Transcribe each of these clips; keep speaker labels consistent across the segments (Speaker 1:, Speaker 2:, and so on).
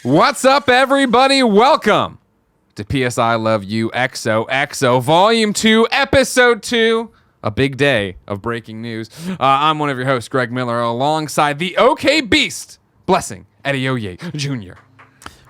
Speaker 1: What's up, everybody? Welcome to PS I Love You XOXO Volume 2, Episode 2. A big day of breaking news. I'm one of your hosts, Greg Miller, alongside the OK Beast, Blessing Adeoye Jr.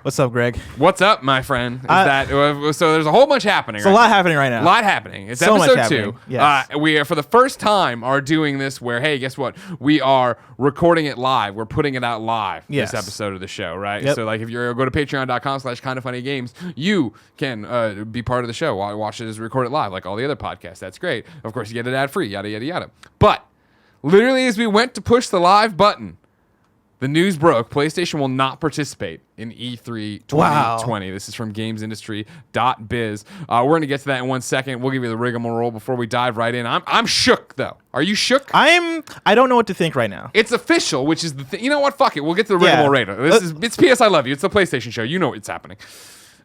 Speaker 2: What's up, Greg?
Speaker 1: What's up, my friend? So there's a whole bunch happening.
Speaker 2: There's a lot happening right now.
Speaker 1: A lot happening. It's
Speaker 2: so
Speaker 1: episode 2.
Speaker 2: Yes.
Speaker 1: We are, for the first time, are doing this where, hey, guess what? We are recording it live. We're putting it out live,
Speaker 2: yes.
Speaker 1: This episode of the show, right?
Speaker 2: Yep.
Speaker 1: So, like, if you go to patreon.com/kindoffunnygames, you can be part of the show. Watch it as we record it live, like all the other podcasts. That's great. Of course, you get it ad-free, yada, yada, yada. But, literally, as we went to push the live button, the news broke. PlayStation will not participate in E3 2020.
Speaker 2: Wow.
Speaker 1: This is from gamesindustry.biz. We're going to get to that in 1 second. We'll give you the rigmarole before we dive right in. I'm shook, though. Are you shook?
Speaker 2: I don't know what to think right now.
Speaker 1: It's official, which is the thing. You know what? Fuck it. We'll get to the rigmarole later. It's PS I Love You. It's the PlayStation show. You know it's happening.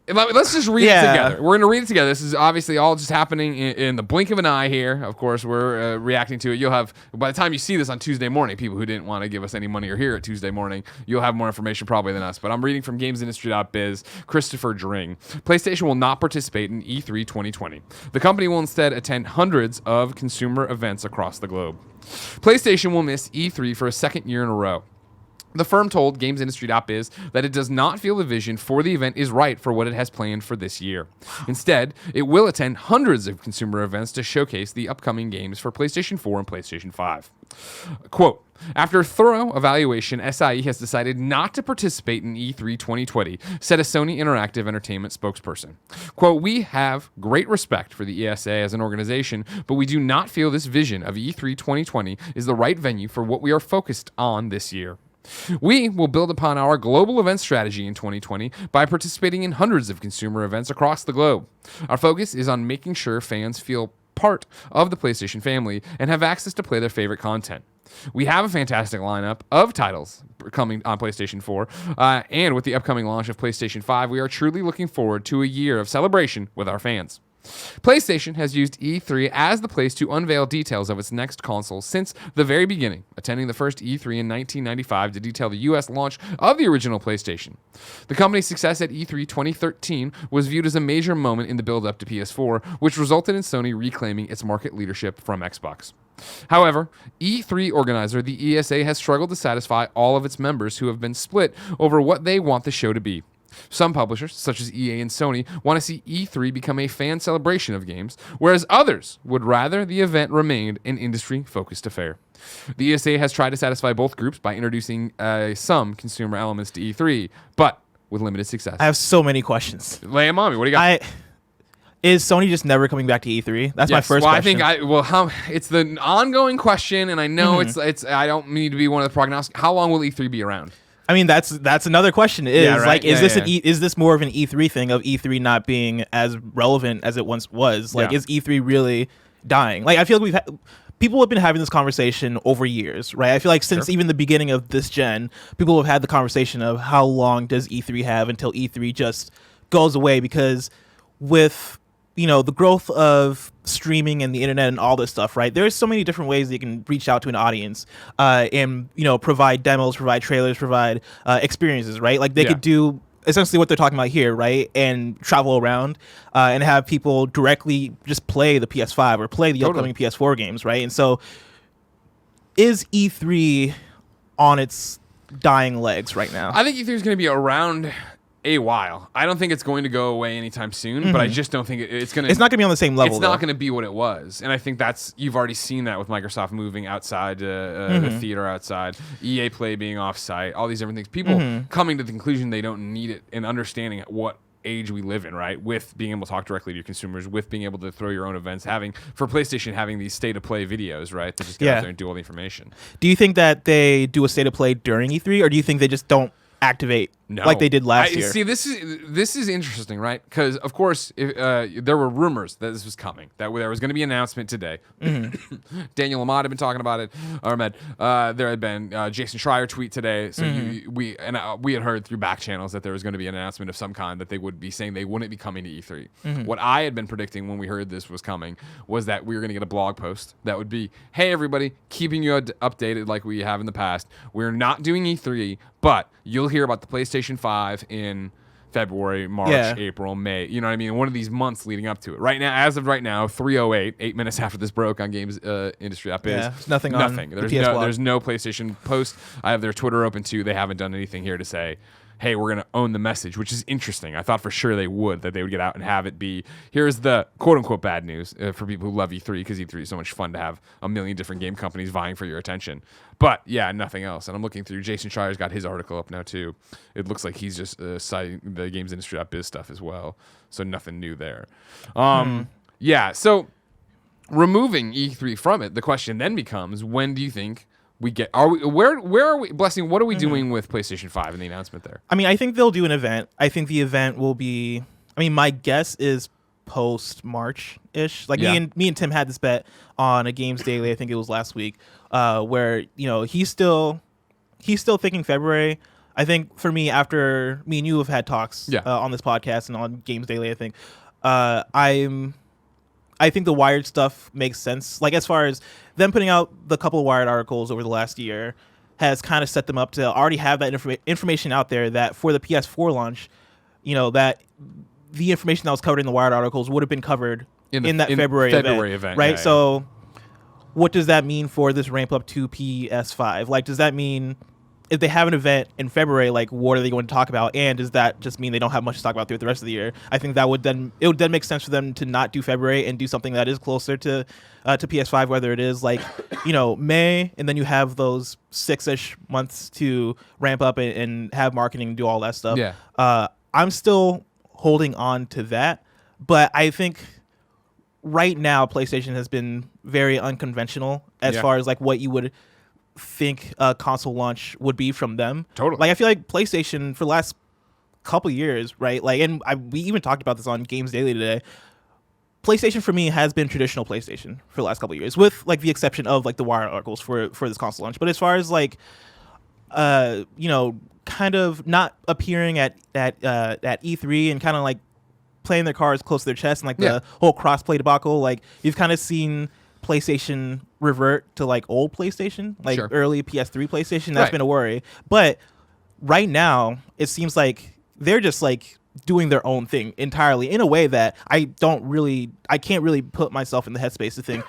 Speaker 1: Let's just read it together. We're going to read it together. This is obviously all just happening in the blink of an eye here. Of course, we're reacting to it. You'll have, by the time you see this on Tuesday morning, people who didn't want to give us any money or hear it Tuesday morning, you'll have more information probably than us. But I'm reading from gamesindustry.biz, Christopher Dring. PlayStation will not participate in E3 2020. The company will instead attend hundreds of consumer events across the globe. PlayStation will miss E3 for a second year in a row. The firm told gamesindustry.biz that it does not feel the vision for the event is right for what it has planned for this year. Instead, it will attend hundreds of consumer events to showcase the upcoming games for PlayStation 4 and PlayStation 5. Quote, after thorough evaluation, SIE has decided not to participate in E3 2020, said a Sony Interactive Entertainment spokesperson. Quote, we have great respect for the ESA as an organization, but we do not feel this vision of E3 2020 is the right venue for what we are focused on this year. We will build upon our global event strategy in 2020 by participating in hundreds of consumer events across the globe. Our focus is on making sure fans feel part of the PlayStation family and have access to play their favorite content. We have a fantastic lineup of titles coming on PlayStation 4, and with the upcoming launch of PlayStation 5, we are truly looking forward to a year of celebration with our fans. PlayStation has used E3 as the place to unveil details of its next console since the very beginning, attending the first E3 in 1995 to detail the US launch of the original PlayStation. The company's success at E3 2013 was viewed as a major moment in the build-up to PS4, which resulted in Sony reclaiming its market leadership from Xbox. However, E3 organizer the ESA has struggled to satisfy all of its members who have been split over what they want the show to be. Some publishers, such as EA and Sony, want to see E3 become a fan celebration of games, whereas others would rather the event remain an industry-focused affair. The ESA has tried to satisfy both groups by introducing some consumer elements to E3, but with limited success.
Speaker 2: I have so many questions.
Speaker 1: Lay them on me. What do you got?
Speaker 2: Is Sony just never coming back to E3? That's my first question.
Speaker 1: It's the ongoing question, and I know it's. I don't need to be one of the prognostics. How long will E3 be around?
Speaker 2: I mean, that's another question. Is this more of an E3 thing of E3 not being as relevant as it once was? Like, is E3 really dying? Like, I feel like people have been having this conversation over years, right? I feel like since even the beginning of this gen, people have had the conversation of how long does E3 have until E3 just goes away, because with the growth of streaming and the internet and all this stuff, right? There's so many different ways that you can reach out to an audience and, provide demos, provide trailers, provide experiences, right? Like they could do essentially what they're talking about here, right? And travel around and have people directly just play the PS5 or play the upcoming PS4 games, right? And so is E3 on its dying legs right now?
Speaker 1: I think E3 is going to be around a while. I don't think it's going to go away anytime soon, but I just don't think it's going to...
Speaker 2: It's not going to be on the same level,
Speaker 1: It's not going to be what it was. And I think you've already seen that with Microsoft moving outside the theater outside, EA Play being off-site, all these different things. People coming to the conclusion they don't need it and understanding at what age we live in, right? With being able to talk directly to your consumers, with being able to throw your own events, for PlayStation, having these state-of-play videos, right? To just get out there and do all the information.
Speaker 2: Do you think that they do a state-of-play during E3, or do you think they just don't activate like they did last year?
Speaker 1: See, this is interesting, right? Because of course, there were rumors that this was coming, that there was going to be an announcement today. Daniel Lamont had been talking about it. Ahmed, there had been Jason Schreier tweet today. So we had heard through back channels that there was going to be an announcement of some kind that they would be saying they wouldn't be coming to E3. What I had been predicting when we heard this was coming was that we were going to get a blog post that would be, "Hey everybody, keeping you updated like we have in the past. We're not doing E3, but you'll hear about the PlayStation PlayStation 5 in February, March, April, May. You know what I mean? One of these months leading up to it. Right now, as of right now, 3:08, 8 minutes after this broke on Games Industry App is
Speaker 2: nothing.
Speaker 1: There's no PlayStation post. I have their Twitter open too. They haven't done anything here to say, hey, we're going to own the message, which is interesting. I thought for sure they would get out and have it be, here's the quote-unquote bad news for people who love E3, because E3 is so much fun to have a million different game companies vying for your attention. But, yeah, nothing else. And I'm looking through, Jason Schreier's got his article up now, too. It looks like he's just citing the Games Industry.biz stuff as well, so nothing new there. Yeah, so removing E3 from it, the question then becomes, when do you think where are we, Blessing, what are we doing with PlayStation 5 and the announcement there?
Speaker 2: I mean, I think they'll do an event. I think the event will be, I mean, my guess is post-March-ish. Like me and Tim had this bet on a Games Daily, I think it was last week, where, he's still thinking February. I think for me, after me and you have had talks on this podcast and on Games Daily, I think, I think the Wired stuff makes sense. Like, as far as them putting out the couple of Wired articles over the last year has kind of set them up to already have that information out there, that for the PS4 launch, that the information that was covered in the Wired articles would have been covered in that February event. Right? So what does that mean for this ramp up to PS5? Like, does that mean if they have an event in February, like, what are they going to talk about? And does that just mean they don't have much to talk about throughout the rest of the year? I think it would then make sense for them to not do February and do something that is closer to PS5, whether it is like, May, and then you have those 6-ish months to ramp up and have marketing and do all that stuff. Yeah. I'm still holding on to that, but I think right now PlayStation has been very unconventional as far as like what you would think a console launch would be from them.
Speaker 1: Totally.
Speaker 2: Like, I feel like PlayStation for the last couple years, right? Like, and we even talked about this on Games Daily today. PlayStation for me has been traditional PlayStation for the last couple of years, with like the exception of like the Wired articles for this console launch. But as far as like, kind of not appearing at E3 and kind of like playing their cards close to their chest and like the whole crossplay debacle, like you've kind of seen PlayStation revert to like old PlayStation, like early PS3 PlayStation. That's been a worry. But right now, it seems like they're just like doing their own thing entirely in a way that I can't really put myself in the headspace to think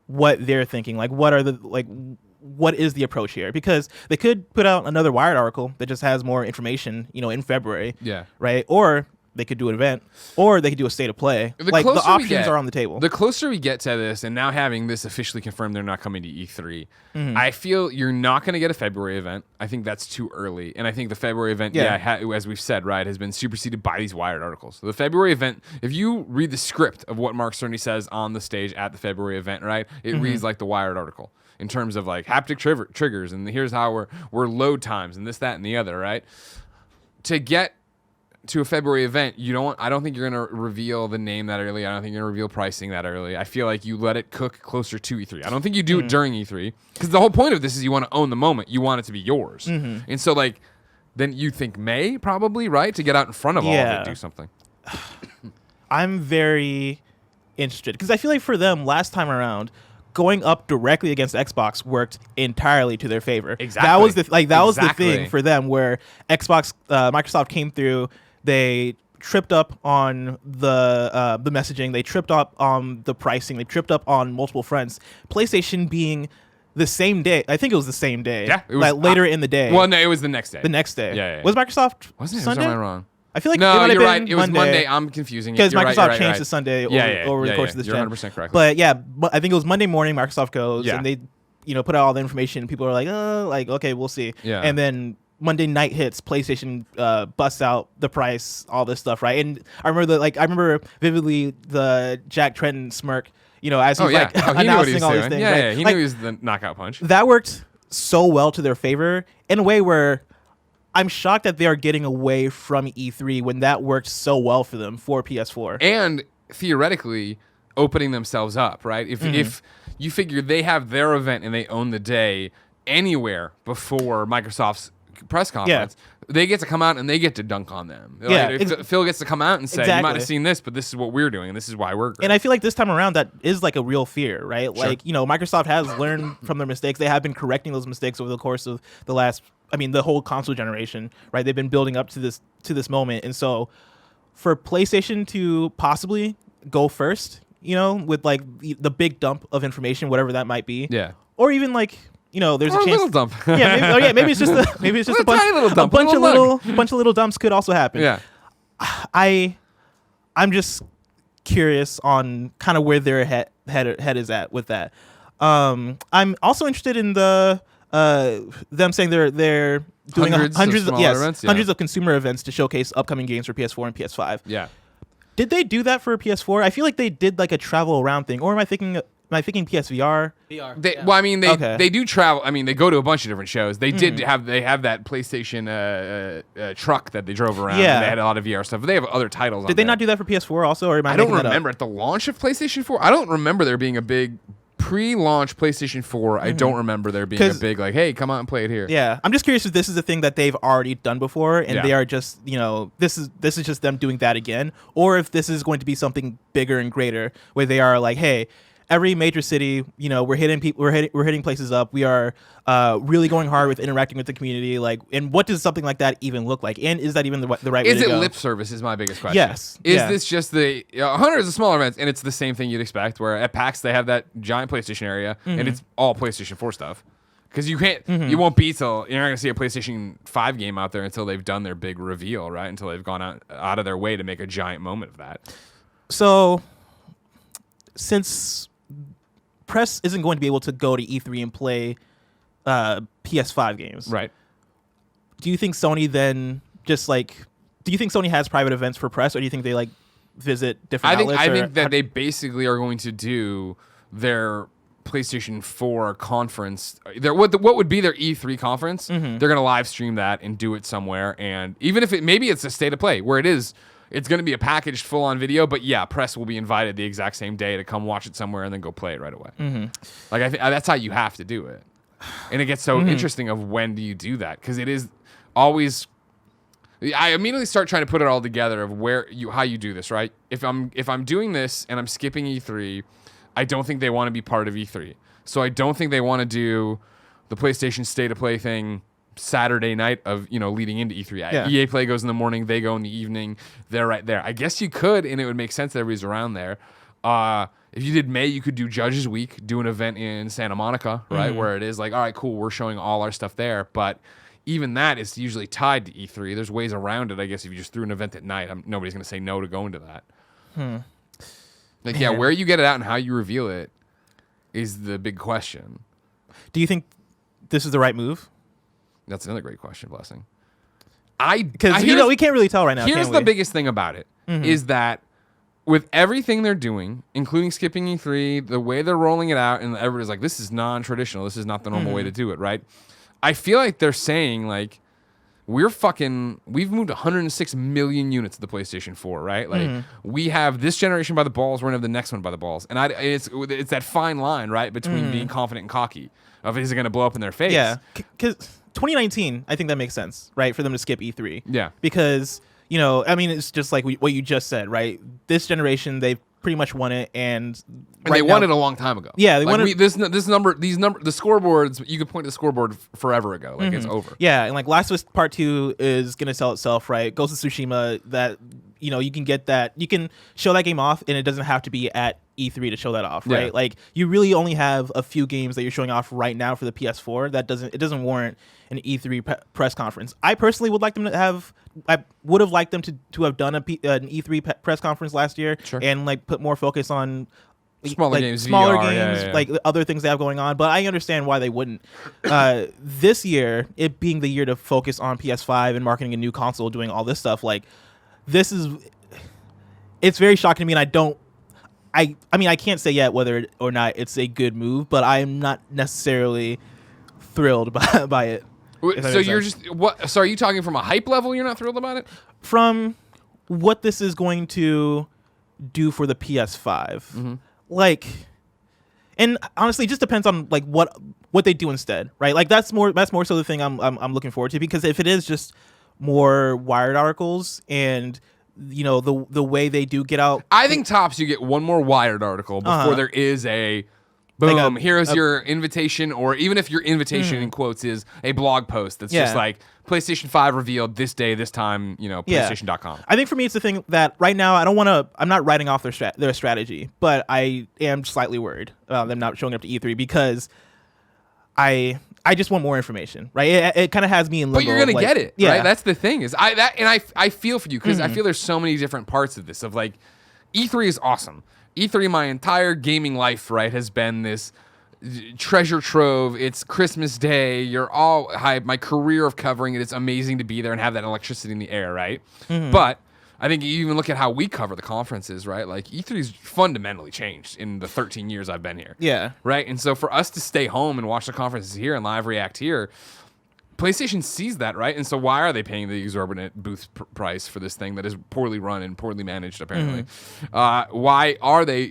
Speaker 2: what they're thinking. Like, what is the approach here? Because they could put out another Wired article that just has more information, in February. Yeah. Right? Or they could do an event, or they could do a state of play. The options are on the table.
Speaker 1: The closer we get to this, and now having this officially confirmed they're not coming to E3, I feel you're not going to get a February event. I think that's too early. And I think the February event, as we've said, right, has been superseded by these Wired articles. The February event, if you read the script of what Mark Cerny says on the stage at the February event, right, it reads like the Wired article in terms of like haptic triggers, and here's how we're load times, and this, that, and the other, right? To get to a February event, I don't think you're going to reveal the name that early. I don't think you're going to reveal pricing that early. I feel like you let it cook closer to E3. I don't think you do it during E3, because the whole point of this is you want to own the moment. You want it to be yours. And so like, then you think May probably, right? To get out in front of all of it, do something.
Speaker 2: I'm very interested, because I feel like for them last time around, going up directly against Xbox worked entirely to their favor. Exactly. That was the thing for them, where Microsoft came through. They tripped up on the messaging. They tripped up on the pricing. They tripped up on multiple fronts. PlayStation being the same day. I think it was the same day. Yeah. It was, later in the day.
Speaker 1: Well, no, it was the next day.
Speaker 2: The next day.
Speaker 1: Yeah.
Speaker 2: Was Microsoft
Speaker 1: Wasn't it?
Speaker 2: Sunday?
Speaker 1: Am I wrong?
Speaker 2: I feel like
Speaker 1: no,
Speaker 2: it might
Speaker 1: you're
Speaker 2: have
Speaker 1: right.
Speaker 2: been
Speaker 1: It was Monday. I'm confusing it.
Speaker 2: Because Microsoft changed to Sunday over the course of this
Speaker 1: You're
Speaker 2: gen.
Speaker 1: 100% correct.
Speaker 2: But I think it was Monday morning. Microsoft goes and they, put out all the information. People are like, okay, we'll see. Yeah. And then Monday night hits. PlayStation busts out the price, all this stuff, right? And I remember vividly the Jack Tretton smirk. As he's announcing all these things.
Speaker 1: Yeah, he knew he was the knockout punch.
Speaker 2: That worked so well to their favor in a way where I'm shocked that they are getting away from E3 when that worked so well for them for PS4.
Speaker 1: And theoretically opening themselves up, right? If you figure they have their event and they own the day anywhere before Microsoft's press conference, they get to come out and they get to dunk on them. Phil gets to come out and say, you might have seen this, but this is what we're doing, and this is why we're great.
Speaker 2: And I feel like this time around, that is like a real fear, right? Sure. Like, Microsoft has learned from their mistakes. They have been correcting those mistakes over the course of the whole console generation, right? They've been building up to this moment. And so for PlayStation to possibly go first, with like the big dump of information, whatever that might be.
Speaker 1: Yeah.
Speaker 2: Or even like, there's a chance.
Speaker 1: Little dump.
Speaker 2: Maybe it's just a bunch,
Speaker 1: tiny little dump.
Speaker 2: A bunch of little dumps could also happen.
Speaker 1: Yeah.
Speaker 2: I'm just curious on kind of where their head is at with that. I'm also interested in the them saying they're doing hundreds of consumer events to showcase upcoming games for PS4 and PS5.
Speaker 1: Yeah.
Speaker 2: Did they do that for PS4? I feel like they did like a travel around thing. Or am I thinking PSVR?
Speaker 1: VR. They do travel. I mean, they go to a bunch of different shows. They have that PlayStation truck that they drove around. Yeah. And they had a lot of VR stuff. But they have other titles.
Speaker 2: Did they not do that for PS4 also? Or am I
Speaker 1: don't remember at the launch of PlayStation 4. I don't remember there being a big pre-launch PlayStation 4. I don't remember there being a big like, hey, come out and play it here.
Speaker 2: Yeah, I'm just curious if this is a thing that they've already done before, and they are just this is just them doing that again, or if this is going to be something bigger and greater, where they are like, hey, every major city, we're hitting people, we're hitting places up. We are really going hard with interacting with the community. Like, and what does something like that even look like? And is that even the right way to go? Is it
Speaker 1: lip service? Is my biggest question.
Speaker 2: Yes.
Speaker 1: Is this just the hundreds of smaller events, and it's the same thing you'd expect? Where at PAX they have that giant PlayStation area, and it's all PlayStation 4 stuff. Because you can't, you won't be till you're not gonna see a PlayStation 5 game out there until they've done their big reveal, right? Until they've gone out of their way to make a giant moment of that.
Speaker 2: So, since press isn't going to be able to go to E3 and play PS5 games,
Speaker 1: right?
Speaker 2: Do you think Sony then just like? Do you think Sony has private events for press, or do you think they like visit different outlets?
Speaker 1: I think that they basically are going to do their PlayStation 4 conference. What would be their E3 conference? They're going to live stream that and do it somewhere. And even if maybe it's a state of play where it's going to be a packaged full-on video, but yeah, press will be invited the exact same day to come watch it somewhere and then go play it right away. Like I think that's how you have to do it. And it gets so interesting of when do you do that, because it is always. I immediately start trying to put it all together of how you do this, right? If I'm doing this and I'm skipping E3, I don't think they want to be part of E3. So I don't think they want to do the PlayStation State of Play thing Saturday night of leading into E3. Yeah. EA Play goes in the morning, they go in the evening. They're right there. I guess you could, and it would make sense that everybody's around there. If you did May, you could do Judges Week, do an event in Santa Monica, right, where it is like, all right, cool, we're showing all our stuff there. But even that is usually tied to E3. There's ways around it, I guess. If you just threw an event at night, nobody's going to say no to going to that. Like, yeah, where you get it out and how you reveal it is the big question.
Speaker 2: Do you think this is the right move?
Speaker 1: That's another great question, Blessing.
Speaker 2: Because we can't really tell right now.
Speaker 1: Here's the biggest thing about it is that with everything they're doing, including skipping E3, the way they're rolling it out, and everybody's like, this is non-traditional. This is not the normal way to do it, right? I feel like they're saying, like, we've moved 106 million units of the PlayStation 4, right? Like, we have this generation by the balls, we're going to have the next one by the balls. And it's that fine line, right, between being confident and cocky of is it going to blow up in their face?
Speaker 2: Yeah, because 2019, I think that makes sense, right, for them to skip E3.
Speaker 1: Yeah.
Speaker 2: Because, it's just like what you just said, right? This generation, they've pretty much won it, and
Speaker 1: they won it a long time ago.
Speaker 2: Yeah, they won it.
Speaker 1: The scoreboards, you could point to the scoreboard forever ago. Like, it's over.
Speaker 2: Yeah, and like Last of Us Part 2 is going to sell itself, right? Ghost of Tsushima, that, you can get that. You can show that game off, and it doesn't have to be at E3 to show that off, right? Yeah. Like, you really only have a few games that you're showing off right now for the PS4. It doesn't warrant an E3 press conference. I personally would like them to have. I would have liked them to have done an E3 press conference last year, and like put more focus on
Speaker 1: smaller games,
Speaker 2: like the other things they have going on. But I understand why they wouldn't. This year, it being the year to focus on PS5 and marketing a new console, doing all this stuff, like it's very shocking to me, and I can't say yet whether or not it's a good move, but I am not necessarily thrilled by it.
Speaker 1: So you're So are you talking from a hype level? You're not thrilled about it?
Speaker 2: From what this is going to do for the PS5, like And honestly, it just depends on like what they do instead, right? Like that's more so the thing I'm looking forward to, because if it is just more Wired articles and the way they do get out,
Speaker 1: I think tops you get one more Wired article before there is a boom. Here's your invitation, or even if your invitation in quotes is a blog post that's just like PlayStation 5 revealed this day, this time, PlayStation.com.
Speaker 2: I think for me, it's the thing that right now I'm not writing off their strategy, but I am slightly worried about them not showing up to E3 because I just want more information, right? It kind of has me in limbo.
Speaker 1: But you're gonna get it, right? That's the thing is I feel for you because I feel there's so many different parts of this. Of like, E3 is awesome. E3, my entire gaming life, right, has been this treasure trove. It's Christmas Day. You're all my career of covering it. It's amazing to be there and have that electricity in the air, right? But I think you even look at how we cover the conferences, right? Like E3's fundamentally changed in the 13 years I've been here.
Speaker 2: Yeah.
Speaker 1: Right? And so for us to stay home and watch the conferences here and live react here, PlayStation sees that, right? And so why are they paying the exorbitant booth price for this thing that is poorly run and poorly managed, apparently? Why are they,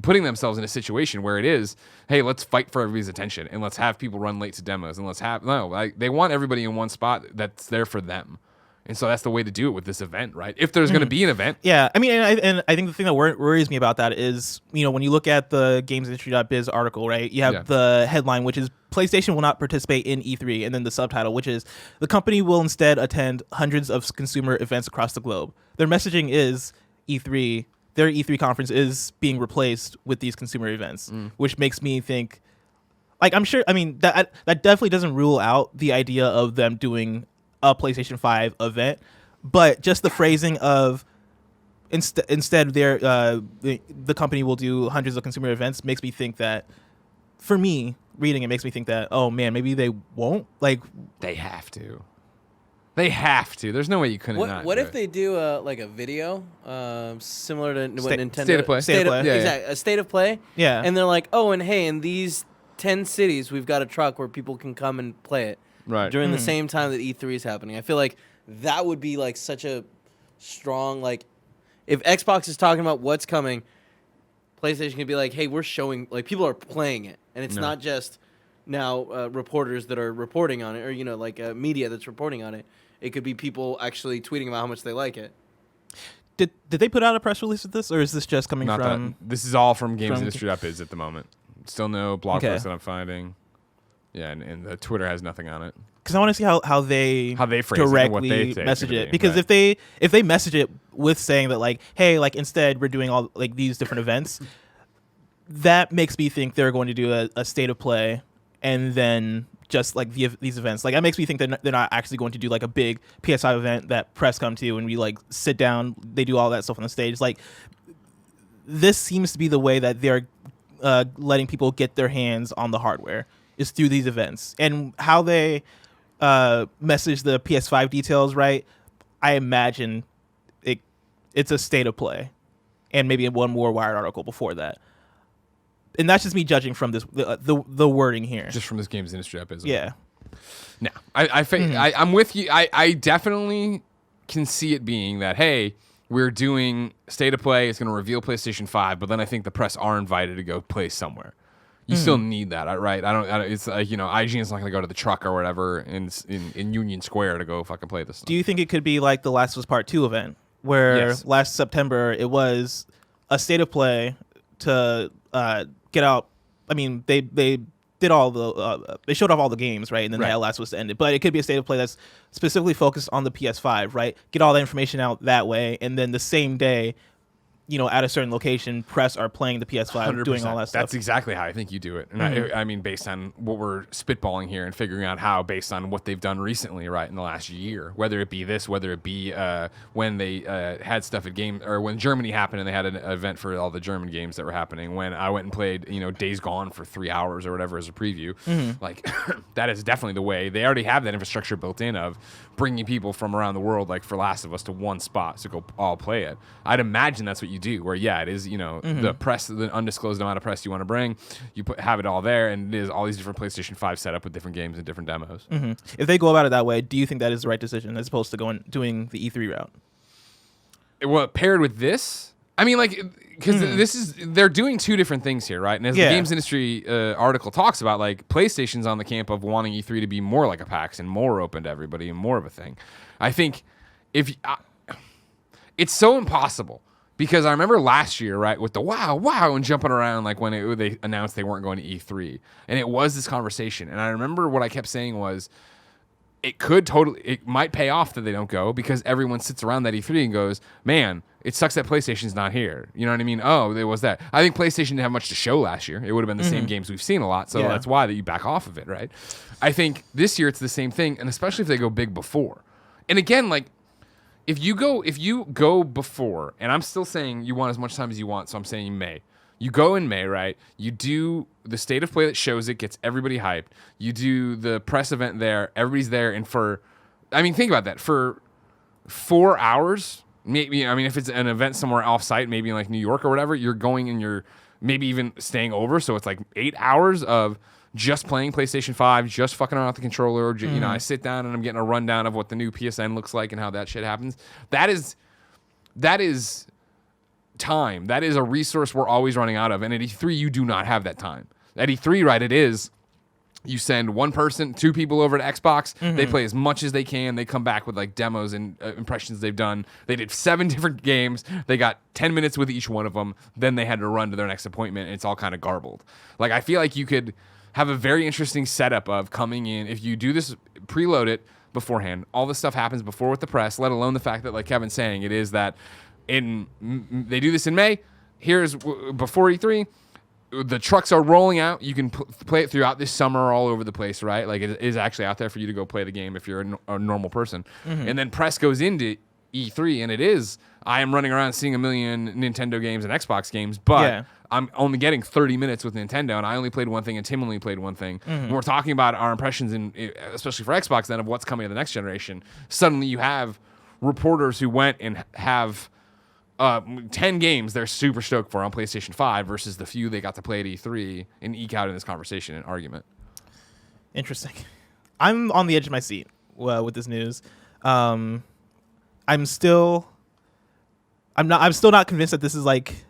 Speaker 1: putting themselves in a situation where it is, hey, let's fight for everybody's attention and let's have people run late to demos and they want everybody in one spot that's there for them. And so that's the way to do it with this event, right? If there's going to be an event.
Speaker 2: Yeah, I mean, and I think the thing that worries me about that is, when you look at the gamesindustry.biz article, right, you have the headline, which is PlayStation will not participate in E3, and then the subtitle, which is the company will instead attend hundreds of consumer events across the globe. Their messaging is E3, their E3 conference is being replaced with these consumer events, which makes me think, like, I'm sure, I mean, that definitely doesn't rule out the idea of them doing a PlayStation 5 event, but just the phrasing of instead the company will do hundreds of consumer events makes me think that, for me, reading it makes me think that, oh man, maybe they won't. Like,
Speaker 1: they have to. There's no way you couldn't.
Speaker 3: What if they do a video similar to what Nintendo
Speaker 1: State of Play?
Speaker 3: Exactly, a State of Play.
Speaker 2: Yeah.
Speaker 3: And they're like, oh, and hey, in these 10 cities, we've got a truck where people can come and play it.
Speaker 1: Right.
Speaker 3: During the same time that E3 is happening. I feel like that would be like such a strong, like, if Xbox is talking about what's coming, PlayStation can be like, hey, we're showing, like, people are playing it. And it's not just now reporters that are reporting on it, or, media that's reporting on it. It could be people actually tweeting about how much they like it.
Speaker 2: Did they put out a press release with this, or is this just coming from...
Speaker 1: This is all from gamesindustry.biz at the moment. Still no blog post that I'm finding. Yeah, and the Twitter has nothing on it.
Speaker 2: Because I want to see how they
Speaker 1: phrase
Speaker 2: directly
Speaker 1: it and what they
Speaker 2: message it. Because if they message it with saying that, like, hey, like, instead we're doing all like these different events, that makes me think they're going to do a State of Play and then just like these events. Like, that makes me think that they're not actually going to do like a big PS5 event that press come to and we like sit down, they do all that stuff on the stage. Like, this seems to be the way that they're letting people get their hands on the hardware, is through these events. And how they message the PS5 details, right? I imagine it's a State of Play and maybe one more Wired article before that. And that's just me judging from this the wording here.
Speaker 1: Just from this games industry episode.
Speaker 2: Yeah.
Speaker 1: No, I'm with you. I definitely can see it being that, hey, we're doing State of Play. It's going to reveal PlayStation 5, but then I think the press are invited to go play somewhere. You still need that, right? I don't. It's like, IGN's not going to go to the truck or whatever in Union Square to go fucking play this stuff.
Speaker 2: Do you think it could be like the Last of Us Part 2 event, where last September it was a State of Play to get out? I mean, they did all the they showed off all the games, right? And then they had Last of Us to end it. But it could be a State of Play that's specifically focused on the PS5, right? Get all that information out that way, and then the same day, at a certain location, press are playing the PS5,
Speaker 1: 100%.
Speaker 2: Doing all that stuff.
Speaker 1: That's exactly how I think you do it. And I mean, based on what we're spitballing here and figuring out how, based on what they've done recently, right, in the last year, whether it be this, whether it be when they had stuff at game, or when Germany happened and they had an event for all the German games that were happening, when I went and played, Days Gone for 3 hours or whatever as a preview, like, that is definitely the way. They already have that infrastructure built in of bringing people from around the world, like for Last of Us, to one spot to go all play it. I'd imagine that's what you do, where it is, the press, the undisclosed amount of press you want to bring, you have it all there, and it is all these different PlayStation 5 set up with different games and different demos.
Speaker 2: If they go about it that way, do you think that is the right decision as opposed to doing the E3 route?
Speaker 1: Well, paired with this, I mean, like, because they're doing two different things here, right? And as the games industry article talks about, like, PlayStation's on the camp of wanting E3 to be more like a PAX and more open to everybody and more of a thing. I think it's so impossible. Because I remember last year, right, with the wow, and jumping around, like when they announced they weren't going to E3. And it was this conversation. And I remember what I kept saying was, it might pay off that they don't go because everyone sits around that E3 and goes, man, it sucks that PlayStation's not here. You know what I mean? Oh, there was that. I think PlayStation didn't have much to show last year. It would have been the same games we've seen a lot. So that's why that you back off of it, right? I think this year it's the same thing. And especially if they go big before. And again, like, if you go before, and I'm still saying you want as much time as you want, so I'm saying May. You go in May, right? You do the state of play that shows it, gets everybody hyped. You do the press event there, everybody's there, and think about that. For 4 hours, maybe, I mean, if it's an event somewhere off-site, maybe in like New York or whatever, you're going and you're maybe even staying over, so it's like 8 hours of just playing PlayStation 5, just fucking around with the controller. You know, I sit down and I'm getting a rundown of what the new PSN looks like and how that shit happens. That is time. That is a resource we're always running out of. And at E3, you do not have that time. At E3, right, it is, you send one person, two people over to Xbox. They play as much as they can. They come back with like demos and impressions they've done. They did 7 different games. They got 10 minutes with each one of them. Then they had to run to their next appointment. And it's all kind of garbled. Like, I feel like you could have a very interesting setup of coming in. If you do this, preload it beforehand. All this stuff happens before with the press, let alone the fact that, like Kevin's saying, it is that they do this in May. Here's before E3. The trucks are rolling out. You can play it throughout this summer all over the place, right? Like, it is actually out there for you to go play the game if you're a normal person. And then press goes into E3, and it is, I am running around seeing a million Nintendo games and Xbox games, but I'm only getting 30 minutes with Nintendo, and I only played one thing, and Tim only played one thing. When we're talking about our impressions, especially for Xbox, then of what's coming to the next generation, suddenly you have reporters who went and have 10 games they're super stoked for on PlayStation 5 versus the few they got to play at E3 and eke out in this conversation and argument.
Speaker 2: Interesting. I'm on the edge of my seat with this news. I'm still not convinced that this is like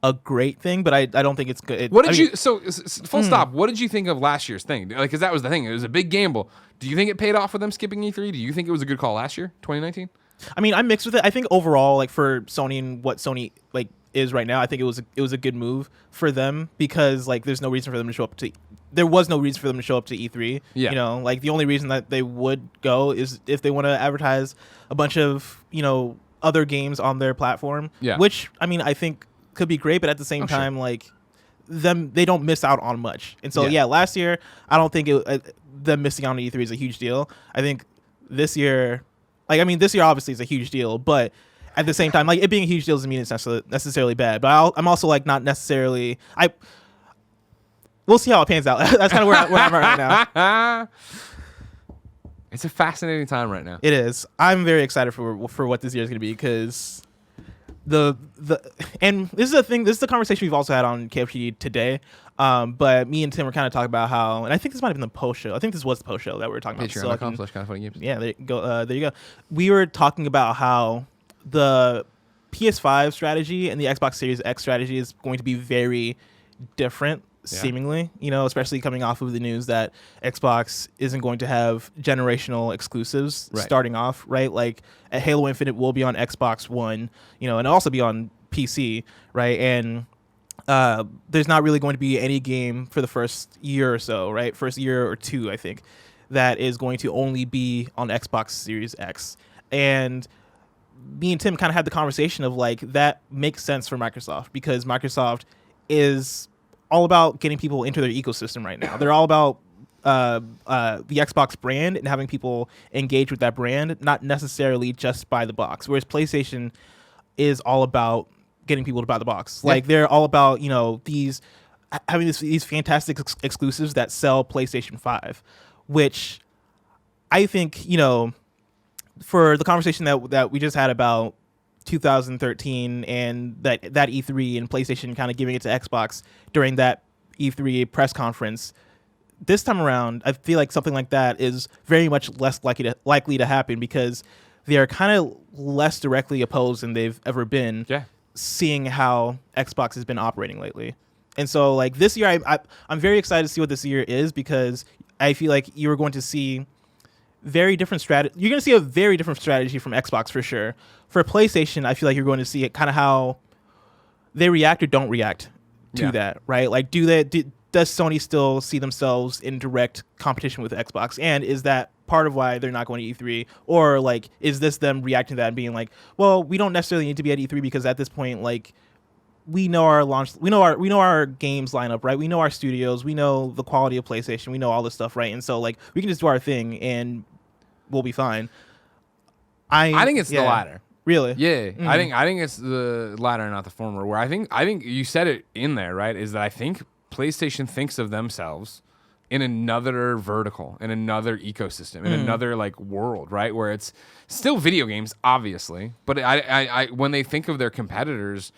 Speaker 2: a great thing, but I don't think it's good.
Speaker 1: Full stop. What did you think of last year's thing? Like, because that was the thing. It was a big gamble. Do you think it paid off for them skipping E3? Do you think it was a good call last year, 2019?
Speaker 2: I mean, I'm mixed with it. I think overall, like, for Sony and what Sony like is right now, I think it was a good move for them because, like, there was no reason for them to show up to E3.
Speaker 1: Yeah.
Speaker 2: You know, like, the only reason that they would go is if they want to advertise a bunch of, you know, other games on their platform.
Speaker 1: Yeah.
Speaker 2: Which, I mean, I think could be great, but at the same time,
Speaker 1: sure.
Speaker 2: like, they don't miss out on much. And so, last year, I don't think them missing out on E3 is a huge deal. I think this year, like, I mean, this year obviously is a huge deal, but at the same time, like, it being a huge deal doesn't mean it's necessarily bad. But I'm also, like, not necessarily. We'll see how it pans out. That's kind of where I'm at right now.
Speaker 1: It's a fascinating time right now.
Speaker 2: It is. I'm very excited for what this year is going to be because and this is a thing. This is the conversation we've also had on KFG today. But me and Tim were kind of talking about how, and I think this might have been the post show. I think this was the post show that we were talking about.
Speaker 1: Patreon.com/kindoffunnygames.
Speaker 2: Yeah, there you go. There you go. We were talking about how the PS5 strategy and the Xbox Series X strategy is going to be very different, seemingly. You know, especially coming off of the news that Xbox isn't going to have generational exclusives starting off, right? Like, Halo Infinite will be on Xbox One, you know, and also be on PC, right? And there's not really going to be any game for the first year or so, right? First year or two, I think, that is going to only be on Xbox Series X. And me and Tim kind of had the conversation of, like, that makes sense for Microsoft because Microsoft is all about getting people into their ecosystem right now. They're all about the Xbox brand and having people engage with that brand, not necessarily just buy the box. Whereas PlayStation is all about getting people to buy the box. Like, they're all about, you know, having these fantastic exclusives that sell PlayStation 5, which I think, you know, for the conversation that we just had about 2013 and that E3 and PlayStation kind of giving it to Xbox during that E3 press conference, this time around, I feel like something like that is very much less likely to happen because they are kind of less directly opposed than they've ever been.
Speaker 1: Yeah.
Speaker 2: seeing how Xbox has been operating lately. And so like this year, I'm very excited to see what this year is, because I feel like you're going to see very different strategy. You're going to see a very different strategy from Xbox for sure. For PlayStation, I feel like you're going to see it kind of how they react or don't react to that, right? Like, does Sony still see themselves in direct competition with Xbox? And is that part of why they're not going to E3? Or like, is this them reacting to that and being like, well, we don't necessarily need to be at E3 because at this point, like, we know our launch, we know our games lineup, right? We know our studios, we know the quality of PlayStation, we know all this stuff, right? And so like, we can just do our thing and we'll be fine.
Speaker 1: I think it's the latter.
Speaker 2: Really?
Speaker 1: Yeah. Mm-hmm. I think it's the latter, not the former. Where I think you said it in there, right? Is that I think PlayStation thinks of themselves in another vertical, in another ecosystem, in another like world, right? Where it's still video games, obviously, but I when they think of their competitors,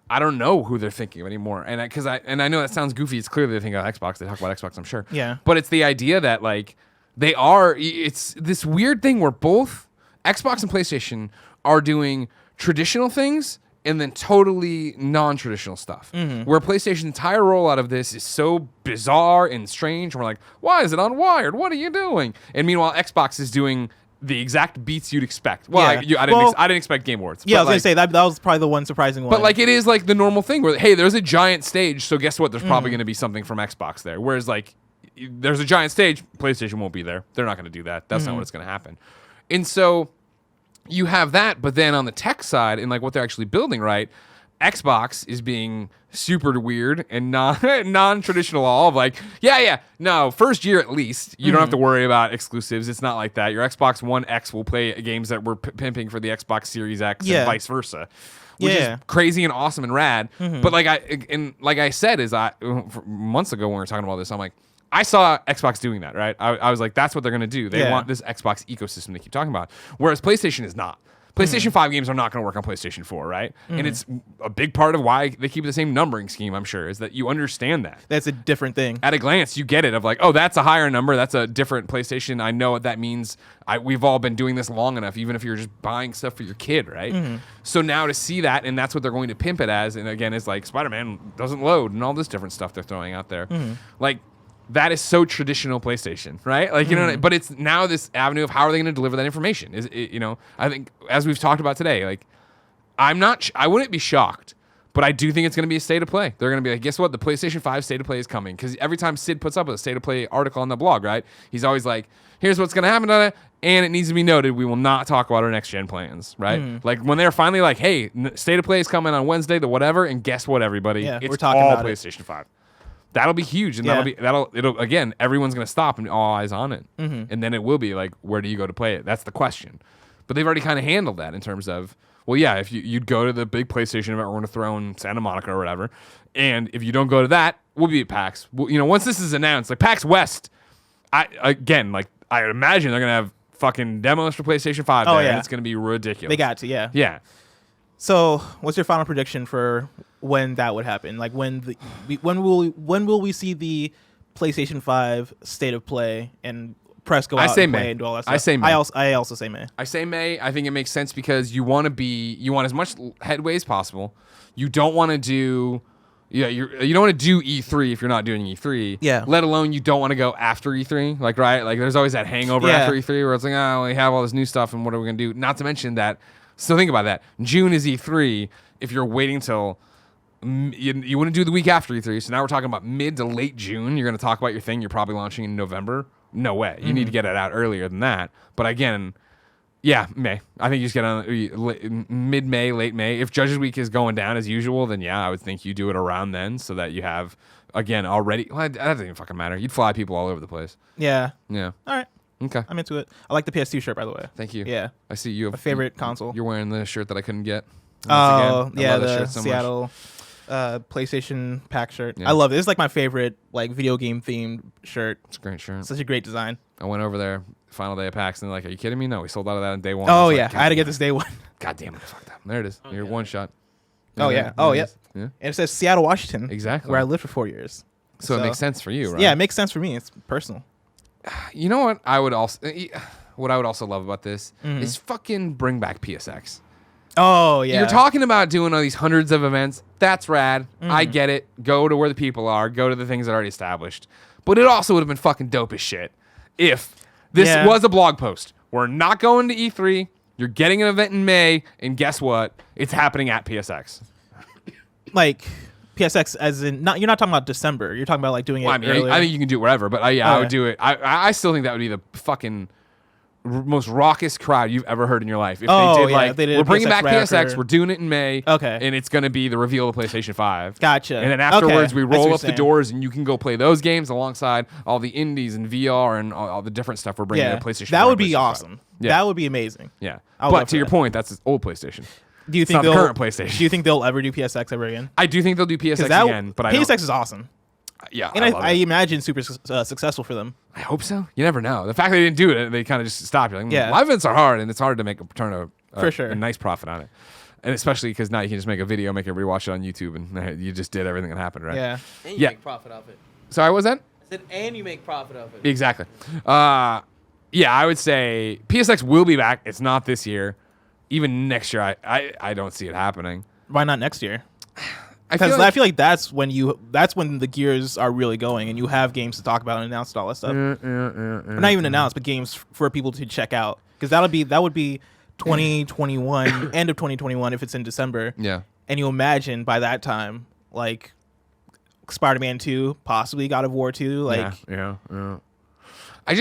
Speaker 1: I don't know who they're thinking of anymore. And I know that sounds goofy. It's clearly they think of Xbox. They talk about Xbox, I'm sure.
Speaker 2: Yeah.
Speaker 1: But it's the idea that like it's this weird thing where both Xbox and PlayStation are doing traditional things and then totally non-traditional stuff. Where PlayStation's entire rollout of this is so bizarre and strange. And we're like, why is it on Wired? What are you doing? And meanwhile, Xbox is doing the exact beats you'd expect. Well,
Speaker 2: yeah.
Speaker 1: I didn't expect Game Awards.
Speaker 2: Yeah, I was going to say, that was probably the one surprising one.
Speaker 1: But like, it is like the normal thing where, hey, there's a giant stage, so guess what? There's probably going to be something from Xbox there. Whereas like, there's a giant stage, PlayStation won't be there. They're not going to do that. That's not what's going to happen. And so you have that, but then on the tech side and like what they're actually building, right? Xbox is being super weird and non-traditional all of like, no, first year at least, you don't have to worry about exclusives. It's not like that. Your Xbox One X will play games that we're pimping for the Xbox Series X and vice versa, which is crazy and awesome and rad. But like I said, months ago when we were talking about this, I'm like, I saw Xbox doing that, right? I was like, that's what they're going to do. They want this Xbox ecosystem they keep talking about. Whereas PlayStation is not. PlayStation 5 games are not going to work on PlayStation 4, right? And it's a big part of why they keep the same numbering scheme, I'm sure, is that you understand that.
Speaker 2: That's a different thing.
Speaker 1: At a glance, you get it of like, oh, that's a higher number. That's a different PlayStation. I know what that means. We've all been doing this long enough, even if you're just buying stuff for your kid, right? So now to see that, and that's what they're going to pimp it as, and again, it's like Spider-Man doesn't load and all this different stuff they're throwing out there. Like, that is so traditional PlayStation, right? Like, you know, but it's now this avenue of how are they going to deliver that information? Is it, you know, I think as we've talked about today, like, I wouldn't be shocked, but I do think it's going to be a state of play. They're going to be like, guess what? The PlayStation 5 state of play is coming. Because every time Sid puts up a state of play article on the blog, right? He's always like, here's what's going to happen to it. And it needs to be noted, we will not talk about our next gen plans, right? Like when they're finally like, hey, state of play is coming on Wednesday, the whatever. And guess what, everybody? It's
Speaker 2: we're talking
Speaker 1: all
Speaker 2: about
Speaker 1: PlayStation 5. That'll be huge, and it'll again, everyone's gonna stop and all eyes on it, and then it will be like, where do you go to play it? That's the question. But they've already kind of handled that in terms of, well, yeah, if you'd go to the big PlayStation event we're gonna throw in Santa Monica or whatever, and if you don't go to that, we'll be at PAX. You know, once this is announced, like PAX West, I imagine they're gonna have fucking demos for PlayStation 5 there, and it's gonna be ridiculous.
Speaker 2: They got to, yeah. So, what's your final prediction for when that would happen? Like when will we see the PlayStation 5 state of play and press go out and play and do all that stuff?
Speaker 1: I say May.
Speaker 2: I also say May.
Speaker 1: I say May. I think it makes sense because you want as much headway as possible. You don't want to do you don't want to do E3 if you're not doing E3.
Speaker 2: Yeah.
Speaker 1: Let alone you don't want to go after E3. Like, right? Like there's always that hangover after E3 where it's like, oh, we have all this new stuff and what are we gonna do? Not to mention that. So think about that. June is E3. If you're waiting till you want to do the week after E3, so now we're talking about mid to late June. You're going to talk about your thing. You're probably launching in November. No way. You need to get it out earlier than that. But again, May. I think you just get on mid-May, late May. If Judges Week is going down as usual, then I would think you do it around then so that you have again already. Well, that doesn't even fucking matter. You'd fly people all over the place.
Speaker 2: Yeah.
Speaker 1: Yeah.
Speaker 2: All right.
Speaker 1: Okay.
Speaker 2: I'm into it. I like the PS2 shirt, by the way.
Speaker 1: Thank you.
Speaker 2: Yeah.
Speaker 1: I see you have
Speaker 2: my favorite console.
Speaker 1: You're wearing the shirt that I couldn't get.
Speaker 2: Oh, yeah, the Seattle PlayStation pack shirt. Yeah. I love it. It's like my favorite like video game themed shirt.
Speaker 1: It's a great shirt.
Speaker 2: Such a great design.
Speaker 1: I went over there, final day of PAX, and they're like, are you kidding me? No, we sold out of that on day one.
Speaker 2: Oh,
Speaker 1: yeah.
Speaker 2: I had to get this day one.
Speaker 1: God damn it. Fuck that. There it is. You're one shot.
Speaker 2: Oh, yeah. Oh, yeah. And it says Seattle, Washington.
Speaker 1: Exactly.
Speaker 2: Where I lived for 4 years.
Speaker 1: So it makes sense for you, right?
Speaker 2: Yeah, it makes sense for me. It's personal.
Speaker 1: You know what I would also love about this is fucking bring back PSX.
Speaker 2: Oh, yeah.
Speaker 1: You're talking about doing all these hundreds of events. That's rad. I get it. Go to where the people are. Go to the things that are already established. But it also would have been fucking dope as shit if this was a blog post. We're not going to E3. You're getting an event in May, and guess what? It's happening at PSX.
Speaker 2: Like PSX, as in you're not talking about December. You're talking about like doing it.
Speaker 1: I think you can do it wherever, but I would do it. I still think that would be the fucking most raucous crowd you've ever heard in your life. If they did we're bringing back PSX, we're doing it in May, and it's going to be the reveal of PlayStation 5.
Speaker 2: Gotcha.
Speaker 1: And then afterwards, we roll up the doors, and you can go play those games alongside all the indies and VR and all the different stuff we're bringing to PlayStation 5.
Speaker 2: That would be awesome. Yeah. That would be amazing.
Speaker 1: Yeah. But to your point, that's old PlayStation.
Speaker 2: Do you think
Speaker 1: the current PlayStation?
Speaker 2: Do you think they'll ever do PSX ever again?
Speaker 1: I do think they'll do PSX again, but
Speaker 2: PSX is awesome.
Speaker 1: Yeah,
Speaker 2: and I imagine super successful for them.
Speaker 1: I hope so. You never know. The fact they didn't do it, they kind of just stopped. You're like, live events are hard, and it's hard to turn a nice profit on it. And especially because now you can just make a video, make everybody watch it on YouTube, and you just did everything that happened, right?
Speaker 3: Yeah. And you make profit off it.
Speaker 1: Sorry, what was that?
Speaker 3: I said, and you make profit off it.
Speaker 1: Exactly. Yeah, I would say PSX will be back. It's not this year. Even next year, I don't see it happening.
Speaker 2: Why not next year? Because I feel like that's when the gears are really going, and you have games to talk about and announce all that stuff. Not even announced, but games for people to check out. Because that would be 2021, end of 2021 if it's in December.
Speaker 1: Yeah.
Speaker 2: And you imagine by that time, like Spider-Man 2, possibly God of War 2, like
Speaker 1: yeah. I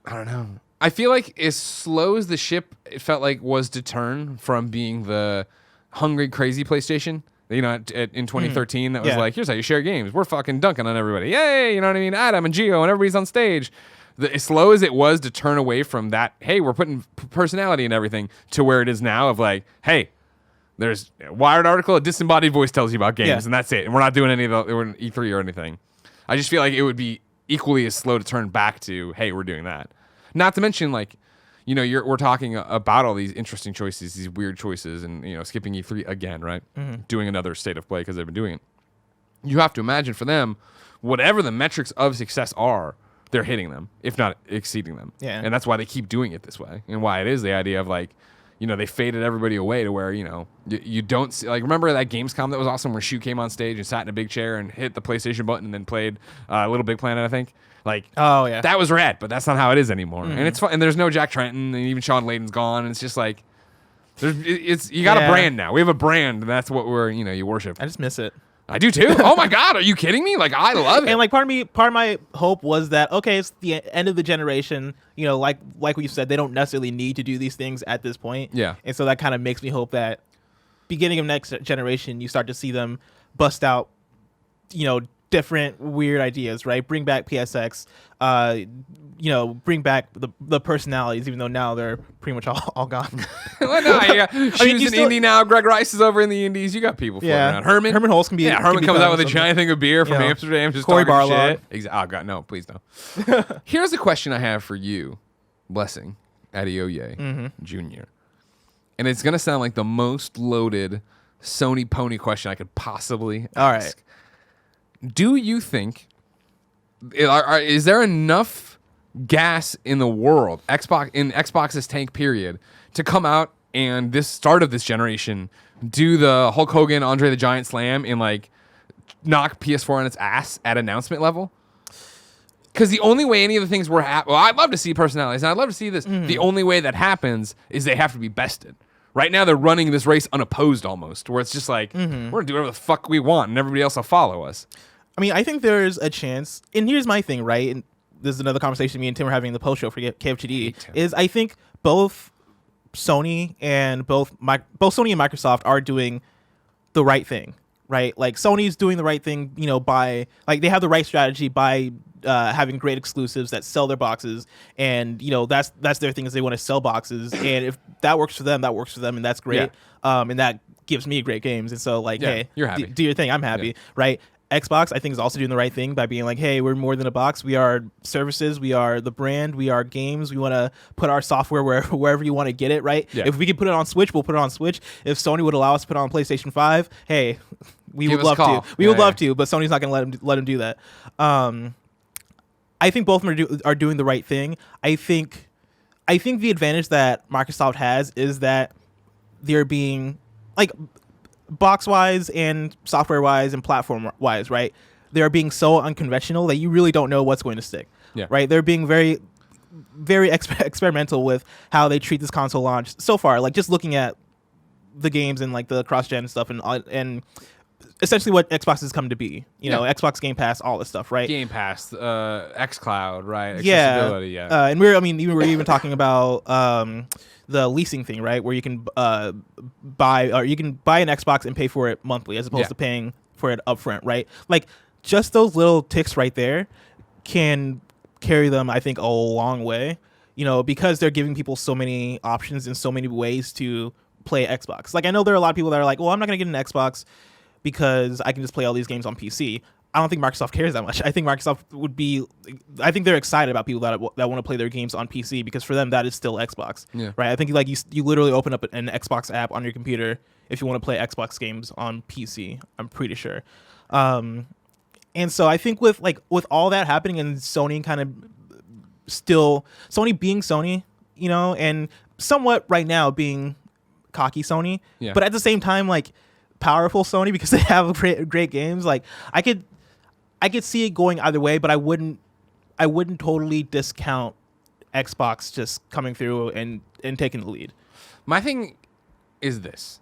Speaker 1: don't know. I feel like as slow as the ship it felt like was to turn from being the hungry, crazy PlayStation. You know, in 2013, that was like, here's how you share games. We're fucking dunking on everybody. Yay! You know what I mean? Adam and Gio and everybody's on stage. As slow as it was to turn away from that, hey, we're putting personality in everything, to where it is now of like, hey, there's a Wired article, a disembodied voice tells you about games, and that's it. And we're not doing any of the E3 or anything. I just feel like it would be equally as slow to turn back to, hey, we're doing that. Not to mention, like, you know, we're talking about all these interesting choices, these weird choices, and, you know, skipping E3 again, right? Doing another state of play because they've been doing it. You have to imagine for them, whatever the metrics of success are, they're hitting them, if not exceeding them.
Speaker 2: Yeah.
Speaker 1: And that's why they keep doing it this way, and why it is the idea of, like, you know, they faded everybody away to where, you know, you don't see, like, remember that Gamescom that was awesome where Shu came on stage and sat in a big chair and hit the PlayStation button and then played Little Big Planet, I think. Like,
Speaker 2: oh yeah,
Speaker 1: that was rad, but that's not how it is anymore. And it's fun. And there's no Jack Trenton, and even Sean Layden's gone. And it's just like, you got a brand now. We have a brand, and that's what you worship.
Speaker 2: I just miss it.
Speaker 1: I do too. Oh my god, are you kidding me? Like, I love it.
Speaker 2: And like part of my hope was that, okay, it's the end of the generation. You know, like what you said, they don't necessarily need to do these things at this point.
Speaker 1: Yeah.
Speaker 2: And so that kind of makes me hope that beginning of next generation, you start to see them bust out, you know, different weird ideas, right? Bring back PSX, you know, bring back the personalities, even though now they're pretty much all gone.
Speaker 1: Well, no, you got Shu's in Indy now. Greg Rice is over in the Indies. You got people floating around. Herman
Speaker 2: Holtz can be.
Speaker 1: Yeah, Herman comes out with a giant thing of beer from Amsterdam, just
Speaker 2: Corey
Speaker 1: talking
Speaker 2: Barlog.
Speaker 1: shit. Oh god, no, please no. Here's a question I have for you, Blessing Adeoye Jr. And it's gonna sound like the most loaded Sony pony question I could possibly ask.
Speaker 2: All right.
Speaker 1: Do you think is there enough gas in the world, Xbox's tank period, to come out and this start of this generation do the Hulk Hogan Andre the Giant slam and like knock PS4 on its ass at announcement level? Because the only way any of the things I'd love to see personalities, and I'd love to see this. The only way that happens is they have to be bested. Right now, they're running this race unopposed almost, where it's just like, we're going to do whatever the fuck we want, and everybody else will follow us.
Speaker 2: I mean, I think there's a chance, and here's my thing, right? And this is another conversation me and Tim were having in the post show for KFGD, is I think both Sony and Microsoft are doing the right thing, right? Like, Sony's doing the right thing, you know, by, like, they have the right strategy by having great exclusives that sell their boxes, and, you know, that's their thing, is they want to sell boxes, and if that works for them, and that's great. And that gives me great games, and so, like, hey,
Speaker 1: you're happy.
Speaker 2: Do your thing, I'm happy, right? Xbox, I think, is also doing the right thing by being like, hey, we're more than a box. We are services. We are the brand. We are games. We want to put our software wherever you want to get it, right?
Speaker 1: Yeah.
Speaker 2: If we could put it on Switch, we'll put it on Switch. If Sony would allow us to put it on PlayStation 5, hey, we would love to. We would love to, but Sony's not going to let him do that. I think both of them are doing the right thing. I think the advantage that Microsoft has is that they're being like box wise and software wise and platform wise, right? They're being so unconventional that you really don't know what's going to stick.
Speaker 1: Yeah.
Speaker 2: Right. They're being very, very experimental with how they treat this console launch so far. Like just looking at the games and like the cross-gen stuff and essentially what Xbox has come to be. You know, Xbox Game Pass, all this stuff, right?
Speaker 1: Game Pass, xCloud, right? Accessibility,
Speaker 2: yeah. And we're even talking about the leasing thing, right? Where you can buy an Xbox and pay for it monthly as opposed to paying for it upfront, right? Like just those little ticks right there can carry them, I think, a long way, you know, because they're giving people so many options and so many ways to play Xbox. Like I know there are a lot of people that are like, well, I'm not going to get an Xbox because I can just play all these games on PC. I don't think Microsoft cares that much. I think I think they're excited about people that want to play their games on PC because for them that is still Xbox, right? I think like you literally open up an Xbox app on your computer if you want to play Xbox games on PC. I'm pretty sure. And so I think with all that happening and Sony being Sony, you know, and somewhat right now being cocky Sony, but at the same time like powerful Sony because they have great games. Like I could see it going either way, but I wouldn't totally discount Xbox just coming through and taking the lead.
Speaker 1: My thing is this.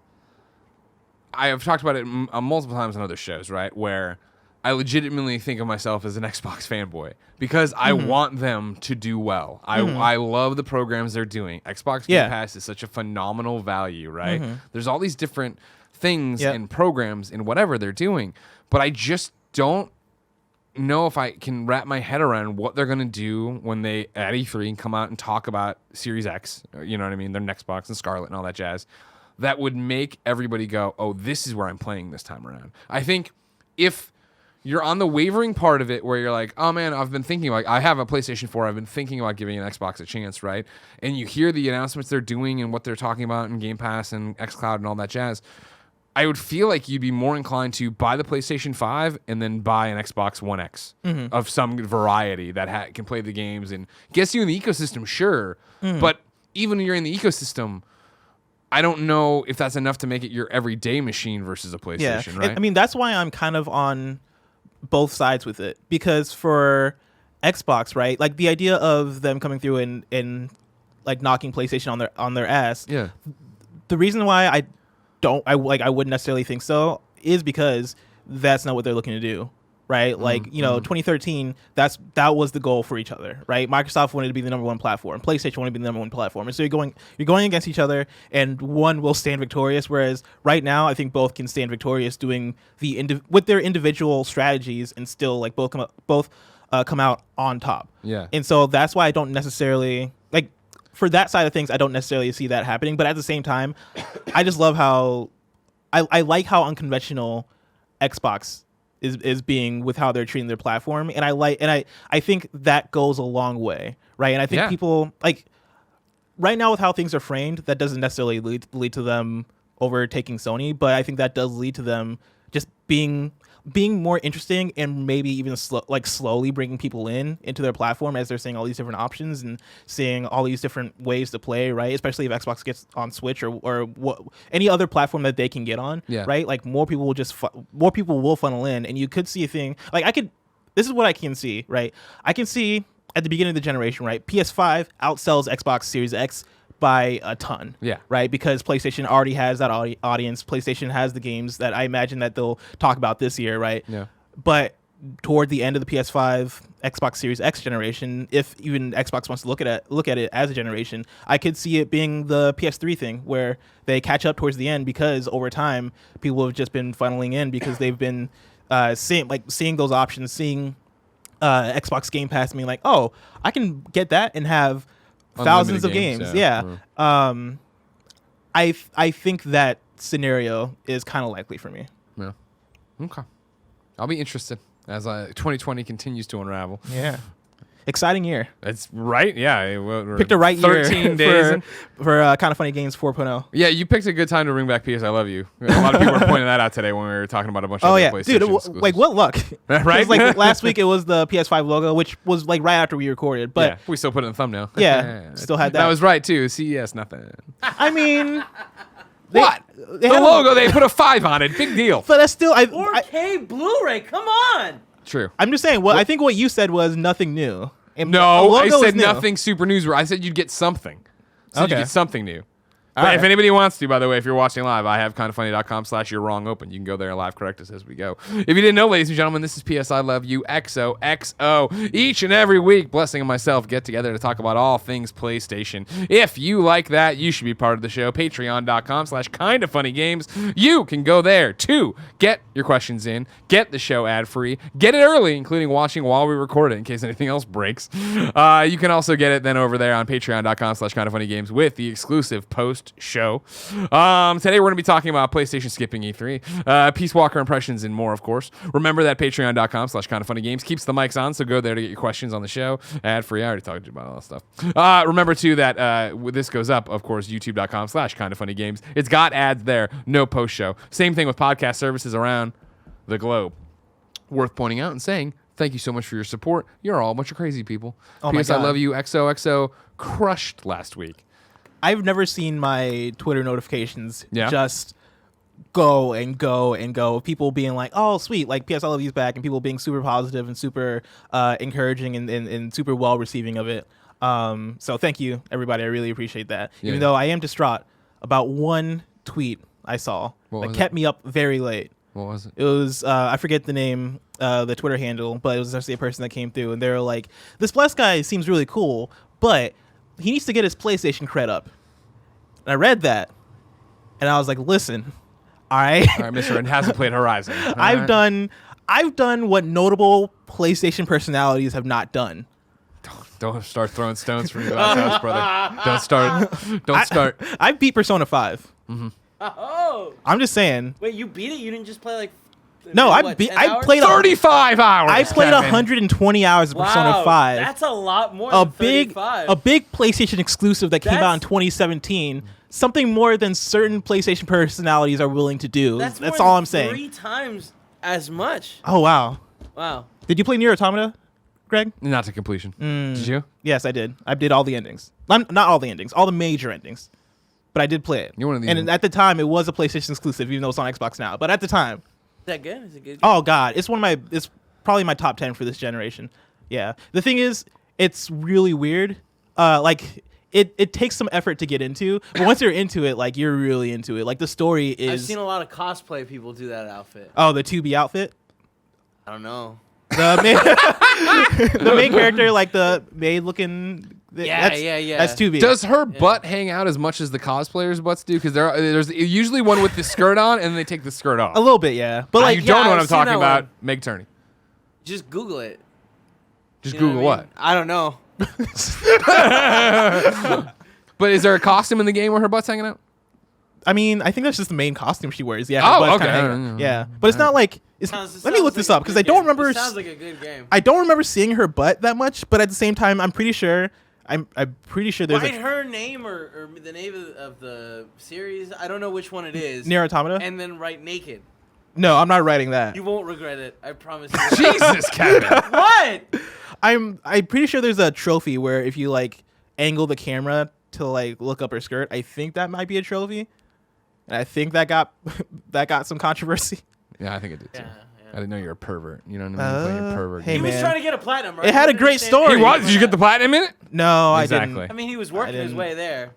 Speaker 1: I have talked about it multiple times on other shows, right? Where I legitimately think of myself as an Xbox fanboy because I want them to do well. I love the programs they're doing. Xbox Game Pass is such a phenomenal value, right? There's all these different things and programs and whatever they're doing, but I just don't know if I can wrap my head around what they're going to do when they at E3 come out and talk about Series X, you know what I mean? Their next box and Scarlet and all that jazz. That would make everybody go, oh, this is where I'm playing this time around. I think if you're on the wavering part of it where you're like, oh man, I've been thinking, like, I have a PlayStation 4. I've been thinking about giving an Xbox a chance, right? And you hear the announcements they're doing and what they're talking about in Game Pass and xCloud and all that jazz. I would feel like you'd be more inclined to buy the PlayStation 5 and then buy an Xbox One X of some variety that can play the games and gets you in the ecosystem, sure. But even when you're in the ecosystem, I don't know if that's enough to make it your everyday machine versus a PlayStation, right?
Speaker 2: I mean, that's why I'm kind of on both sides with it, because for Xbox, right, like the idea of them coming through and like knocking PlayStation on their ass. Yeah. The reason why I wouldn't necessarily think so is because that's not what they're looking to do, right? Like, you know, 2013, that was the goal for each other, right? Microsoft wanted to be the number one platform, PlayStation wanted to be the number one platform, and so you're going against each other, and one will stand victorious. Whereas right now, I think both can stand victorious doing with their individual strategies, and still like both come out on top. Yeah, and so that's why I don't necessarily like. For that side of things, I don't necessarily see that happening. But at the same time, I just love how I like how unconventional Xbox is being with how they're treating their platform, and I think that goes a long way, right? And I think people like right now with how things are framed, that doesn't necessarily lead to them overtaking Sony, but I think that does lead to them just being more interesting and maybe even slowly bringing people into their platform as they're seeing all these different options and seeing all these different ways to play, right? Especially if Xbox gets on Switch or any other platform that they can get on, right? Like more people will funnel in, and you could see a thing like this is what I can see, right? I can see at the beginning of the generation, right? PS5 outsells Xbox Series X by a ton, right? Because PlayStation already has that audience. PlayStation has the games that I imagine that they'll talk about this year, right? Yeah. But toward the end of the PS5, Xbox Series X generation, if even Xbox wants to look at it as a generation, I could see it being the PS3 thing where they catch up towards the end because over time people have just been funneling in because they've been seeing those options, seeing Xbox Game Pass, being like, oh, I can get that and have thousands of games. I think that scenario is kind of likely for me.
Speaker 1: Yeah. Okay. I'll be interested as 2020 continues to unravel.
Speaker 2: Yeah. Exciting year.
Speaker 1: That's right. Yeah. We're
Speaker 2: picked a right
Speaker 1: 13
Speaker 2: year
Speaker 1: days
Speaker 2: for Kind of Funny Games 4.0.
Speaker 1: Yeah, you picked a good time to bring back PS I Love You. A lot of people were pointing that out today when we were talking about a bunch of other PlayStation exclusives.
Speaker 2: Like what luck.
Speaker 1: Right?
Speaker 2: Like last week it was the PS5 logo, which was like right after we recorded. But
Speaker 1: we still put it in the thumbnail.
Speaker 2: Yeah. Still had that.
Speaker 1: That was right too. CES, nothing.
Speaker 2: I mean,
Speaker 1: What? The logo, they put a 5 on it. Big deal.
Speaker 2: But that's still
Speaker 3: 4K Blu-ray. Come on.
Speaker 1: True.
Speaker 2: I'm just saying. I think what you said was nothing new. And
Speaker 1: no, I said nothing super news. I said you'd get something. So you get something new. But if anybody wants to, by the way, if you're watching live, I have kindafunny.com/you're-wrong open. You can go there and live correct us as we go. If you didn't know, ladies and gentlemen, this is PS I Love You XOXO. Each and every week, Blessing and myself get together to talk about all things PlayStation. If you like that, you should be part of the show. Patreon.com/kindafunnygames. You can go there to get your questions in, get the show ad-free, get it early, including watching while we record it in case anything else breaks. You can also get it then over there on patreon.com/kindafunnygames with the exclusive post show. Today we're going to be talking about PlayStation skipping E3, Peace Walker impressions, and more, of course. Remember that patreon.com/kindafunnygames keeps the mics on, so go there to get your questions on the show. Ad free. I already talked to you about all that stuff. Remember too that this goes up, of course, youtube.com/kindafunnygames. It's got ads there, no post show. Same thing with podcast services around the globe. Worth pointing out and saying thank you so much for your support. You're all a bunch of crazy people.
Speaker 2: Oh
Speaker 1: PS I Love You XOXO crushed last week.
Speaker 2: I've never seen my Twitter notifications just go and go and go. People being like, oh, sweet, like PS I Love You's back, and people being super positive and super encouraging and super well receiving of it. So thank you, everybody. I really appreciate that. Yeah. Even though I am distraught about one tweet I saw that kept me up very late.
Speaker 1: What was it?
Speaker 2: It was, I forget the name, the Twitter handle, but it was actually a person that came through, and they were like, this Bless guy seems really cool, but he needs to get his PlayStation cred up. And I read that, and I was like, listen, all right,
Speaker 1: Mr. And hasn't played Horizon.
Speaker 2: I've done what notable PlayStation personalities have not done.
Speaker 1: Don't start throwing stones from your glass house, brother. Don't start.
Speaker 2: I beat Persona 5.
Speaker 1: Mm-hmm.
Speaker 3: Oh.
Speaker 2: I'm just saying.
Speaker 3: Wait, you beat it? You didn't just play like...
Speaker 2: No, I played
Speaker 1: 35 hours.
Speaker 2: I played 120 hours of Persona 5.
Speaker 3: That's a lot more than 35.
Speaker 2: A big PlayStation exclusive that came out in 2017. Something more than certain PlayStation personalities are willing to do. That's all I'm saying.
Speaker 3: 3 times as much.
Speaker 2: Oh, wow.
Speaker 3: Wow.
Speaker 2: Did you play Nier Automata, Greg?
Speaker 1: Not to completion. Did you?
Speaker 2: Yes, I did. I did all the endings. Not all the endings, all the major endings. But I did play it.
Speaker 1: You're one of these.
Speaker 2: And at the time, it was a PlayStation exclusive, even though it's on Xbox now. But at the time...
Speaker 3: Is that good? Is it good?
Speaker 2: Oh God, it's probably my top 10 for this generation. Yeah. The thing is, it's really weird. Like it takes some effort to get into, but once you're into it, like you're really into it. Like the story is.
Speaker 3: I've seen a lot of cosplay people do that outfit.
Speaker 2: Oh, the 2B outfit.
Speaker 3: I don't know.
Speaker 2: The main character, like the maid looking.
Speaker 3: Yeah.
Speaker 2: That's 2B.
Speaker 1: Does her butt hang out as much as the cosplayers' butts do? Because there's usually one with the skirt on, and then they take the skirt off.
Speaker 2: A little bit, yeah. But like,
Speaker 1: you don't know what I'm talking about. Meg Turney.
Speaker 3: Just Google it.
Speaker 1: Just Google what?
Speaker 3: I don't know.
Speaker 1: But is there a costume in the game where her butt's hanging out?
Speaker 2: I mean, I think that's just the main costume she wears. Yeah.
Speaker 1: Oh, okay.
Speaker 2: Yeah, but it's not like. Let me look this up because I don't remember.
Speaker 3: It sounds like a good game.
Speaker 2: I don't remember seeing her butt that much, but at the same time, I'm pretty sure. I'm pretty sure there's
Speaker 3: write her name or the name of the series. I don't know which one it is.
Speaker 2: Nier Automata.
Speaker 3: And then write naked.
Speaker 2: No, I'm not writing that.
Speaker 3: You won't regret it. I promise you.
Speaker 1: Jesus, Kevin.
Speaker 3: What?
Speaker 2: I'm pretty sure there's a trophy where if you like angle the camera to like look up her skirt, I think that might be a trophy. And I think that got some controversy.
Speaker 1: Yeah, I think it did too.
Speaker 3: Yeah.
Speaker 1: I didn't know you're a pervert. You know what I mean? Playing a pervert.
Speaker 2: Hey,
Speaker 3: He was
Speaker 2: man.
Speaker 3: trying to get a platinum, right?
Speaker 2: It had a great story.
Speaker 1: He was. Did you get the platinum in it?
Speaker 2: No,
Speaker 1: Exactly.
Speaker 2: I didn't.
Speaker 3: I mean, he was working his way there.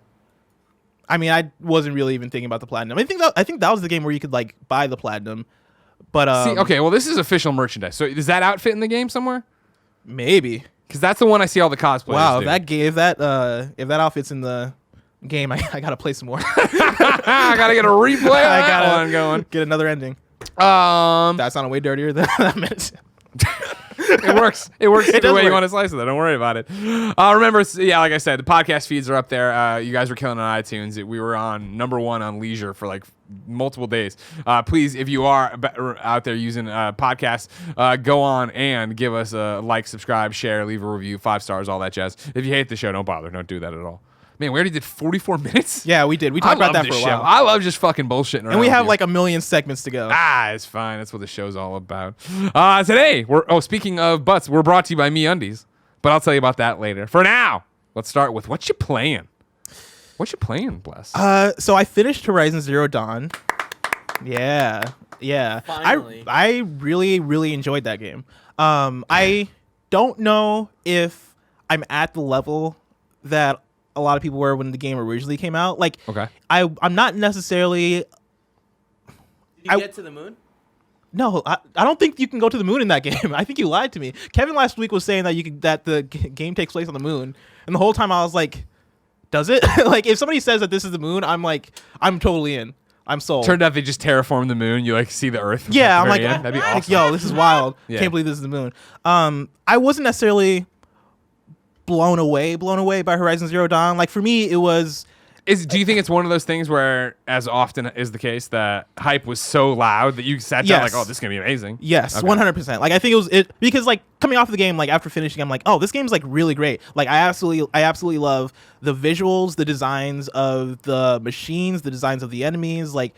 Speaker 2: I mean, I wasn't really even thinking about the platinum. I think that was the game where you could like buy the platinum. But
Speaker 1: See, okay, well, this is official merchandise. So is that outfit in the game somewhere?
Speaker 2: maybe.
Speaker 1: Because that's the one I see all the cosplayers
Speaker 2: Wow,
Speaker 1: do.
Speaker 2: if that outfit's in the game, I gotta play some more.
Speaker 1: I gotta get a replay. I got one going.
Speaker 2: Get another ending.
Speaker 1: That
Speaker 2: That sounded way dirtier than that meant.
Speaker 1: it works. It works
Speaker 2: It
Speaker 1: the
Speaker 2: does
Speaker 1: way you
Speaker 2: work.
Speaker 1: want to slice it. Don't worry about it. Remember, yeah, like I said, the podcast feeds are up there. You guys were killing on iTunes. We were on #1 on Leisure for like multiple days. Please, if you are out there using podcasts, go on and give us a like, subscribe, share, leave a review, 5 stars, all that jazz. If you hate the show, don't bother. Don't do that at all. Man, we already did 44 minutes.
Speaker 2: Yeah, we did. We talked about that for a while.
Speaker 1: I love just fucking bullshitting around.
Speaker 2: And we have
Speaker 1: with you.
Speaker 2: like a million segments to go.
Speaker 1: It's fine. That's what the show's all about. Today, speaking of butts, we're brought to you by MeUndies, but I'll tell you about that later. For now, let's start with what you playing. What you playing, Bless?
Speaker 2: So I finished Horizon Zero Dawn. Yeah.
Speaker 3: Finally.
Speaker 2: I really, really enjoyed that game. I don't know if I'm at the level that a lot of people were when the game originally came out. Like,
Speaker 1: Okay.
Speaker 2: I'm not necessarily.
Speaker 3: Did you get to the moon?
Speaker 2: No, I don't think you can go to the moon in that game. I think you lied to me. Kevin last week was saying that the game takes place on the moon, and the whole time I was like, does it? Like, if somebody says that this is the moon, I'm like, I'm totally in. I'm sold.
Speaker 1: Turned out they just terraformed the moon. You like see the Earth.
Speaker 2: Yeah, I'm
Speaker 1: at the
Speaker 2: like,
Speaker 1: very end. That'd be awesome.
Speaker 2: yo, this is wild.
Speaker 1: Yeah.
Speaker 2: Can't believe this is the moon. I wasn't necessarily blown away by Horizon Zero Dawn. Like, for me, it was.
Speaker 1: Do you think it's one of those things where, as often is the case, that hype was so loud that you sat down like, oh, this is gonna be amazing?
Speaker 2: Yes,
Speaker 1: Okay.
Speaker 2: 100%. Like, I think it because like coming off of the game, like after finishing, I'm like, oh, this game's like really great. Like, I absolutely love the visuals, the designs of the machines, the designs of the enemies, like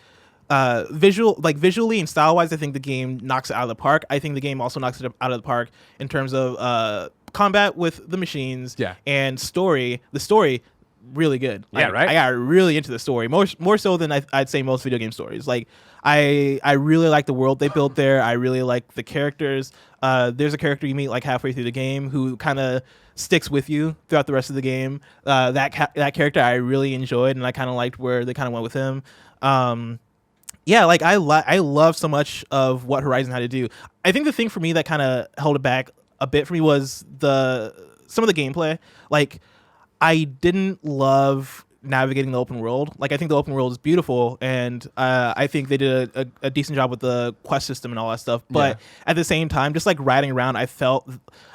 Speaker 2: visually and style wise. I think the game knocks it out of the park. I think the game also knocks it out of the park in terms of combat with the machines.
Speaker 1: Yeah.
Speaker 2: And story. The story. Really good.
Speaker 1: Yeah, right?
Speaker 2: I got really into the story, more so than I'd say most video game stories. Like, I really like the world they built there. I really like the characters. There's a character you meet like halfway through the game who kind of sticks with you throughout the rest of the game. That character I really enjoyed, and I kind of liked where they kind of went with him. Yeah, like I love so much of what Horizon had to do. I think the thing for me that kind of held it back a bit for me was some of the gameplay. Like, I didn't love navigating the open world. Like, I think the open world is beautiful, and I think they did a decent job with the quest system and all that stuff. But at the same time, just like riding around, I felt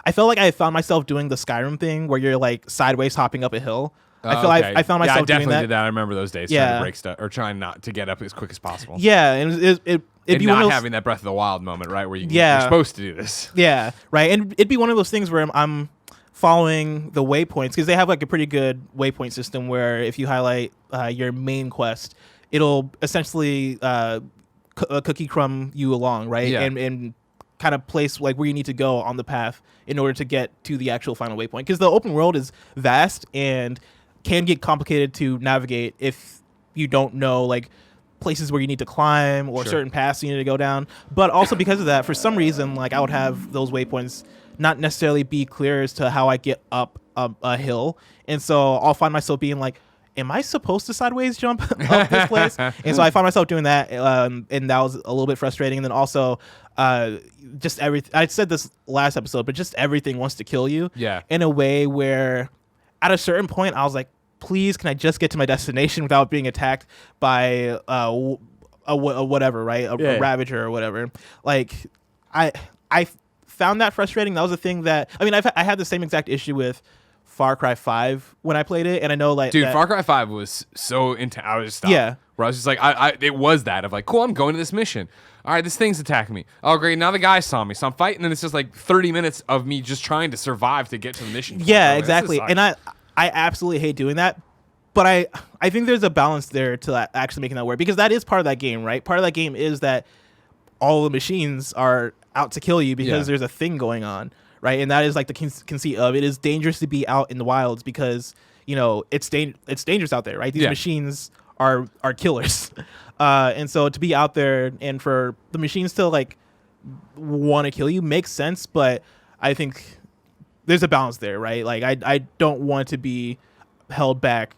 Speaker 2: like I found myself doing the Skyrim thing where you're like sideways hopping up a hill. I found myself
Speaker 1: I definitely
Speaker 2: doing that.
Speaker 1: did that. I remember those days trying to break stuff or trying not to get up as quick as possible.
Speaker 2: Yeah, and it'd
Speaker 1: And
Speaker 2: be
Speaker 1: not
Speaker 2: one of those,
Speaker 1: having that Breath of the Wild moment, right, where you're supposed to do this.
Speaker 2: Yeah, right. And it'd be one of those things where I'm following the waypoints, because they have like a pretty good waypoint system where if you highlight your main quest, it'll essentially cookie crumb you along, right?
Speaker 1: Yeah.
Speaker 2: And kind of place like where you need to go on the path in order to get to the actual final waypoint, because the open world is vast and can get complicated to navigate if you don't know like places where you need to climb or certain paths you need to go down. But also because of that, for some reason, like I would have those waypoints not necessarily be clear as to how I get up a hill. And so I'll find myself being like, am I supposed to sideways jump up this place? And so I found myself doing that, and that was a little bit frustrating. And then also, just everything. I said this last episode, but just everything wants to kill you.
Speaker 1: Yeah.
Speaker 2: In a way where, at a certain point, I was like, please, can I just get to my destination without being attacked by a whatever, right? A Ravager or whatever. Like, I found that frustrating. That was a thing that, I mean, I had the same exact issue with Far Cry 5 when I played it, and I know like
Speaker 1: Far Cry 5 was so intense. I was just stopped.
Speaker 2: Yeah.
Speaker 1: Where I was just like, it was that of like, cool, I'm going to this mission. All right, this thing's attacking me. Oh, great, now the guy saw me, so I'm fighting, and it's just like 30 minutes of me just trying to survive to get to the mission.
Speaker 2: Yeah, exactly. And I absolutely hate doing that, but I think there's a balance there to actually making that work, because that is part of that game, right? Part of that game is that all the machines are out to kill you because there's a thing going on, right? And that is like the conceit of it. Is dangerous to be out in the wilds because, you know, it's dangerous out there, right? These machines are killers. And so to be out there and for the machines to like want to kill you makes sense, but I think there's a balance there, right? Like I don't want to be held back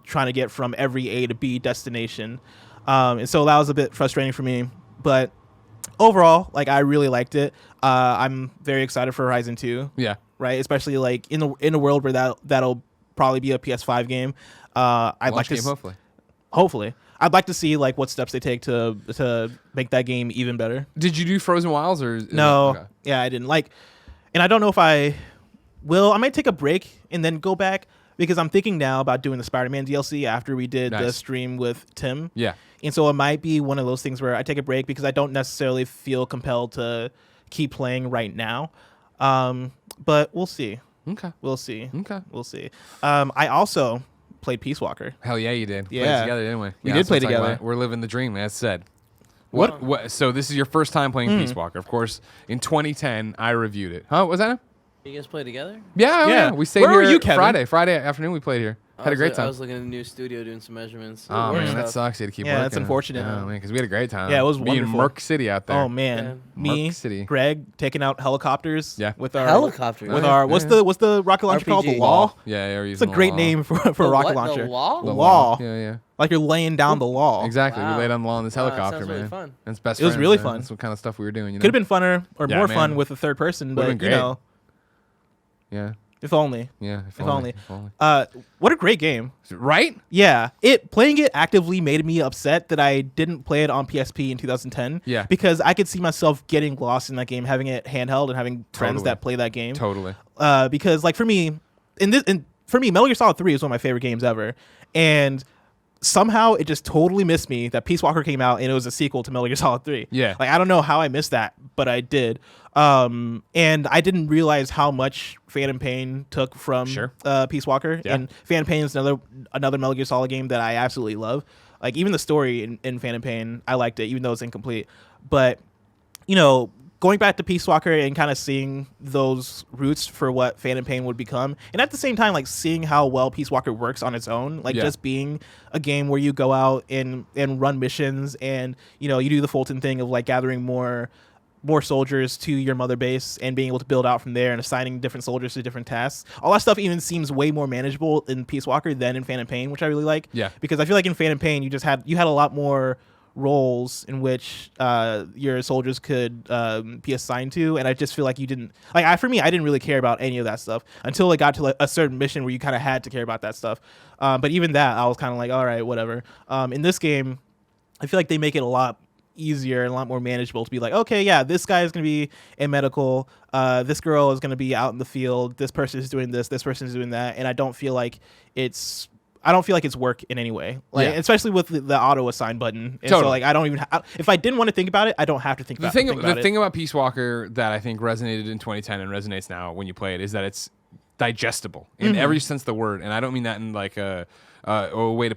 Speaker 2: trying to get from every A to B destination. And so that was a bit frustrating for me, but overall, like I really liked it. I'm very excited for Horizon 2. Yeah. Right? Especially like in a world where that'll probably be a PS5 game. I'd like to hopefully. I'd like to see like what steps they take to make that game even better.
Speaker 1: Did you do Frozen Wilds or
Speaker 2: no?
Speaker 1: Okay.
Speaker 2: Yeah, I didn't. Like, and I don't know if I will. I might take a break and then go back, because I'm thinking now about doing the Spider-Man DLC after we did the stream with Tim. Yeah. And so it might be one of those things where I take a break because I don't necessarily feel compelled to keep playing right now. But we'll see. Okay. We'll see. Okay. We'll see. I also played Peace Walker.
Speaker 1: Hell yeah, you did.
Speaker 2: Yeah.
Speaker 1: Played together, didn't we?
Speaker 2: We did play together.
Speaker 1: We're living the dream, as said. What? So this is your first time playing Peace Walker. Of course, in 2010, I reviewed it. Huh? What was that?
Speaker 3: You guys play together?
Speaker 1: Yeah. We stayed
Speaker 2: Where
Speaker 1: here
Speaker 2: were you, Kevin?
Speaker 1: Friday afternoon we played here. Had a great time.
Speaker 3: I was looking at a new studio doing some measurements.
Speaker 1: Oh man, that sucks. You had to keep working.
Speaker 2: Yeah, that's unfortunate.
Speaker 1: Oh man, because we had a great time.
Speaker 2: Yeah, it was
Speaker 1: Me
Speaker 2: wonderful.
Speaker 1: in Merc City out there.
Speaker 2: Oh man, me,
Speaker 1: Merc City.
Speaker 2: Greg taking out helicopters.
Speaker 1: Yeah.
Speaker 2: With our
Speaker 3: helicopters.
Speaker 2: With our what's the rocket launcher called? The
Speaker 3: RPG.
Speaker 2: Wall.
Speaker 1: Yeah,
Speaker 2: It's a great name for a rocket launcher.
Speaker 3: The wall?
Speaker 2: The wall.
Speaker 1: Yeah.
Speaker 2: Like you're laying down the wall.
Speaker 1: Exactly.
Speaker 3: Wow.
Speaker 1: We laid on the lawn in this
Speaker 3: Wow, that
Speaker 1: helicopter,
Speaker 3: sounds
Speaker 1: man.
Speaker 3: really fun.
Speaker 1: And it's best
Speaker 2: It was
Speaker 1: friends,
Speaker 2: really
Speaker 1: man.
Speaker 2: fun.
Speaker 1: That's what kind of stuff we were doing. You know?
Speaker 2: Could have been funner or
Speaker 1: Yeah,
Speaker 2: more
Speaker 1: man.
Speaker 2: fun with a third person,
Speaker 1: Would've
Speaker 2: but
Speaker 1: been
Speaker 2: you
Speaker 1: great.
Speaker 2: know,
Speaker 1: Yeah.
Speaker 2: if only.
Speaker 1: Yeah.
Speaker 2: If only.
Speaker 1: If only.
Speaker 2: What a great game.
Speaker 1: Right?
Speaker 2: Yeah, playing it actively made me upset that I didn't play it on PSP in 2010.
Speaker 1: Yeah.
Speaker 2: Because I could see myself getting lost in that game, having it handheld and having friends
Speaker 1: Totally.
Speaker 2: that play that game.
Speaker 1: Totally.
Speaker 2: Because like for me, Metal Gear Solid 3 is one of my favorite games ever, and somehow it just totally missed me that Peace Walker came out and it was a sequel to Metal Gear Solid 3.
Speaker 1: Yeah.
Speaker 2: Like I don't know how I missed that, but I did. And I didn't realize how much Phantom Pain took from Peace Walker.
Speaker 1: Yeah.
Speaker 2: And Phantom Pain is another Metal Gear Solid game that I absolutely love. Like even the story in Phantom Pain, I liked it, even though it's incomplete. But you know, going back to Peace Walker and kind of seeing those roots for what Phantom Pain would become, and at the same time, like seeing how well Peace Walker works on its own, like just being a game where you go out and run missions, and you know you do the Fulton thing of like gathering more soldiers to your mother base and being able to build out from there and assigning different soldiers to different tasks. All that stuff even seems way more manageable in Peace Walker than in Phantom Pain, which I really like. Yeah, because I feel like in Phantom Pain you had a lot more roles in which your soldiers could be assigned to, and I just feel like you didn't I didn't really care about any of that stuff until it got to like a certain mission where you kind of had to care about that stuff, but even that I was kind of like, all right, whatever. In this game I feel like they make it a lot easier and a lot more manageable to be like, okay, yeah, this guy is going to be in medical, this girl is going to be out in the field, this person is doing this person is doing that, and I don't feel like it's work in any way, like especially with the auto assign button. And so like I don't even if I didn't want to think about it, I don't have to think about it. The
Speaker 1: thing about Peace Walker that I think resonated in 2010 and resonates now when you play it is that it's digestible in every sense of the word, and I don't mean that in like a way to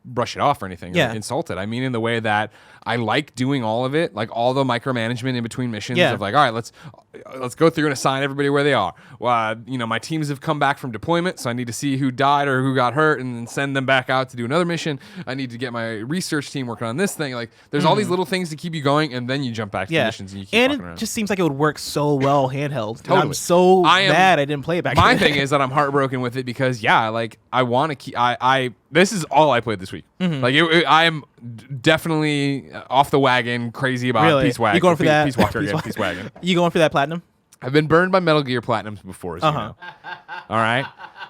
Speaker 1: brush it off or anything, or insult it. I mean in the way that I like doing all of it, like all the micromanagement in between missions of like, all right, let's go through and assign everybody where they are. Well, you know, my teams have come back from deployment, so I need to see who died or who got hurt and then send them back out to do another mission. I need to get my research team working on this thing. Like, there's all these little things to keep you going, and then you jump back to the missions and you keep walking around.
Speaker 2: And it just seems like it would work so well handheld. Totally. I'm so mad I didn't play it back then.
Speaker 1: My thing is that I'm heartbroken with it because, like, I want to keep... This is all I played this week. Like, I'm definitely off the wagon, crazy about Peace Wagon.
Speaker 2: You going for that?
Speaker 1: Peace Walker again, Peace Wagon.
Speaker 2: You going for that platinum?
Speaker 1: I've been burned by Metal Gear Platinums before, as you know. All right?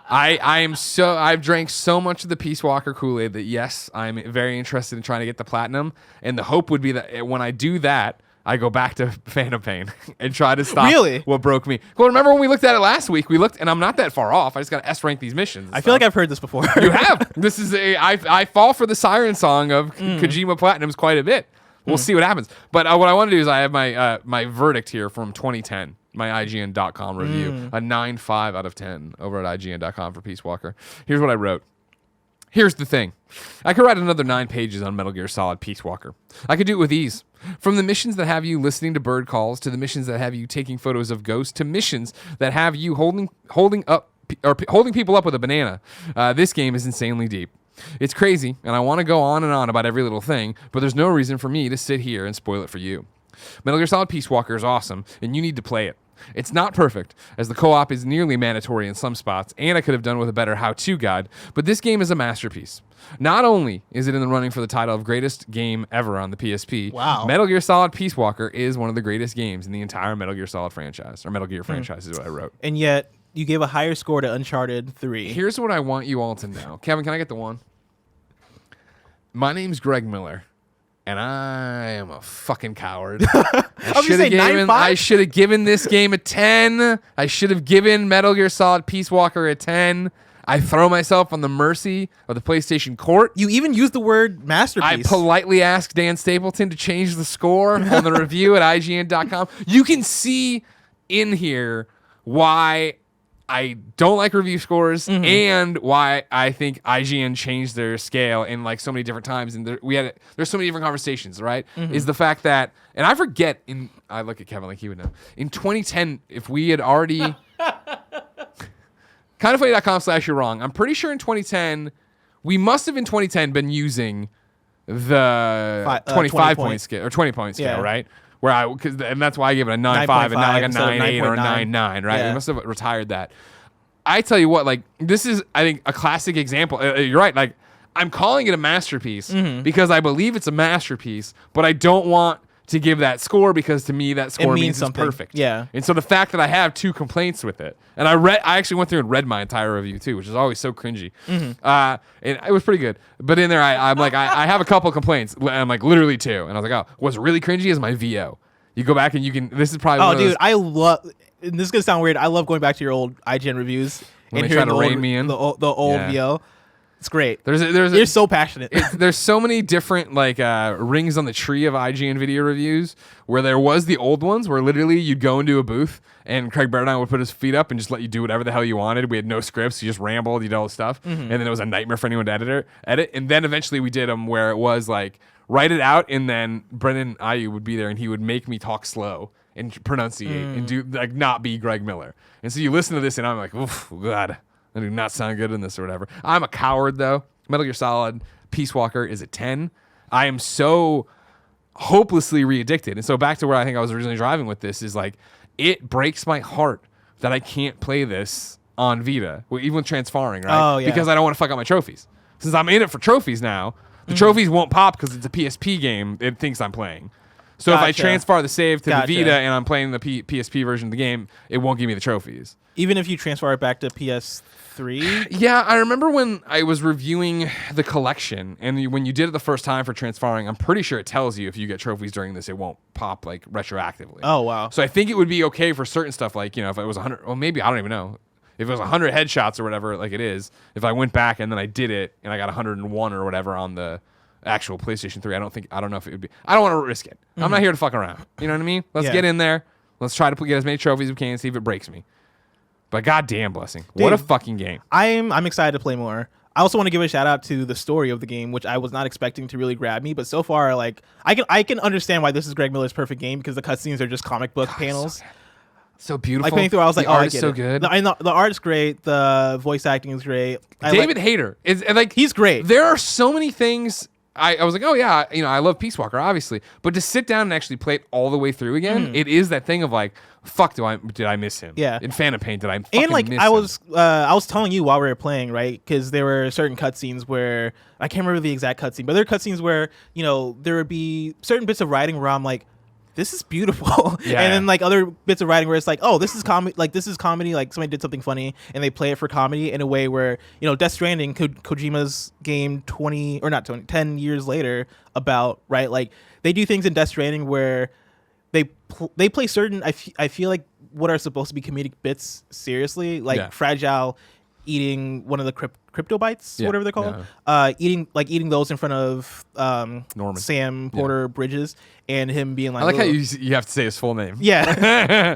Speaker 1: I've drank so much of the Peace Walker Kool-Aid that, yes, I'm very interested in trying to get the platinum. And the hope would be that when I do that, I go back to Phantom Pain and try to stop what broke me. Well, remember when we looked at it last week? We looked, and I'm not that far off. I just got to S-rank these missions.
Speaker 2: I feel like I've heard this before.
Speaker 1: You have. This is I fall for the siren song of Kojima Platinums quite a bit. We'll see what happens. But what I want to do is I have my verdict here from 2010, my IGN.com review, a 9.5 out of 10 over at IGN.com for Peace Walker. Here's what I wrote. Here's the thing. I could write another 9 pages on Metal Gear Solid Peace Walker. I could do it with ease. From the missions that have you listening to bird calls, to the missions that have you taking photos of ghosts, to missions that have you holding people up with a banana. This game is insanely deep. It's crazy, and I want to go on and on about every little thing, but there's no reason for me to sit here and spoil it for you. Metal Gear Solid Peace Walker is awesome, and you need to play it. It's not perfect, as the co-op is nearly mandatory in some spots, and I could have done with a better how-to guide, but this game is a masterpiece. Not only is it in the running for the title of greatest game ever on the PSP, Metal Gear Solid Peace Walker is one of the greatest games in the entire Metal Gear Solid franchise, or Metal Gear franchise is what I wrote.
Speaker 2: And yet, you gave a higher score to Uncharted 3.
Speaker 1: Here's what I want you all to know. Kevin, can I get the one? My name's Greg Miller. And I am a fucking coward. I should have given this game a 10. I should have given Metal Gear Solid Peace Walker a 10. I throw myself on the mercy of the PlayStation court.
Speaker 2: You even used the word masterpiece.
Speaker 1: I politely asked Dan Stapleton to change the score on the review at IGN.com. You can see in here why I don't like review scores and why I think IGN changed their scale in like so many different times. And there's so many different conversations, right? Is the fact that, and I forget, I look at Kevin like he would know. In 2010, if we had already... kindoffunny.com/you're wrong. I'm pretty sure in 2010, we must have in 2010 been using the 25 point scale or 20 point scale, right? And that's why I gave it a 9.5 and not like a 9.8 or a 9.9, right? We must have retired that. I tell you what, like, this is, I think, a classic example. You're right. Like, I'm calling it a masterpiece because I believe it's a masterpiece, but I don't want to give that score because to me that score means it's perfect.
Speaker 2: Yeah.
Speaker 1: And so the fact that I have 2 complaints with it, and I actually went through and read my entire review too, which is always so cringy. And it was pretty good. But in there, I'm like, I have a couple complaints. I'm like, literally 2. And I was like, oh, what's really cringy is my VO. You go back and you can. This is probably.
Speaker 2: Oh, dude, I love. This is gonna sound weird. I love going back to your old IGN reviews
Speaker 1: when and they try to rein me in
Speaker 2: the old VO. It's great.
Speaker 1: You're
Speaker 2: so passionate.
Speaker 1: There's so many different like rings on the tree of IGN video reviews where there was the old ones where literally you'd go into a booth and Craig Bernard would put his feet up and just let you do whatever the hell you wanted. We had no scripts. You just rambled. You did all this stuff. And then it was a nightmare for anyone to edit. And then eventually we did them where it was like write it out and then Brendan Ayu would be there and he would make me talk slow and pronunciate and do like not be Greg Miller. And so you listen to this and I'm like, oof, God. I do not sound good in this or whatever. I'm a coward, though. Metal Gear Solid Peace Walker is a 10. I am so hopelessly re-addicted. And so back to where I think I was originally driving with this is like, it breaks my heart that I can't play this on Vita, even with transferring, right?
Speaker 2: Oh, yeah.
Speaker 1: Because I don't want to fuck up my trophies. Since I'm in it for trophies now, the trophies won't pop because it's a PSP game. It thinks I'm playing. So if I transfer the save to the Vita and I'm playing the PSP version of the game, it won't give me the trophies.
Speaker 2: Even if you transfer it back to PS3?
Speaker 1: Yeah, I remember when I was reviewing the collection, and when you did it the first time for transferring, I'm pretty sure it tells you if you get trophies during this, it won't pop like retroactively.
Speaker 2: Oh, wow.
Speaker 1: So I think it would be okay for certain stuff, like, you know, if it was 100, well, maybe, I don't even know. If it was 100 headshots or whatever, like it is, if I went back and then I did it, and I got 101 or whatever on the actual PlayStation 3, I don't know if it would be, I don't want to risk it. I'm not here to fuck around. You know what I mean? Let's get in there. Let's try to get as many trophies as we can and see if it breaks me. But goddamn blessing. Dude, what a fucking game.
Speaker 2: I'm excited to play more. I also want to give a shout out to the story of the game, which I was not expecting to really grab me, but so far, like, I can understand why this is Greg Miller's perfect game because the cutscenes are just comic book panels.
Speaker 1: So beautiful.
Speaker 2: Like playing through, I was like,
Speaker 1: the
Speaker 2: oh,
Speaker 1: art
Speaker 2: I
Speaker 1: is
Speaker 2: get
Speaker 1: so
Speaker 2: it.
Speaker 1: good.
Speaker 2: The art's great. The voice acting is great.
Speaker 1: David Hayter is like,
Speaker 2: he's great.
Speaker 1: There are so many things. I was like, oh yeah, you know, I love Peace Walker, obviously, but to sit down and actually play it all the way through again, it is that thing of like, fuck, did I miss him?
Speaker 2: Yeah.
Speaker 1: In Phantom Pain, did I fucking
Speaker 2: and like
Speaker 1: miss
Speaker 2: I
Speaker 1: him?
Speaker 2: was telling you while we were playing, right? Because there were certain cutscenes where I can't remember the exact cutscene, but there are cutscenes where there would be certain bits of writing where I'm like, this is beautiful.
Speaker 1: Yeah.
Speaker 2: And then like other bits of writing where it's like, oh, this is comedy. Like this is comedy. Like somebody did something funny and they play it for comedy in a way where, Death Stranding, Kojima's game 10 years later about, right? Like they do things in Death Stranding where they play certain, I feel like what are supposed to be comedic bits seriously, like Fragile eating one of the crypto bites, whatever they're called, eating those in front of
Speaker 1: Norman.
Speaker 2: Sam Porter Bridges, and him being like,
Speaker 1: I like how you have to say his full name.
Speaker 2: Yeah.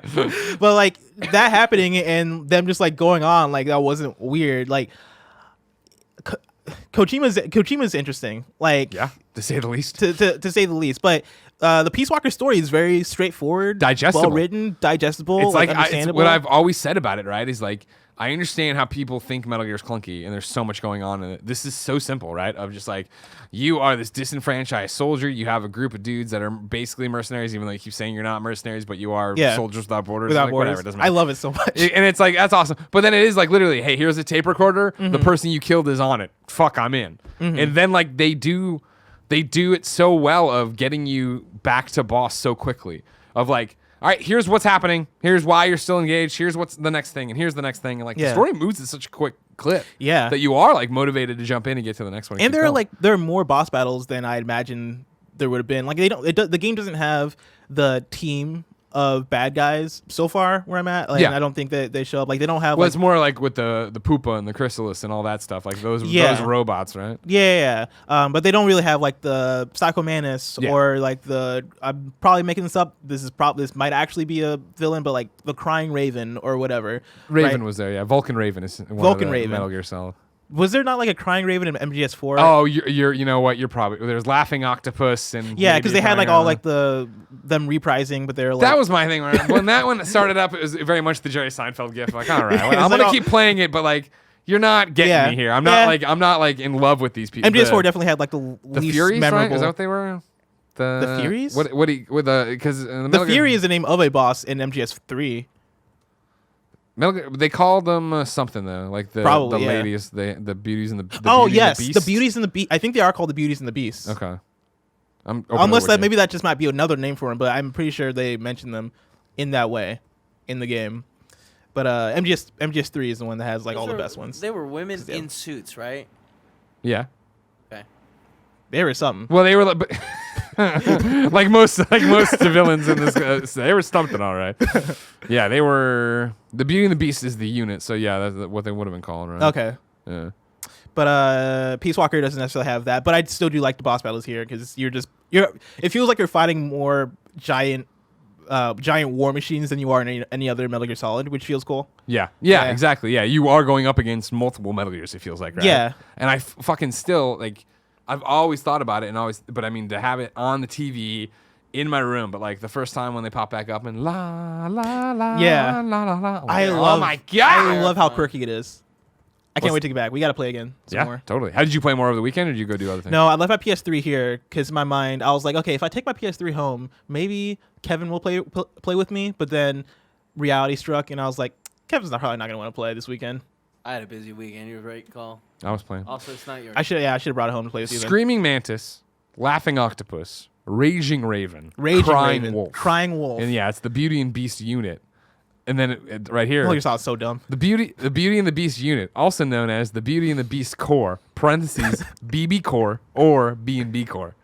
Speaker 2: But like that happening and them just like going on, like that wasn't weird. Like Kojima's interesting. Like,
Speaker 1: yeah, to say the least.
Speaker 2: To say the least. But the Peace Walker story is very straightforward,
Speaker 1: digestible,
Speaker 2: well written, digestible.
Speaker 1: It's like
Speaker 2: understandable.
Speaker 1: It's what I've always said about it, right? Is like, I understand how people think Metal Gear is clunky and there's so much going on in it. This is so simple, right? Of just like, you are this disenfranchised soldier. You have a group of dudes that are basically mercenaries, even though you keep saying you're not mercenaries, but you are soldiers without borders.
Speaker 2: Without
Speaker 1: like,
Speaker 2: borders.
Speaker 1: Whatever, it doesn't matter.
Speaker 2: I love it so much.
Speaker 1: And it's like, that's awesome. But then it is like literally, hey, here's a tape recorder. The person you killed is on it. Fuck, I'm in. And then like they do it so well of getting you back to boss so quickly. Of like, all right, here's what's happening. Here's why you're still engaged. Here's what's the next thing. And here's the next thing. And like the story moves at such a quick clip.
Speaker 2: Yeah.
Speaker 1: That you are like motivated to jump in and get to the next one.
Speaker 2: And there are more boss battles than I imagine there would have been. Like the game doesn't have the team of bad guys so far where I'm at. Like, I don't think that they show up. Like they don't have.
Speaker 1: Well, it's more like with the Poopa and the Chrysalis and all that stuff. Like those robots, right?
Speaker 2: Yeah. But they don't really have like the Psycho Manus or like I'm probably making this up. This might actually be a villain, but like the Crying Raven or whatever.
Speaker 1: Raven was there, yeah. Vulcan Raven is one of the Metal Gear Solid.
Speaker 2: Was there not like a Crying Raven in MGS4?
Speaker 1: Oh, you know what? You're probably there's Laughing Octopus and
Speaker 2: yeah, because they had like all like them reprising, but they're like
Speaker 1: that was my thing. When that one started up, it was very much the Jerry Seinfeld gif. Like, all right, well, I'm gonna keep playing it, but like you're not getting me here. I'm not like in love with these people.
Speaker 2: MGS4 definitely had like the least
Speaker 1: Furies,
Speaker 2: memorable.
Speaker 1: Right? Is that what they were?
Speaker 2: The Furies?
Speaker 1: Because
Speaker 2: the Fury is the name of a boss in MGS3.
Speaker 1: They called them something though, like the ladies, the beauties and the
Speaker 2: yes,
Speaker 1: the
Speaker 2: the beauties and the beast. I think they are called the beauties and the beasts.
Speaker 1: Okay.
Speaker 2: Unless maybe that just might be another name for them, but I'm pretty sure they mentioned them in that way in the game. But MGS3 is the one that has like all the best ones.
Speaker 3: They were women in suits, right?
Speaker 1: Yeah.
Speaker 3: Okay.
Speaker 2: They were something.
Speaker 1: Well, they were like most villains in this. They were something, all right. Yeah, they were. The Beauty and the Beast is the unit, so yeah, that's what they would have been called, right?
Speaker 2: Okay.
Speaker 1: Yeah.
Speaker 2: But Peace Walker doesn't necessarily have that, but I still do like the boss battles here because it feels like you're fighting more giant war machines than you are in any other Metal Gear Solid, which feels cool.
Speaker 1: Yeah, exactly. Yeah, you are going up against multiple Metal Gears. It feels like, right?
Speaker 2: Yeah.
Speaker 1: And I fucking still like. I've always thought about it but I mean to have it on the TV in my room, but like the first time when they pop back up and la la la
Speaker 2: yeah,
Speaker 1: la la la.
Speaker 2: Oh my god! I love how quirky it is. I can't wait to get back. We got to play again. More.
Speaker 1: Totally. How did you play more over the weekend, or did you go do other things?
Speaker 2: No, I left my PS3 here because in my mind I was like, okay, if I take my PS3 home, maybe Kevin will play with me. But then reality struck, and I was like, Kevin's probably not gonna want to play this weekend.
Speaker 3: I had a busy weekend. You're right, Call.
Speaker 1: I was playing.
Speaker 3: Also, it's not yours.
Speaker 2: I should have brought it home to play with you.
Speaker 1: Screaming Mantis, Laughing Octopus, Raging Raven, Crying Wolf.
Speaker 2: Crying Wolf.
Speaker 1: And yeah, it's the Beauty and Beast unit. And then right here,
Speaker 2: you saw it's so dumb.
Speaker 1: The Beauty and the Beast unit, also known as the Beauty and the Beast core (parentheses BB core or B&B core),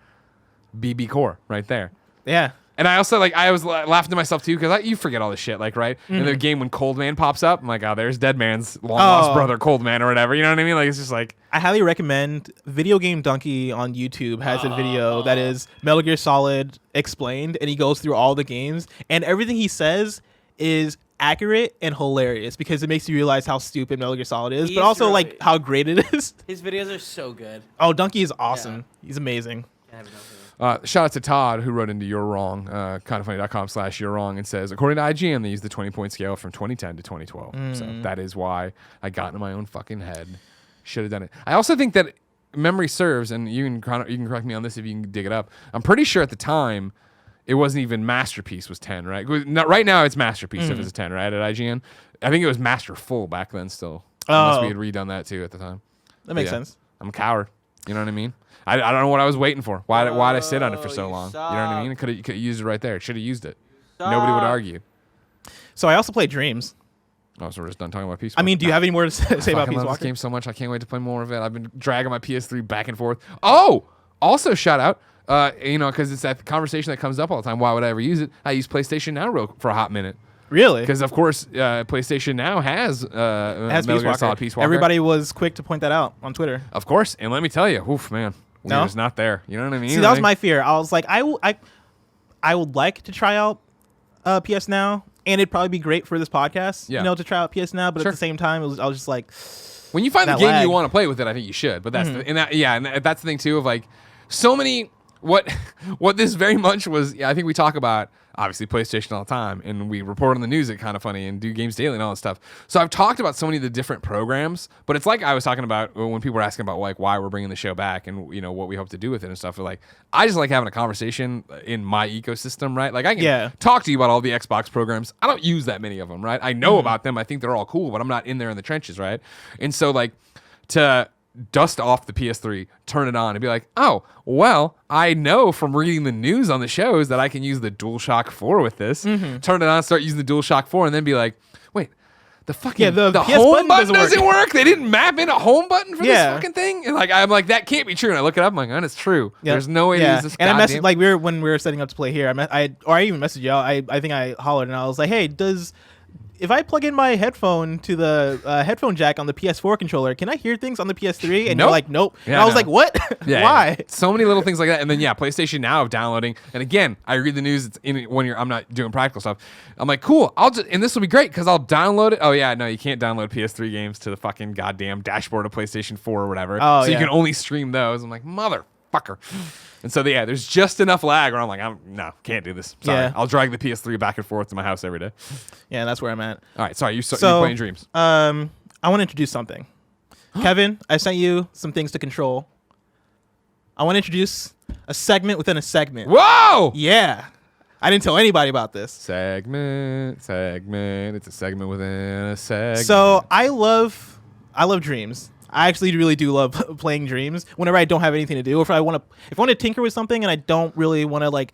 Speaker 1: BB core right there.
Speaker 2: Yeah.
Speaker 1: And I also I was laughing to myself too because you forget all this shit, like right in the game when Cold Man pops up, I'm like, oh, there's Dead Man's long lost brother, Cold Man or whatever. You know what I mean? Like it's just like
Speaker 2: I highly recommend Video Game Donkey on YouTube has a video that is Metal Gear Solid explained, and he goes through all the games, and everything he says is accurate and hilarious because it makes you realize how stupid Metal Gear Solid is, but also like how great it is.
Speaker 3: His videos are so good.
Speaker 2: Oh, Donkey is awesome. Yeah. He's amazing.
Speaker 1: Shout out to Todd who wrote into You're Wrong, kindoffunny.com/You're Wrong, and says, according to IGN, they used the 20-point scale from 2010 to 2012. So that is why I got into my own fucking head. Should have done it. I also think that memory serves, and you can correct me on this if you can dig it up. I'm pretty sure at the time it wasn't even Masterpiece was 10, right? Right now it's Masterpiece if it's a 10, right? At IGN, I think it was Master Full back then still. Unless we had redone that too at the time.
Speaker 2: That makes sense.
Speaker 1: I'm a coward. You know what I mean? I don't know what I was waiting for. Why did I sit on it for so long? You know what I mean? Could have used it right there. Should have used it. Nobody would argue.
Speaker 2: So I also played Dreams.
Speaker 1: Oh, so we're just done talking about Peace Walker.
Speaker 2: I mean, do you have any more to say about Peace
Speaker 1: Walker? I love
Speaker 2: Walker?
Speaker 1: this game so much. I can't wait to play more of it. I've been dragging my PS3 back and forth. Oh, also shout out, because it's that conversation that comes up all the time. Why would I ever use it? I use PlayStation Now for a hot minute.
Speaker 2: Really?
Speaker 1: Because of course, PlayStation Now has Metal Gear Solid Peace Walker.
Speaker 2: Everybody was quick to point that out on Twitter.
Speaker 1: Of course, and let me tell you, oof, man.
Speaker 2: No,
Speaker 1: it's not there. You know what I mean?
Speaker 2: See, that was my fear. I was like, I would like to try out PS Now, and it'd probably be great for this podcast, to try out PS Now. But at the same time, I was just like,
Speaker 1: when you find the game you want to play with it, I think you should. But that's and that's the thing too of like so many. What this very much was. I think we talk about obviously PlayStation all the time, and we report on the news at Kind of Funny and do Games Daily and all that stuff. So I've talked about so many of the different programs, but it's like I was talking about when people were asking about like why we're bringing the show back and what we hope to do with it and stuff. Like I just like having a conversation in my ecosystem, right? Like I can talk to you about all the Xbox programs. I don't use that many of them, right? I know about them. I think they're all cool, but I'm not in there in the trenches, right? And so like to dust off the PS3, turn it on, and be like, oh, well, I know from reading the news on the shows that I can use the DualShock 4 with this. Turn it on, start using the DualShock 4, and then be like, wait, the fucking the home button doesn't work. They didn't map in a home button for this fucking thing. And like I'm like, that can't be true. And I look it up, I'm like, oh, it's true. There's no way to use this.
Speaker 2: And I messaged when we were setting up to play here. I even messaged you. I think I hollered and I was like, hey, if I plug in my headphone to the headphone jack on the PS4 controller, can I hear things on the PS3? And you're like, nope.
Speaker 1: Yeah,
Speaker 2: and I was like, what? Why?
Speaker 1: Yeah. So many little things like that. And then PlayStation Now of downloading. And again, I read the news. It's I'm not doing practical stuff. I'm like, cool. And this will be great because I'll download it. Oh yeah, no, you can't download PS3 games to the fucking goddamn dashboard of PlayStation 4 or whatever. So you can only stream those. I'm like, motherfucker. And so there's just enough lag where I'm like, no, can't do this. Sorry. I'll drag the PS3 back and forth to my house every day. Yeah,
Speaker 2: that's where I'm at.
Speaker 1: All right, sorry, you're playing Dreams.
Speaker 2: I want to introduce something. Kevin, I sent you some things to control. I want to introduce a segment within a segment.
Speaker 1: Whoa!
Speaker 2: Yeah. I didn't tell anybody about this.
Speaker 1: Segment. It's a segment within a segment.
Speaker 2: So I love Dreams. I actually really do love playing Dreams whenever I don't have anything to do, or if I want to tinker with something and I don't really want to like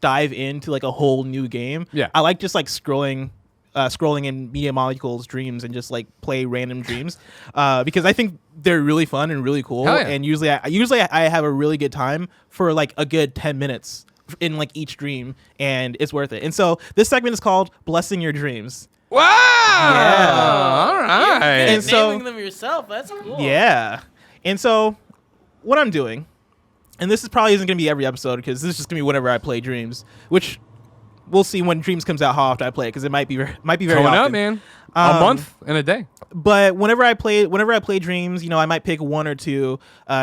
Speaker 2: dive into like a whole new game.
Speaker 1: Yeah.
Speaker 2: I like just like scrolling in Media Molecule's Dreams and just like play random dreams because I think they're really fun and really cool.
Speaker 1: Hell yeah.
Speaker 2: And usually I have a really good time for like a good 10 minutes in like each dream, and it's worth it. And so this segment is called Blessing Your Dreams.
Speaker 1: Wow!
Speaker 2: Yeah.
Speaker 1: All right.
Speaker 3: And naming them yourself, that's cool.
Speaker 2: Yeah. And so what I'm doing, and this probably isn't going to be every episode because this is just going to be whenever I play Dreams, which we'll see when Dreams comes out how often I play it because it might be very
Speaker 1: coming
Speaker 2: often.
Speaker 1: out, man. A month and a day.
Speaker 2: But whenever I play Dreams, I might pick one or two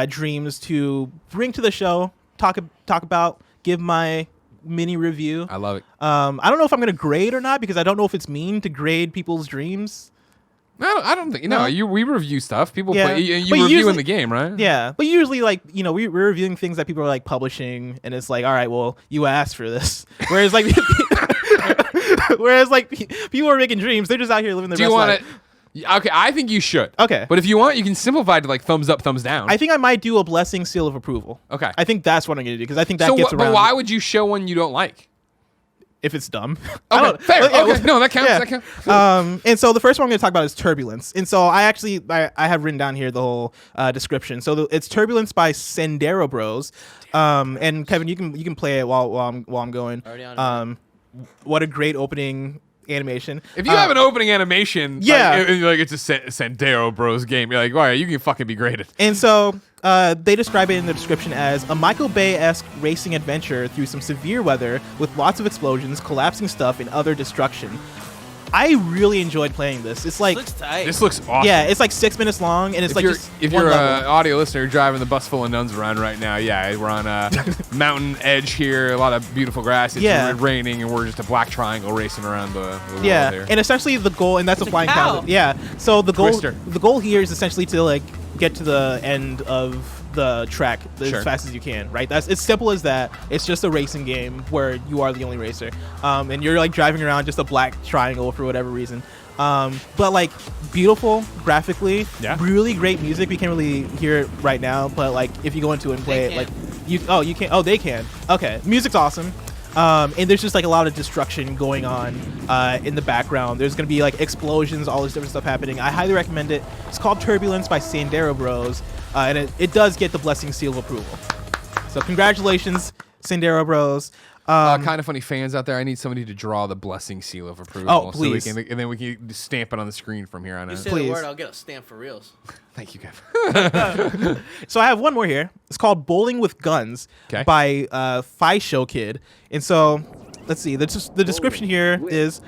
Speaker 2: dreams to bring to the show, talk about, give my mini review.
Speaker 1: I love it.
Speaker 2: I don't know if I'm going to grade or not because I don't know if it's mean to grade people's dreams.
Speaker 1: No, I don't think. No, we review stuff. People
Speaker 2: Yeah.
Speaker 1: play. You
Speaker 2: But
Speaker 1: review
Speaker 2: usually-
Speaker 1: in the game, right?
Speaker 2: Yeah, but usually, like, we're reviewing things that people are like publishing, and it's like, all right, well, you asked for this. Whereas like, people are making dreams. They're just out here living their
Speaker 1: Do
Speaker 2: best
Speaker 1: you want
Speaker 2: life.
Speaker 1: it? Okay, I think you should.
Speaker 2: Okay.
Speaker 1: But if you want, you can simplify it to like thumbs up, thumbs down.
Speaker 2: I think I might do a blessing seal of approval.
Speaker 1: Okay.
Speaker 2: I think that's what I'm gonna do because I think that gets around.
Speaker 1: But why would you show one you don't like?
Speaker 2: If it's dumb.
Speaker 1: Okay, fair. Okay, no, that counts.
Speaker 2: Yeah.
Speaker 1: That counts.
Speaker 2: And so the first one I'm going to talk about is Turbulence. And so I have written down here the whole description. So it's Turbulence by Sendero Bros. And Kevin, you can play it while I'm going.
Speaker 3: Already on
Speaker 2: what a great opening animation.
Speaker 1: If you have an opening animation,
Speaker 2: yeah,
Speaker 1: like it's a Sendero Bros game, you're like, all right, you can fucking be graded.
Speaker 2: And so they describe it in the description as a Michael Bay-esque racing adventure through some severe weather with lots of explosions, collapsing stuff, and other destruction. I really enjoyed playing this. It's like
Speaker 3: this looks tight.
Speaker 1: This looks awesome.
Speaker 2: Yeah, it's like 6 minutes long, and it's
Speaker 1: if you're an audio listener driving the bus full of nuns around right now, we're on a mountain edge here, a lot of beautiful grass. It's raining, and we're just a black triangle racing around the world here.
Speaker 2: And essentially the goal, and that's a flying cow. Yeah, so the goal here is essentially to like get to the end of the track as fast as you can, right? It's simple as that. It's just a racing game where you are the only racer, and you're like driving around just a black triangle for whatever reason. But like beautiful graphically, really great music. We can't really hear it right now, but like if you go into it and play it, like you can. Oh, they can. Okay, music's awesome. And there's just like a lot of destruction going on in the background. There's gonna be like explosions, all this different stuff happening. I highly recommend it. It's called Turbulence by Sendero Bros, and it does get the blessing seal of approval. So congratulations, Sendero Bros.
Speaker 1: Kind of funny fans out there. I need somebody to draw the blessing seal of approval.
Speaker 2: Oh, please.
Speaker 1: And then we can just stamp it on the screen from here on out.
Speaker 3: You say the word, I'll get a stamp for reals.
Speaker 1: Thank you, Kev.
Speaker 2: So I have one more here. It's called Bowling with Guns by Show Kid. And so let's see. The description here is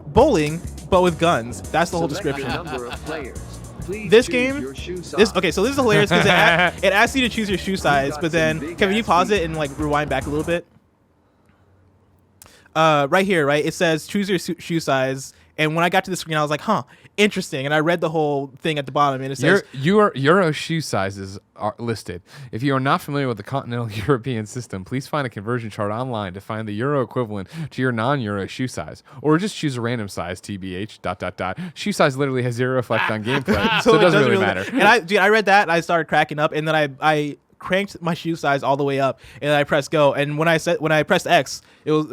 Speaker 2: bowling, but with guns. That's the whole description. This game, so this is hilarious because it asks you to choose your shoe size, but then Kevin, you pause it and like rewind back a little bit. Right here, right? It says choose your shoe size, and when I got to the screen, I was like, huh, interesting. And I read the whole thing at the bottom, and it says
Speaker 1: your Euro shoe sizes are listed. If you are not familiar with the continental European system, please find a conversion chart online to find the Euro equivalent to your non-Euro shoe size, or just choose a random size. TBH ... Shoe size literally has zero effect on gameplay, so it doesn't really matter.
Speaker 2: And I read that, and I started cracking up, and then I cranked my shoe size all the way up, and I pressed go. And when I pressed X, there was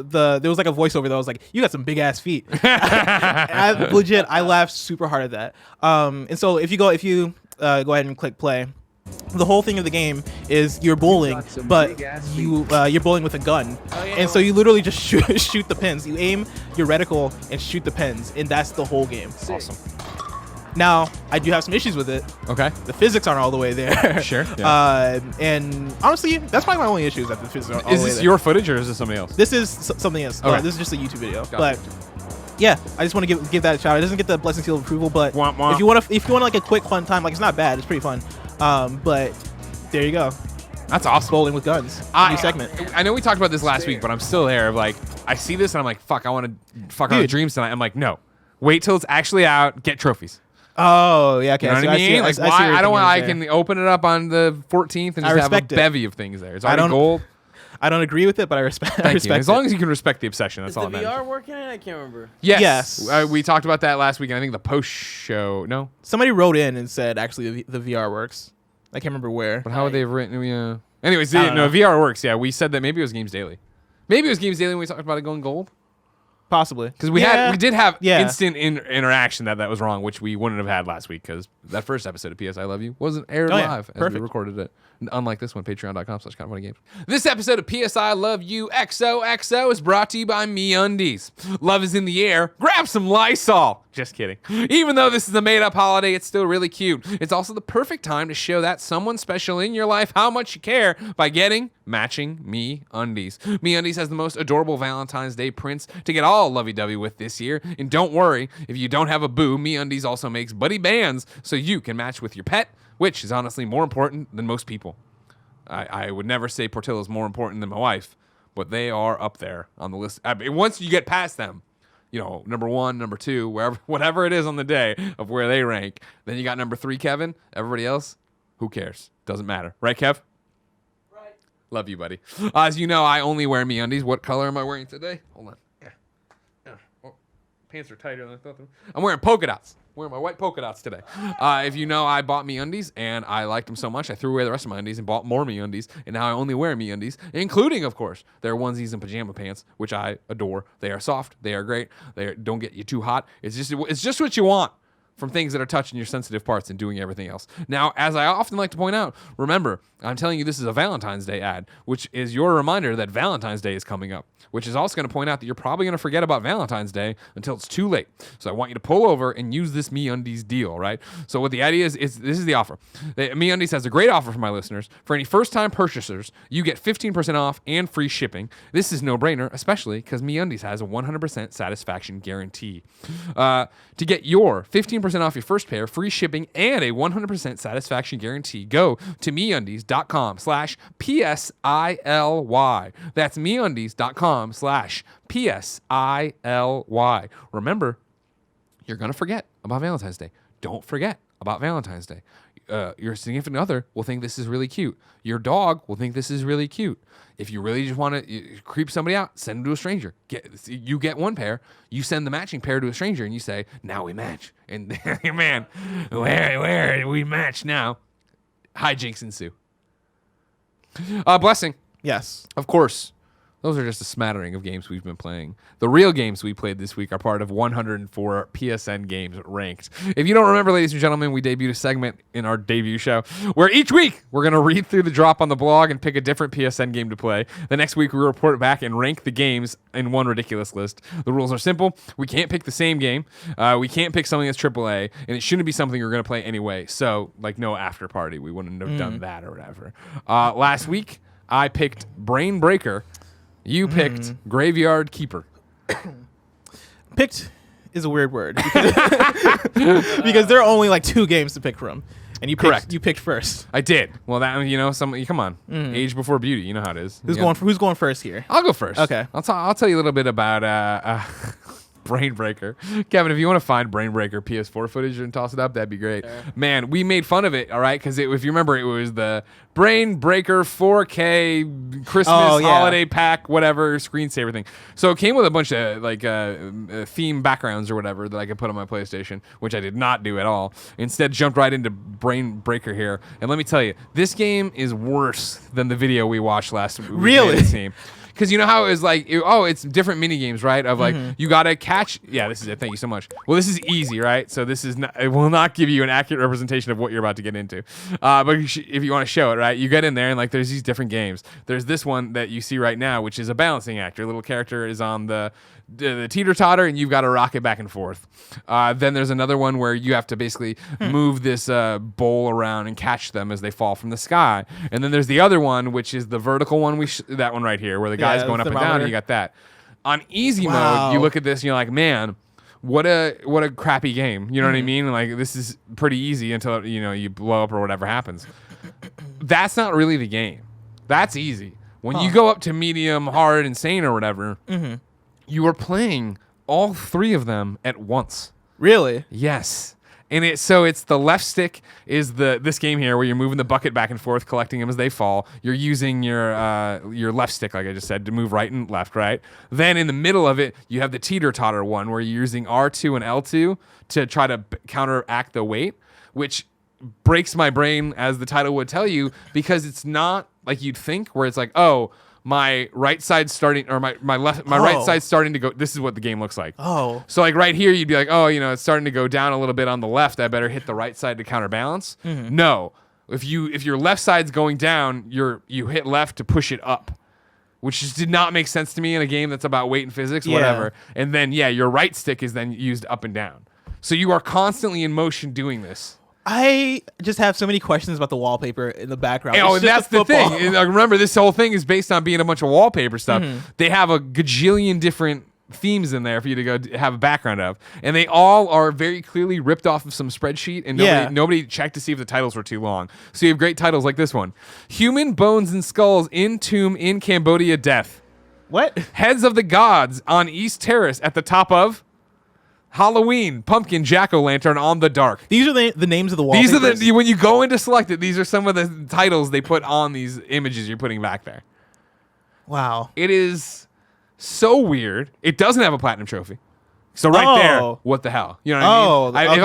Speaker 2: like a voiceover that was like, "You got some big ass feet." I laughed super hard at that. And so if you go ahead and click play, the whole thing of the game is you're bowling, but you're bowling with a gun, and so you literally just shoot the pins. You aim your reticle and shoot the pins, and that's the whole game.
Speaker 1: Awesome.
Speaker 2: Now, I do have some issues with it.
Speaker 1: Okay.
Speaker 2: The physics aren't all the way there.
Speaker 1: Sure. Yeah.
Speaker 2: And honestly, that's probably my only issue is that the physics aren't all the way there.
Speaker 1: Is this your footage or is this somebody else?
Speaker 2: This is something else.
Speaker 1: Okay.
Speaker 2: This is just a YouTube video.
Speaker 1: Gotcha.
Speaker 2: But yeah, I just want to give that a shout. It doesn't get the blessing seal of approval, but
Speaker 1: Womp womp.
Speaker 2: if you want like a quick fun time, like it's not bad. It's pretty fun. But there you go.
Speaker 1: That's awesome.
Speaker 2: Bowling with guns. New segment.
Speaker 1: I know we talked about this last week, but I'm still there. Like, I see this and I'm like, fuck, I want to fuck around with dreams tonight. I'm like, no. Wait till it's actually out. Get trophies.
Speaker 2: Oh, yeah, okay.
Speaker 1: You know what I mean? Like, why? I don't want. I can open it up on the 14th and just have a bevy of things there. It's already gold.
Speaker 2: I don't agree with it, but I respect.
Speaker 1: Thank you. As long as you can respect the obsession, that's all that
Speaker 3: Is
Speaker 1: matters.
Speaker 3: the VR working? I can't remember.
Speaker 1: Yes. We talked about that last week, and I think the post show. No.
Speaker 2: Somebody wrote in and said actually the VR works. I can't remember where.
Speaker 1: But how would they have written? Yeah. Anyways, no, VR works. Yeah, we said that maybe it was Games Daily. Maybe it was Games Daily when we talked about it going gold.
Speaker 2: Possibly,
Speaker 1: because we did have instant interaction that was wrong, which we wouldn't have had last week because that first episode of PS I Love You wasn't aired live as we recorded it. Unlike this one, patreon.com/kindoffunnygames. This episode of PS I Love You XOXO is brought to you by MeUndies. Love is in the air. Grab some Lysol. Just kidding. Even though this is a made-up holiday, it's still really cute. It's also the perfect time to show that someone special in your life how much you care by getting matching MeUndies. MeUndies has the most adorable Valentine's Day prints to get all lovey-dovey with this year. And don't worry, if you don't have a boo, MeUndies also makes buddy bands so you can match with your pet, which is honestly more important than most people. I would never say Portillo's more important than my wife, but they are up there on the list. I mean, once you get past them, you know, number 1, number 2, whatever it is on the day of where they rank, then you got number 3, Kevin. Everybody else, who cares? Doesn't matter. Right, Kev?
Speaker 3: Right.
Speaker 1: Love you, buddy. As you know, I only wear MeUndies. What color am I wearing today? Hold on. Oh, pants are tighter than I thought they were. I'm wearing polka dots. Wearing my white polka dots today. If you know, I bought MeUndies and I liked them so much I threw away the rest of my undies and bought more MeUndies, and now I only wear MeUndies, including, of course, their onesies and pajama pants, which I adore. They are soft. They are great. They don't get you too hot. It's just what you want from things that are touching your sensitive parts and doing everything else. Now, as I often like to point out, remember, I'm telling you this is a Valentine's Day ad, which is your reminder that Valentine's Day is coming up, which is also going to point out that you're probably going to forget about Valentine's Day until it's too late. So I want you to pull over and use this MeUndies deal, right? So what the idea is this is the offer. MeUndies has a great offer for my listeners. For any first-time purchasers, you get 15% off and free shipping. This is no-brainer, especially because MeUndies has a 100% satisfaction guarantee. To get your 15% off your first pair, free shipping, and a 100% satisfaction guarantee, go to MeUndies.com/PSILY. That's MeUndies.com/PSILY. Remember, you're going to forget about Valentine's Day. Don't forget about Valentine's Day. Your significant other will think this is really cute. Your dog will think this is really cute. If you really just want to creep somebody out, send them to a stranger. You get one pair, you send the matching pair to a stranger, and you say, now we match. And man, where we match now? Hijinks ensue. Blessing.
Speaker 2: Yes.
Speaker 1: Of course. Those are just a smattering of games we've been playing. The real games we played this week are part of 104 PSN games ranked. If you don't remember, ladies and gentlemen, we debuted a segment in our debut show where each week we're going to read through the drop on the blog and pick a different PSN game to play. The next week we report back and rank the games in one ridiculous list. The rules are simple. We can't pick the same game. We can't pick something that's AAA, and it shouldn't be something we're going to play anyway. So, like, no after party. We wouldn't have done that or whatever. Last week, I picked Brain Breaker. You picked Graveyard Keeper.
Speaker 2: Picked is a weird word because there are only like 2 games to pick from, and you picked first.
Speaker 1: I did. Well, that come on, age before beauty. You know how it is.
Speaker 2: Who's going first here?
Speaker 1: I'll go first.
Speaker 2: Okay.
Speaker 1: I'll tell you a little bit about Brain Breaker. Kevin, if you want to find Brain Breaker PS4 footage and toss it up, that'd be great. Man, we made fun of it, all right? Because if you remember, it was the Brain Breaker 4K Christmas holiday pack, whatever, screensaver thing. So it came with a bunch of like theme backgrounds or whatever that I could put on my PlayStation, which I did not do at all. Instead, jumped right into Brain Breaker here. And let me tell you, this game is worse than the video we watched last week.
Speaker 2: Really?
Speaker 1: Because Because you know how it was like, it's different mini games, right? Of like, you gotta catch. Yeah, this is it. Thank you so much. Well, this is easy, right? So this is not. It will not give you an accurate representation of what you're about to get into. But if you want to show it, right, you get in there and like, there's these different games. There's this one that you see right now, which is a balancing act. Your little character is on the teeter-totter, and you've got to rock it back and forth. Then there's another one where you have to basically move this bowl around and catch them as they fall from the sky. And then there's the other one, which is the vertical one. That one right here, where the guy's going up and down, and you got that. On easy mode, you look at this and you're like, man, what a crappy game. You know what I mean? Like, this is pretty easy until you blow up or whatever happens. That's not really the game. That's easy. When you go up to medium, hard, insane, or whatever. You are playing all three of them at once.
Speaker 2: Really?
Speaker 1: Yes. And it's the left stick is this game here where you're moving the bucket back and forth, collecting them as they fall. You're using your left stick, like I just said, to move right and left, right? Then in the middle of it, you have the teeter-totter one where you're using R2 and L2 to try to counteract the weight, which breaks my brain, as the title would tell you, because it's not like you'd think, where it's like, oh, my right side's starting, or my right side's starting to go. This is what the game looks like.
Speaker 2: Oh.
Speaker 1: So like right here, you'd be like, oh, it's starting to go down a little bit on the left. I better hit the right side to counterbalance. No. If your left side's going down, you hit left to push it up, which just did not make sense to me in a game that's about weight and physics, whatever. And then, your right stick is then used up and down. So you are constantly in motion doing this.
Speaker 2: I just have so many questions about the wallpaper in the background.
Speaker 1: And that's the thing. And remember, this whole thing is based on being a bunch of wallpaper stuff. They have a gajillion different themes in there for you to go have a background of. And they all are very clearly ripped off of some spreadsheet, and nobody checked to see if the titles were too long. So you have great titles like this one. Human Bones and Skulls in Tomb in Cambodia Death.
Speaker 2: What?
Speaker 1: Heads of the Gods on East Terrace at the top of Halloween, Pumpkin, Jack-O-Lantern on the Dark.
Speaker 2: These are the names of the wallpapers.
Speaker 1: These are when you go in to select it, these are some of the titles they put on these images you're putting back there.
Speaker 2: Wow.
Speaker 1: It is so weird. It doesn't have a platinum trophy. So there, what the hell? You know what I mean?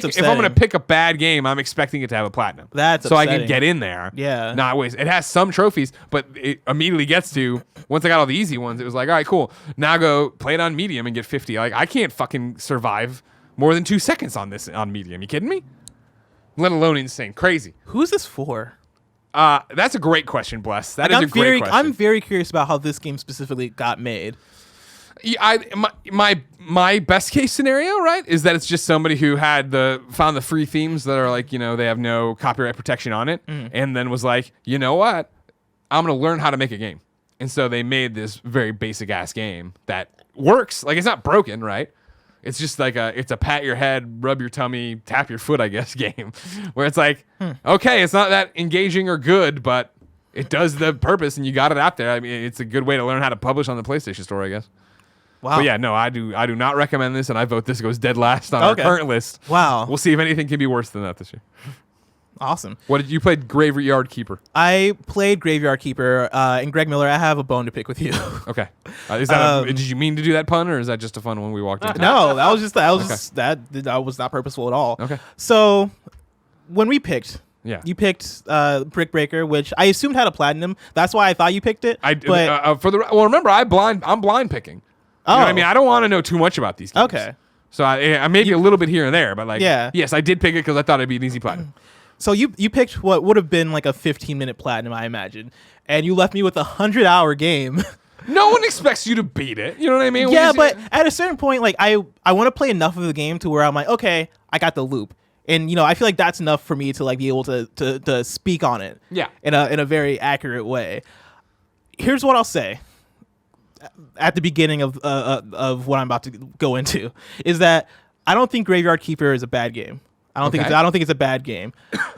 Speaker 1: If I'm gonna pick a bad game, I'm expecting it to have a platinum.
Speaker 2: That's
Speaker 1: so
Speaker 2: upsetting.
Speaker 1: I can get in there.
Speaker 2: Yeah.
Speaker 1: Not waste. It has some trophies, but it immediately gets to, once I got all the easy ones, it was like, all right, cool. Now go play it on medium and get 50. Like, I can't fucking survive more than 2 seconds on this on medium. You kidding me? Let alone insane, crazy.
Speaker 2: Who's this for?
Speaker 1: That's a great question, Bless. That is a great question.
Speaker 2: I'm very curious about how this game specifically got made.
Speaker 1: Yeah, my best case scenario, right, is that it's just somebody who found the free themes that are like, they have no copyright protection on it, and then was like, you know what, I'm gonna learn how to make a game, and so they made this very basic ass game that works. Like, it's not broken, right? It's just like it's a pat your head, rub your tummy, tap your foot, I guess, game, where it's like, okay, it's not that engaging or good, but it does the purpose, and you got it out there. I mean, it's a good way to learn how to publish on the PlayStation Store, I guess.
Speaker 2: Wow.
Speaker 1: But yeah, no, I do not recommend this, and I vote this goes dead last on our current list.
Speaker 2: Wow.
Speaker 1: We'll see if anything can be worse than that this year.
Speaker 2: Awesome.
Speaker 1: What did you play? Graveyard Keeper.
Speaker 2: I played Graveyard Keeper, and Greg Miller, I have a bone to pick with you.
Speaker 1: Okay. Is that did you mean to do that pun, or is that just a fun one we walked into?
Speaker 2: No, that was not purposeful at all.
Speaker 1: Okay.
Speaker 2: So when we picked,
Speaker 1: yeah,
Speaker 2: you picked Brick Breaker, which I assumed had a platinum. That's why I thought you picked it.
Speaker 1: Remember, I'm blind picking. You know what I mean? I don't want to know too much about these games.
Speaker 2: Okay.
Speaker 1: So I maybe a little bit here and there, but
Speaker 2: yes,
Speaker 1: I did pick it because I thought it'd be an easy platinum.
Speaker 2: So you picked what would have been like a 15-minute platinum, I imagine, and you left me with a 100-hour game.
Speaker 1: No one expects you to beat it. You know what I mean?
Speaker 2: Yeah, but at a certain point, like I want to play enough of the game to where I'm like, okay, I got the loop. And I feel like that's enough for me to like be able to speak on it.
Speaker 1: Yeah.
Speaker 2: In a very accurate way. Here's what I'll say at the beginning of what I'm about to go into is that I don't think Graveyard Keeper is a bad game. I don't think it's a bad game.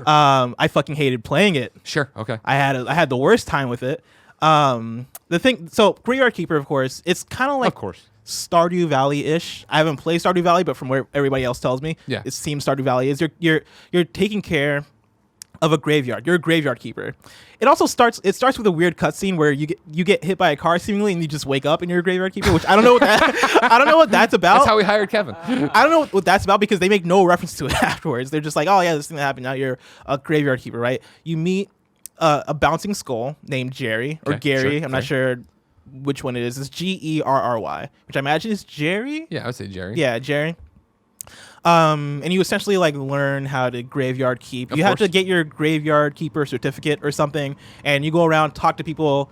Speaker 2: I fucking hated playing it.
Speaker 1: Sure. Okay.
Speaker 2: I had the worst time with it. So Graveyard Keeper, of course, it's kind of like Stardew Valley-ish. I haven't played Stardew Valley, but from where everybody else tells me, it seems Stardew Valley is you're taking care of a graveyard. You're a graveyard keeper. It starts with a weird cutscene where you get hit by a car seemingly, and you just wake up and you're a graveyard keeper, which I don't know what that's about.
Speaker 1: That's how we hired Kevin.
Speaker 2: I don't know what that's about because they make no reference to it afterwards. They're just like, oh yeah, this thing that happened. Now you're a graveyard keeper, right? You meet a bouncing skull named Jerry or Gary. I'm not sure which one it is. It's Gerry, which I imagine is Jerry.
Speaker 1: Yeah, I would say Jerry.
Speaker 2: Yeah, Jerry. And you essentially like learn how to graveyard keep. You have to get your graveyard keeper certificate or something, and you go around, talk to people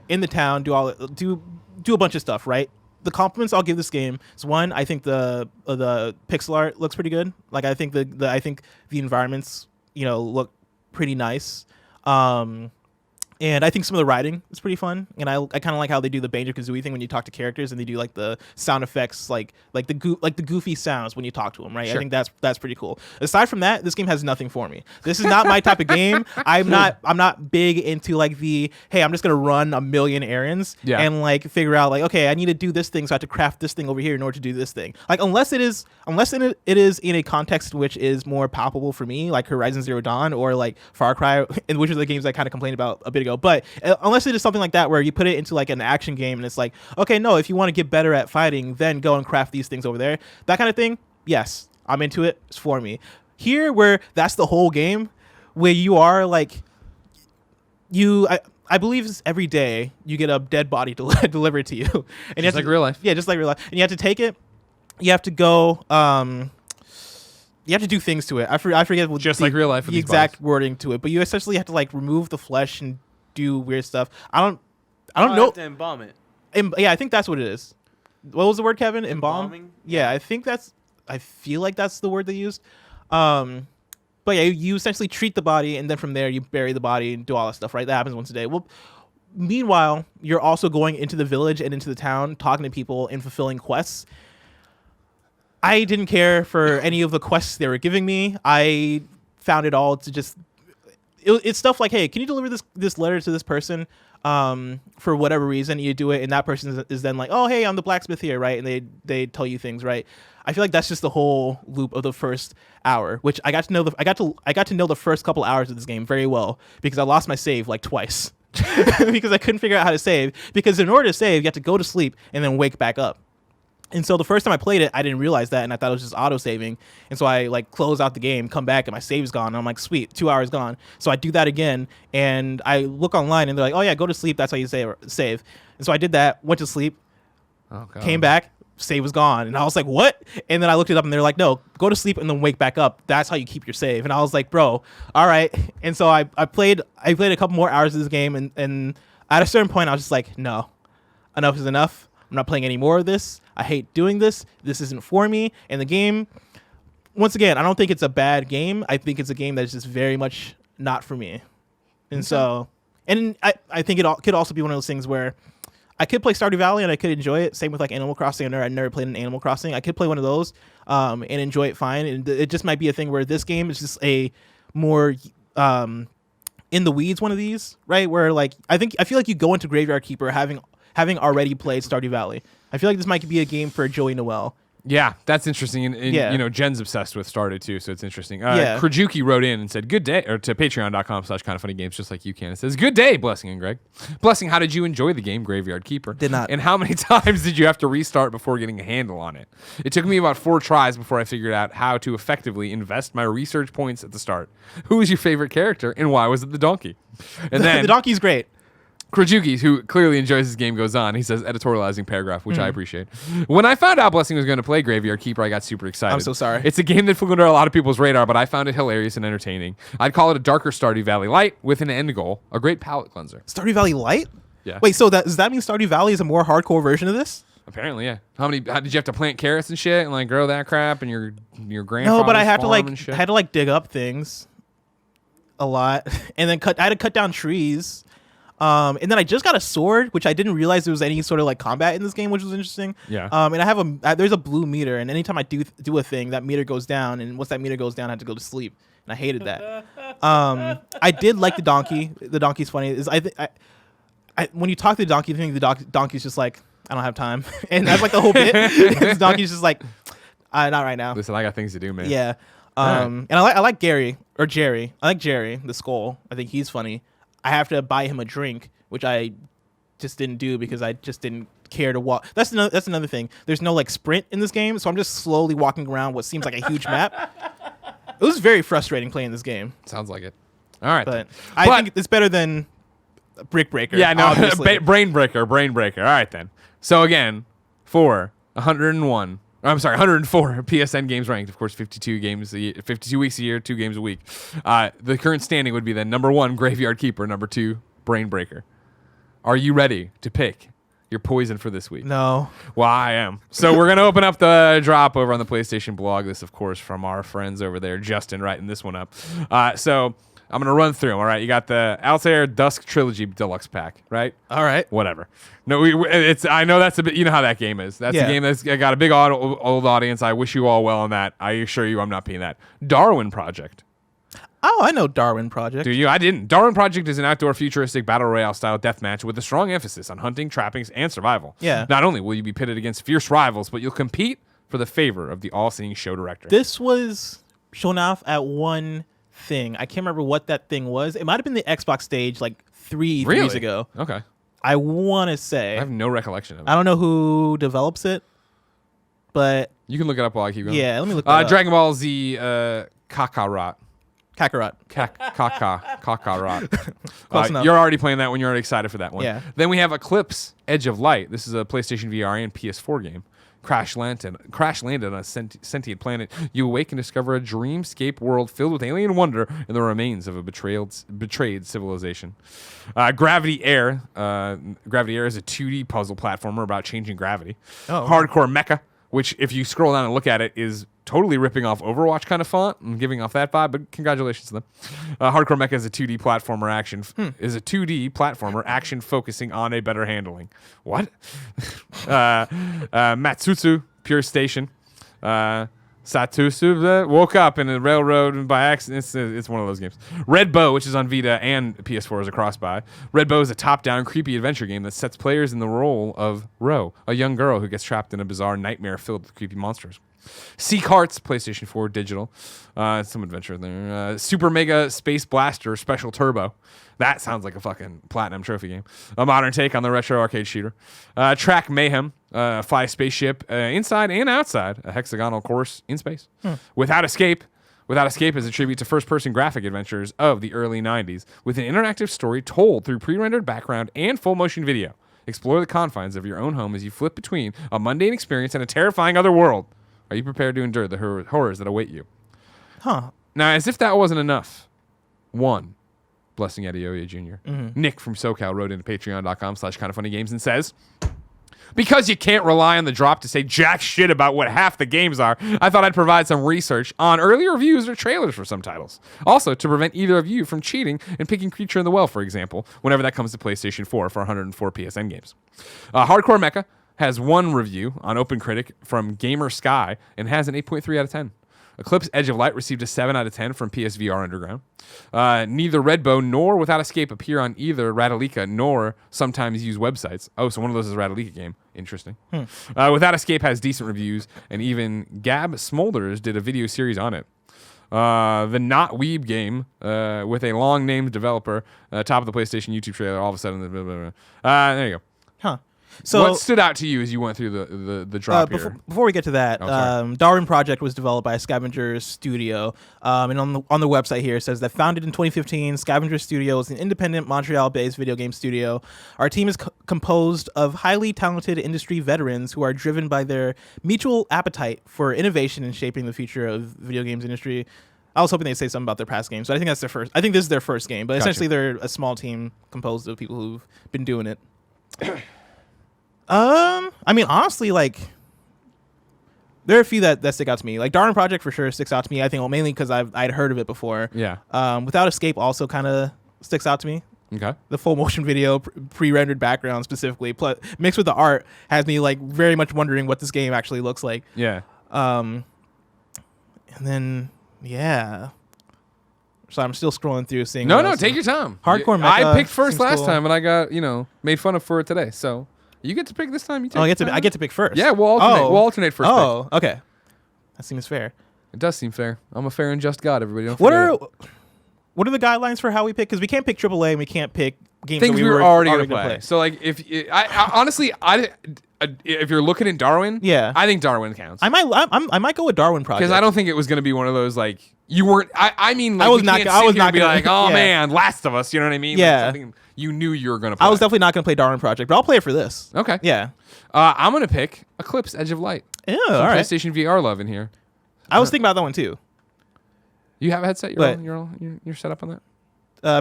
Speaker 2: in the town, do a bunch of stuff, right? The compliments I'll give this game is, one, I think the pixel art looks pretty good. Like I think the environments, look pretty nice. And I think some of the writing is pretty fun. And I kind of like how they do the Banjo-Kazooie thing when you talk to characters, and they do like the sound effects, like the goofy sounds when you talk to them, right? Sure. I think that's pretty cool. Aside from that, this game has nothing for me. This is not my type of game. I'm not big into like the, hey, I'm just gonna run a million errands and like figure out like, okay, I need to do this thing, so I have to craft this thing over here in order to do this thing. Like unless it is in a context which is more palpable for me, like Horizon Zero Dawn or like Far Cry, which are the games I kind of complained about a bit ago. But unless it is something like that where you put it into like an action game and it's like, okay, no, if you want to get better at fighting, then go and craft these things over there, that kind of thing, yes, I'm into it. It's for me. Here, where that's the whole game, where you are like, I believe it's every day you get a dead body delivered to you, and
Speaker 1: just like real life.
Speaker 2: Yeah, just like real life, and you have to take it. You have to go. You have to do things to it. I forget what
Speaker 1: just like real life.
Speaker 2: The exact wording to it, but you essentially have to like remove the flesh and do weird stuff. I don't know.
Speaker 3: Have to embalm it.
Speaker 2: Yeah, I think that's what it is. What was the word, Kevin?
Speaker 3: Embalming?
Speaker 2: Yeah, I feel like that's the word they used. But yeah, you essentially treat the body, and then from there you bury the body and do all that stuff, right? That happens once a day. Well, meanwhile, you're also going into the village and into the town, talking to people and fulfilling quests. I didn't care for any of the quests they were giving me. I found it all to just... It's stuff like, hey, can you deliver this letter to this person for whatever reason? You do it, and that person is then like, oh, hey, I'm the blacksmith here, right? And they tell you things, right? I feel like that's just the whole loop of the first hour, which I got to know the first couple hours of this game very well because I lost my save like twice because I couldn't figure out how to save. Because in order to save, you have to go to sleep and then wake back up. And so the first time I played it, I didn't realize that, and I thought it was just auto-saving. And so I like close out the game, come back, and my save's gone. And I'm like, sweet, 2 hours gone. So I do that again, and I look online, and they're like, oh yeah, go to sleep. That's how you save. And so I did that, went to sleep, came back, save was gone. And I was like, what? And then I looked it up, and they're like, no, go to sleep and then wake back up. That's how you keep your save. And I was like, bro, all right. And so I played a couple more hours of this game, and at a certain point, I was just like, no, enough is enough. I'm not playing any more of this. I hate doing this. This isn't for me. And the game, once again, I don't think it's a bad game. I think it's a game that is just very much not for me. And so, and I think it could also be one of those things where I could play Stardew Valley and I could enjoy it. Same with like Animal Crossing. I never played an Animal Crossing. I could play one of those and enjoy it fine. And it just might be a thing where this game is just a more in the weeds one of these, right? Where like I feel like you go into Graveyard Keeper having already played Stardew Valley. I feel like this might be a game for Joey Noel.
Speaker 1: Yeah, that's interesting. And Jen's obsessed with Stardew too, so it's interesting. Krajuki wrote in and said, good day, or to patreon.com/kindoffunnygames, just like you can. It says, good day, Blessing and Greg. Blessing, how did you enjoy the game Graveyard Keeper?
Speaker 2: Did not.
Speaker 1: And how many times did you have to restart before getting a handle on it? It took me about 4 tries before I figured out how to effectively invest my research points at the start. Who was your favorite character, and why was it the donkey? And then
Speaker 2: the donkey's great.
Speaker 1: Krajuki, who clearly enjoys his game, goes on. He says, editorializing paragraph, which I appreciate. When I found out Blessing was going to play Graveyard Keeper, I got super excited.
Speaker 2: I'm so sorry.
Speaker 1: It's a game that flew under a lot of people's radar, but I found it hilarious and entertaining. I'd call it a darker Stardew Valley Light with an end goal, a great palate cleanser.
Speaker 2: Stardew Valley Light?
Speaker 1: Yeah.
Speaker 2: Wait, so does that mean Stardew Valley is a more hardcore version of this?
Speaker 1: Apparently, yeah. How did you have to plant carrots and shit and like grow that crap and your grandfather's
Speaker 2: No, but I had to like dig up things a lot, and then I had to cut down trees. And then I just got a sword, which I didn't realize there was any sort of like combat in this game, which was interesting.
Speaker 1: Yeah.
Speaker 2: And I have there's a blue meter, and anytime I do a thing, that meter goes down, and once that meter goes down, I have to go to sleep, and I hated that. I did like the donkey. The donkey's funny. When you talk to the donkey, I think the donkey's just like, I don't have time, and that's like the whole bit. This donkey's just like, not right now.
Speaker 1: Listen, I got things to do, man.
Speaker 2: Yeah. And I like Jerry. I like Jerry, the skull. I think he's funny. I have to buy him a drink, which I just didn't do because I just didn't care to walk. That's another thing. There's no like sprint in this game, so I'm just slowly walking around what seems like a huge map. It was very frustrating playing this game.
Speaker 1: Sounds like it. All right.
Speaker 2: But I think it's better than Brick Breaker.
Speaker 1: Yeah, no,
Speaker 2: obviously.
Speaker 1: Brain Breaker. All right, then. So again, for 101. I'm sorry, 104 PSN games ranked. Of course, 52 games, 52 weeks a year, 2 games a week. The current standing would be then number 1, Graveyard Keeper. Number 2, Brain Breaker. Are you ready to pick your poison for this week?
Speaker 2: No.
Speaker 1: Well, I am. So we're going to open up the drop over on the PlayStation blog. This, of course, from our friends over there, Justin, writing this one up. So I'm going to run through them, all right? You got the Altair Dusk Trilogy Deluxe Pack, right?
Speaker 2: All right.
Speaker 1: Whatever. No, I know that's a bit, you know how that game is. That's a game that's got a big old audience. I wish you all well on that. I assure you I'm not paying that. Darwin Project.
Speaker 2: Oh, I know Darwin Project.
Speaker 1: Do you? I didn't. Darwin Project is an outdoor futuristic battle royale style deathmatch with a strong emphasis on hunting, trappings, and survival.
Speaker 2: Yeah.
Speaker 1: Not only will you be pitted against fierce rivals, but you'll compete for the favor of the all-seeing show director.
Speaker 2: This was shown off at one thing. I can't remember what that thing was. It might have been the Xbox stage like 3 years ago.
Speaker 1: Okay.
Speaker 2: I want to say.
Speaker 1: I have no recollection of it.
Speaker 2: I don't know who develops it, but
Speaker 1: you can look it up while I keep going.
Speaker 2: Yeah, let me look that up.
Speaker 1: Dragon Ball Z Kakarot.
Speaker 2: Kakarot.
Speaker 1: Kakarot. You're already playing that one. You're already excited for that one.
Speaker 2: Yeah.
Speaker 1: Then we have Eclipse Edge of Light. This is a PlayStation VR and PS4 game. Crash landed on a sentient planet. You awake and discover a dreamscape world filled with alien wonder and the remains of a betrayed civilization. Gravity Air. Gravity Air is a 2D puzzle platformer about changing gravity.
Speaker 2: Oh.
Speaker 1: Hardcore Mecha, which if you scroll down and look at it is totally ripping off Overwatch kind of font and giving off that vibe, but congratulations to them. Hardcore Mecha is a 2D platformer action focusing on a better handling. What? Matsutsu Pure Station. Satusu woke up in a railroad by accident. It's one of those games. Red Bow, which is on Vita and PS4 as a cross-buy. Red Bow is a top-down, creepy adventure game that sets players in the role of Ro, a young girl who gets trapped in a bizarre nightmare filled with creepy monsters. Seek Hearts, PlayStation 4 digital. Some adventure there. Super Mega Space Blaster Special Turbo. That sounds like a fucking platinum trophy game. A modern take on the retro arcade shooter. Track Mayhem. Fly a spaceship inside and outside a hexagonal course in space. Without Escape. Without Escape is a tribute to first-person graphic adventures of the early 90s with an interactive story told through pre-rendered background and full-motion video. Explore the confines of your own home as you flip between a mundane experience and a terrifying other world. Are you prepared to endure the horrors that await you?
Speaker 2: Huh.
Speaker 1: Now, as if that wasn't enough, one, Blessing Adeoye Jr. Nick from SoCal wrote into patreon.com/kindoffunnygames and says, because you can't rely on the drop to say jack shit about what half the games are, I thought I'd provide some research on early reviews or trailers for some titles. Also, to prevent either of you from cheating and picking Creature in the Well, for example, whenever that comes to PlayStation 4 for 104 PSN games. Hardcore Mecha has one review on OpenCritic from Gamer Sky and has an 8.3 out of 10. Eclipse Edge of Light received a 7 out of 10 from PSVR Underground. Neither Red Bow nor Without Escape appear on either Radalika nor sometimes use websites. Oh, so one of those is a Radalika game. Interesting. Without Escape has decent reviews, and even Gab Smolders did a video series on it. The Not Weeb game with a long-named developer, top of the PlayStation YouTube trailer, all of a sudden, there you go.
Speaker 2: Huh. So
Speaker 1: what stood out to you as you went through the drop here?
Speaker 2: Before we get to that, Darwin Project was developed by Scavenger Studio, and on the website here it says that founded in 2015, Scavenger Studio is an independent Montreal-based video game studio. Our team is composed of highly talented industry veterans who are driven by their mutual appetite for innovation and shaping the future of video games industry. I was hoping they'd say something about their past games, but I think that's their first. I think this is their first game, but essentially they're a small team composed of people who've been doing it. I mean, honestly, like, there are a few that stick out to me. Like, Darwin Project for sure sticks out to me. I think, well, mainly because I'd heard of it before.
Speaker 1: Yeah.
Speaker 2: Without Escape also kind of sticks out to me.
Speaker 1: Okay.
Speaker 2: The full motion video, pre-rendered background specifically, mixed with the art, has me like very much wondering what this game actually looks like.
Speaker 1: Yeah.
Speaker 2: And then so I'm still scrolling through seeing.
Speaker 1: No, take your time.
Speaker 2: Hardcore Mecha
Speaker 1: I picked first last
Speaker 2: cool.
Speaker 1: time, and I got made fun of for it today. So. You get to pick this time.
Speaker 2: I get to pick first.
Speaker 1: Yeah, we'll alternate. We'll alternate first.
Speaker 2: Oh, okay. That seems fair.
Speaker 1: It does seem fair. I'm a fair and just God. Everybody. Don't
Speaker 2: what are the guidelines for how we pick? Because we can't pick AAA and we can't pick games
Speaker 1: things
Speaker 2: that
Speaker 1: we
Speaker 2: we
Speaker 1: were
Speaker 2: were
Speaker 1: already
Speaker 2: going
Speaker 1: to play. So like, if I honestly, if you're looking at Darwin, I think Darwin counts.
Speaker 2: I might go with Darwin Project
Speaker 1: because I don't think it was going to be one of those like you weren't. I mean, like, I was not going to be like, oh man, Last of Us. You know what I mean?
Speaker 2: Yeah.
Speaker 1: Like something you knew you were going to play.
Speaker 2: I was definitely not going to play Darwin Project, but I'll play it for this.
Speaker 1: Okay.
Speaker 2: Yeah.
Speaker 1: I'm going to pick Eclipse Edge of Light.
Speaker 2: Yeah. All right.
Speaker 1: PlayStation VR love in here.
Speaker 2: I was thinking about that one too.
Speaker 1: You have a headset? You're set up on
Speaker 2: that?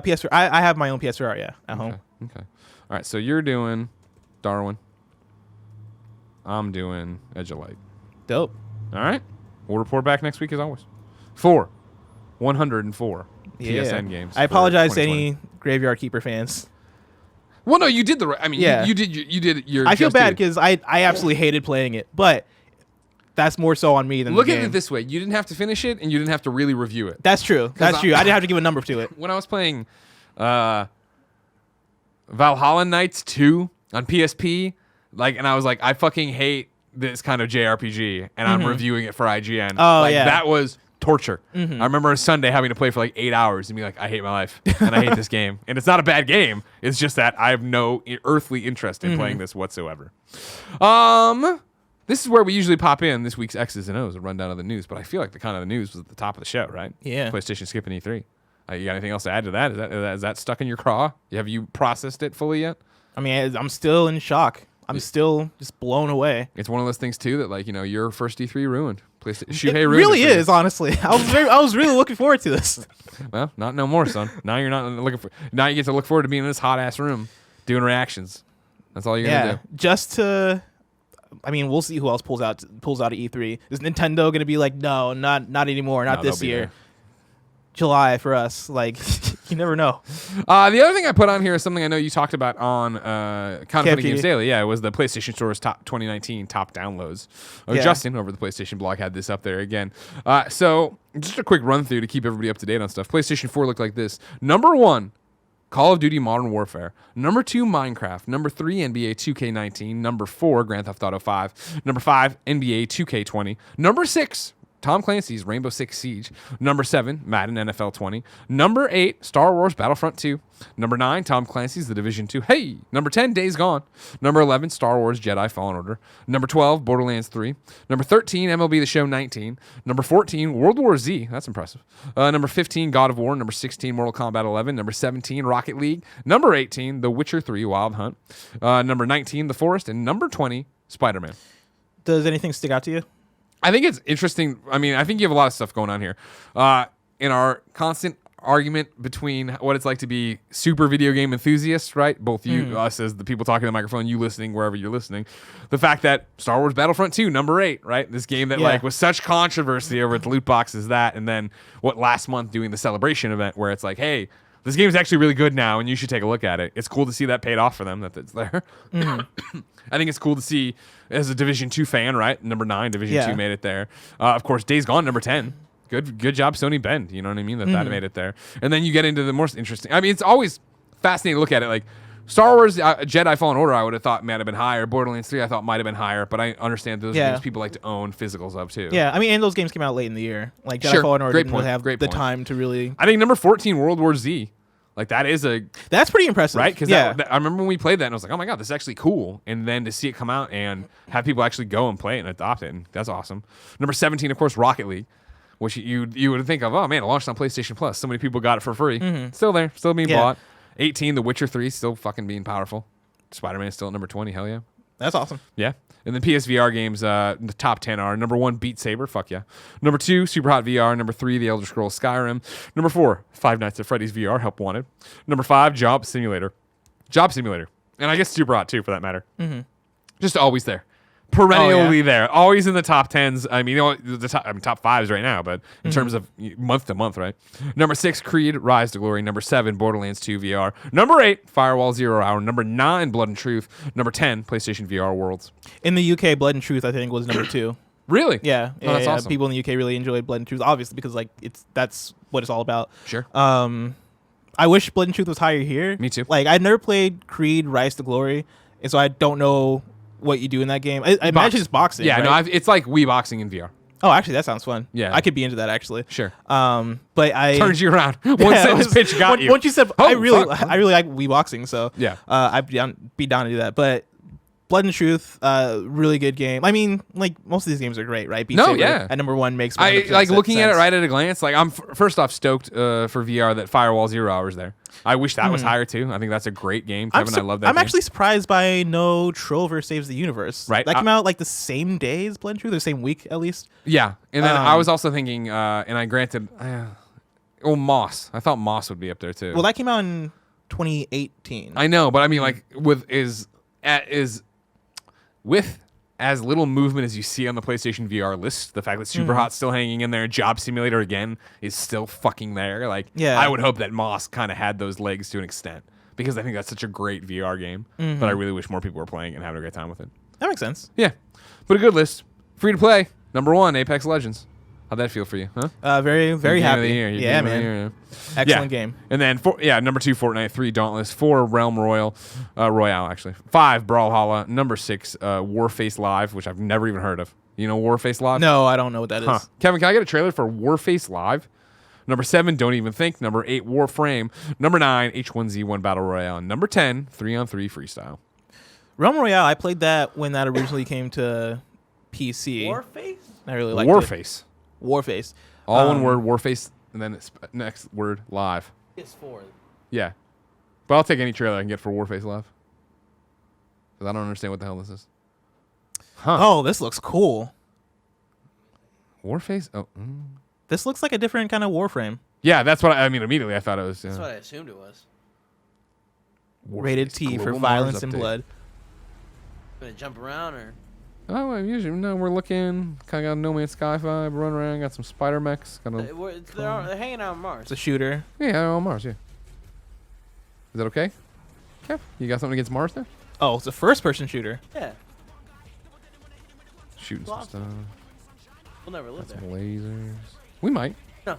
Speaker 2: PS4. I have my own PS4. At home.
Speaker 1: Okay. All right. So you're doing Darwin. I'm doing Edge of Light.
Speaker 2: Dope.
Speaker 1: All right. We'll report back next week as always. 104 PSN games.
Speaker 2: I apologize to any Graveyard Keeper fans.
Speaker 1: Well, no, you did the right. I mean, you did your.
Speaker 2: I feel bad because I absolutely hated playing it, but that's more so on me than
Speaker 1: Look
Speaker 2: the
Speaker 1: at
Speaker 2: game.
Speaker 1: it this way: you didn't have to finish it, and you didn't have to really review it.
Speaker 2: That's true. That's true. I didn't have to give a number to it.
Speaker 1: When I was playing Valhalla Knights 2 on PSP, and I was like, I fucking hate this kind of JRPG, and I'm reviewing it for IGN.
Speaker 2: Oh, yeah.
Speaker 1: That was torture. I remember a Sunday having to play for like 8 hours and be like, I hate my life and I hate this game. And it's not a bad game. It's just that I have no earthly interest in playing this whatsoever. This is where we usually pop in this week's X's and O's, a rundown of the news. But I feel like the kind of the news was at the top of the show, right?
Speaker 2: Yeah.
Speaker 1: PlayStation skipping E3. You got anything else to add to that? Is that stuck in your craw? Have you processed it fully yet?
Speaker 2: I mean, I'm still in shock. I'm still just blown away.
Speaker 1: It's one of those things too that your first E3 ruined.
Speaker 2: It really is, honestly. I was really looking forward to this.
Speaker 1: Well, not no more, son. Now you're not looking for. Now you get to look forward to being in this hot ass room doing reactions. That's all you're gonna do.
Speaker 2: Just to. I mean, we'll see who else pulls out at E3. Is Nintendo gonna be like, no, not anymore, not this year. There. July for us, you never know.
Speaker 1: The other thing I put on here is something I know you talked about on Kind of Funny Games Daily. Yeah, it was the PlayStation Store's top 2019 top downloads. Justin over the PlayStation blog had this up there again. So just a quick run through to keep everybody up to date on stuff. PlayStation 4 looked like this. Number 1, Call of Duty Modern Warfare. Number 2, Minecraft. Number 3, NBA 2K19. Number 4, Grand Theft Auto 5. Number 5, NBA 2K20. Number 6, Tom Clancy's Rainbow Six Siege. Number 7, Madden NFL 20. Number 8, Star Wars Battlefront 2. Number 9, Tom Clancy's The Division 2. Hey! Number 10, Days Gone. Number 11, Star Wars Jedi Fallen Order. Number 12, Borderlands 3. Number 13, MLB The Show 19. Number 14, World War Z. That's impressive. Number 15, God of War. Number 16, Mortal Kombat 11. Number 17, Rocket League. Number 18, The Witcher 3 Wild Hunt. Number 19, The Forest. And number 20, Spider-Man.
Speaker 2: Does anything stick out to you?
Speaker 1: I think it's interesting. I mean, I think you have a lot of stuff going on here. In our constant argument between what it's like to be super video game enthusiasts, right? Both you, us as the people talking to the microphone, you listening wherever you're listening. The fact that Star Wars Battlefront 2, number 8, right? This game that was such controversy over the loot boxes that, and then last month doing the celebration event where it's like, hey, this game is actually really good now, and you should take a look at it. It's cool to see that paid off for them, that it's there. I think it's cool to see as a Division 2 fan, right? Number 9, Division 2 made it there. Of course, Days Gone, number 10. Good job, Sony Bend. You know what I mean? That made it there. And then you get into the most interesting. I mean, it's always fascinating to look at it. Like Star Wars Jedi Fallen Order, I would have thought might have been higher. Borderlands 3, I thought might have been higher. But I understand those games people like to own physicals of too.
Speaker 2: Yeah, I mean, and those games came out late in the year. Like Jedi Fallen Order didn't really have the time to really.
Speaker 1: I think number 14, World War Z. That's
Speaker 2: pretty impressive,
Speaker 1: right? Because I remember when we played that, and I was like, "Oh my god, this is actually cool!" And then to see it come out and have people actually go and play it and adopt it, and that's awesome. Number 17, of course, Rocket League, which you would think of. Oh man, it launched on PlayStation Plus. So many people got it for free. Still there, still being bought. 18, The Witcher 3, still fucking being powerful. Spider-Man is still at number 20. Hell yeah,
Speaker 2: that's awesome.
Speaker 1: Yeah. And then PSVR games, the top 10 are number 1, Beat Saber, fuck yeah. Number 2, Super Hot VR. Number 3, The Elder Scrolls Skyrim. Number 4, Five Nights at Freddy's VR, Help Wanted. Number 5, Job Simulator. And I guess Super Hot too, for that matter. Just always there. Perennially there. Always in the top 10s. I mean, top 5s right now, but in terms of month to month, right? Number 6, Creed, Rise to Glory. Number 7, Borderlands 2 VR. Number 8, Firewall 0 Hour. Number 9, Blood and Truth. Number 10, PlayStation VR Worlds.
Speaker 2: In the UK, Blood and Truth, I think, was number 2.
Speaker 1: Really?
Speaker 2: Yeah.
Speaker 1: That's awesome.
Speaker 2: People in the UK really enjoyed Blood and Truth, obviously, because that's what it's all about.
Speaker 1: Sure.
Speaker 2: I wish Blood and Truth was higher here.
Speaker 1: Me too.
Speaker 2: I've never played Creed, Rise to Glory, and so I don't know what you do in that game. I imagine it's boxing.
Speaker 1: Yeah,
Speaker 2: right?
Speaker 1: no, it's like Wii boxing in VR.
Speaker 2: Oh, actually, that sounds fun.
Speaker 1: Yeah,
Speaker 2: I could be into that actually.
Speaker 1: Sure.
Speaker 2: But I
Speaker 1: turns you around. One sentence pitch got you.
Speaker 2: Once you said, I really like Wii boxing, so
Speaker 1: yeah,
Speaker 2: I'd be down to do that. But Blood and Truth, really good game. I mean, like most of these games are great, right? Beat
Speaker 1: No,
Speaker 2: Saber
Speaker 1: yeah.
Speaker 2: at number one makes.
Speaker 1: I like looking at it right at a glance. Like I'm first off stoked for VR that Firewall 0 Hours there. I wish that was higher too. I think that's a great game, Kevin. I love that.
Speaker 2: I'm
Speaker 1: game.
Speaker 2: actually surprised by no Trover Saves the Universe.
Speaker 1: Right,
Speaker 2: that came out like the same day as Blood and Truth, the same week at least.
Speaker 1: Yeah, and then I was also thinking, and I granted, Moss. I thought Moss would be up there too.
Speaker 2: Well, that came out in 2018.
Speaker 1: I know, but I mean, like with as little movement as you see on the PlayStation VR list, the fact that Superhot's still hanging in there, Job Simulator again is still fucking there. Like, I would hope that Moss kind of had those legs to an extent because I think that's such a great VR game. But I really wish more people were playing it and having a great time with it.
Speaker 2: That makes sense.
Speaker 1: Yeah, but a good list. Free to play. Number 1, Apex Legends. How'd that feel for you? Huh?
Speaker 2: Very, very happy.
Speaker 1: Yeah,
Speaker 2: man.
Speaker 1: Yeah.
Speaker 2: Excellent game.
Speaker 1: And then number 2, Fortnite. 3, Dauntless. 4, Realm Royale, actually. 5, Brawlhalla. Number 6, Warface Live, which I've never even heard of. You know Warface Live?
Speaker 2: No, I don't know what that is.
Speaker 1: Kevin, can I get a trailer for Warface Live? Number 7, Don't Even Think. Number 8, Warframe. Number 9, H1Z1 Battle Royale. And number 10, 3-on-3 Freestyle.
Speaker 2: Realm Royale, I played that when that originally came to PC.
Speaker 3: Warface?
Speaker 2: I really liked
Speaker 1: Warface.
Speaker 2: Warface.
Speaker 1: All one word, Warface, and then it's next word, Live.
Speaker 3: PS4.
Speaker 1: Yeah. But I'll take any trailer I can get for Warface Live. Because I don't understand what the hell this is.
Speaker 2: Oh, this looks cool.
Speaker 1: Warface? Oh.
Speaker 2: This looks like a different kind of Warframe.
Speaker 1: Yeah, that's what I mean. Immediately I thought it was.
Speaker 3: That's what I assumed it was.
Speaker 1: Warface,
Speaker 2: Rated T for
Speaker 1: Global
Speaker 2: violence
Speaker 1: Mars
Speaker 2: and
Speaker 1: update.
Speaker 2: blood.
Speaker 3: Gonna jump around or?
Speaker 1: Oh, usually no. We're looking. Kind of got No Man's Sky vibe. Run around. Got some spider mechs. Got
Speaker 3: They're hanging out on Mars.
Speaker 2: It's a shooter.
Speaker 1: Yeah, they're on Mars. Yeah. Is that okay? Kev, you got something against Mars there?
Speaker 2: Oh, it's a first-person shooter.
Speaker 3: Yeah.
Speaker 1: Shooting some stuff.
Speaker 3: We'll never live
Speaker 1: Got
Speaker 3: there.
Speaker 1: some lasers. We might.
Speaker 3: No.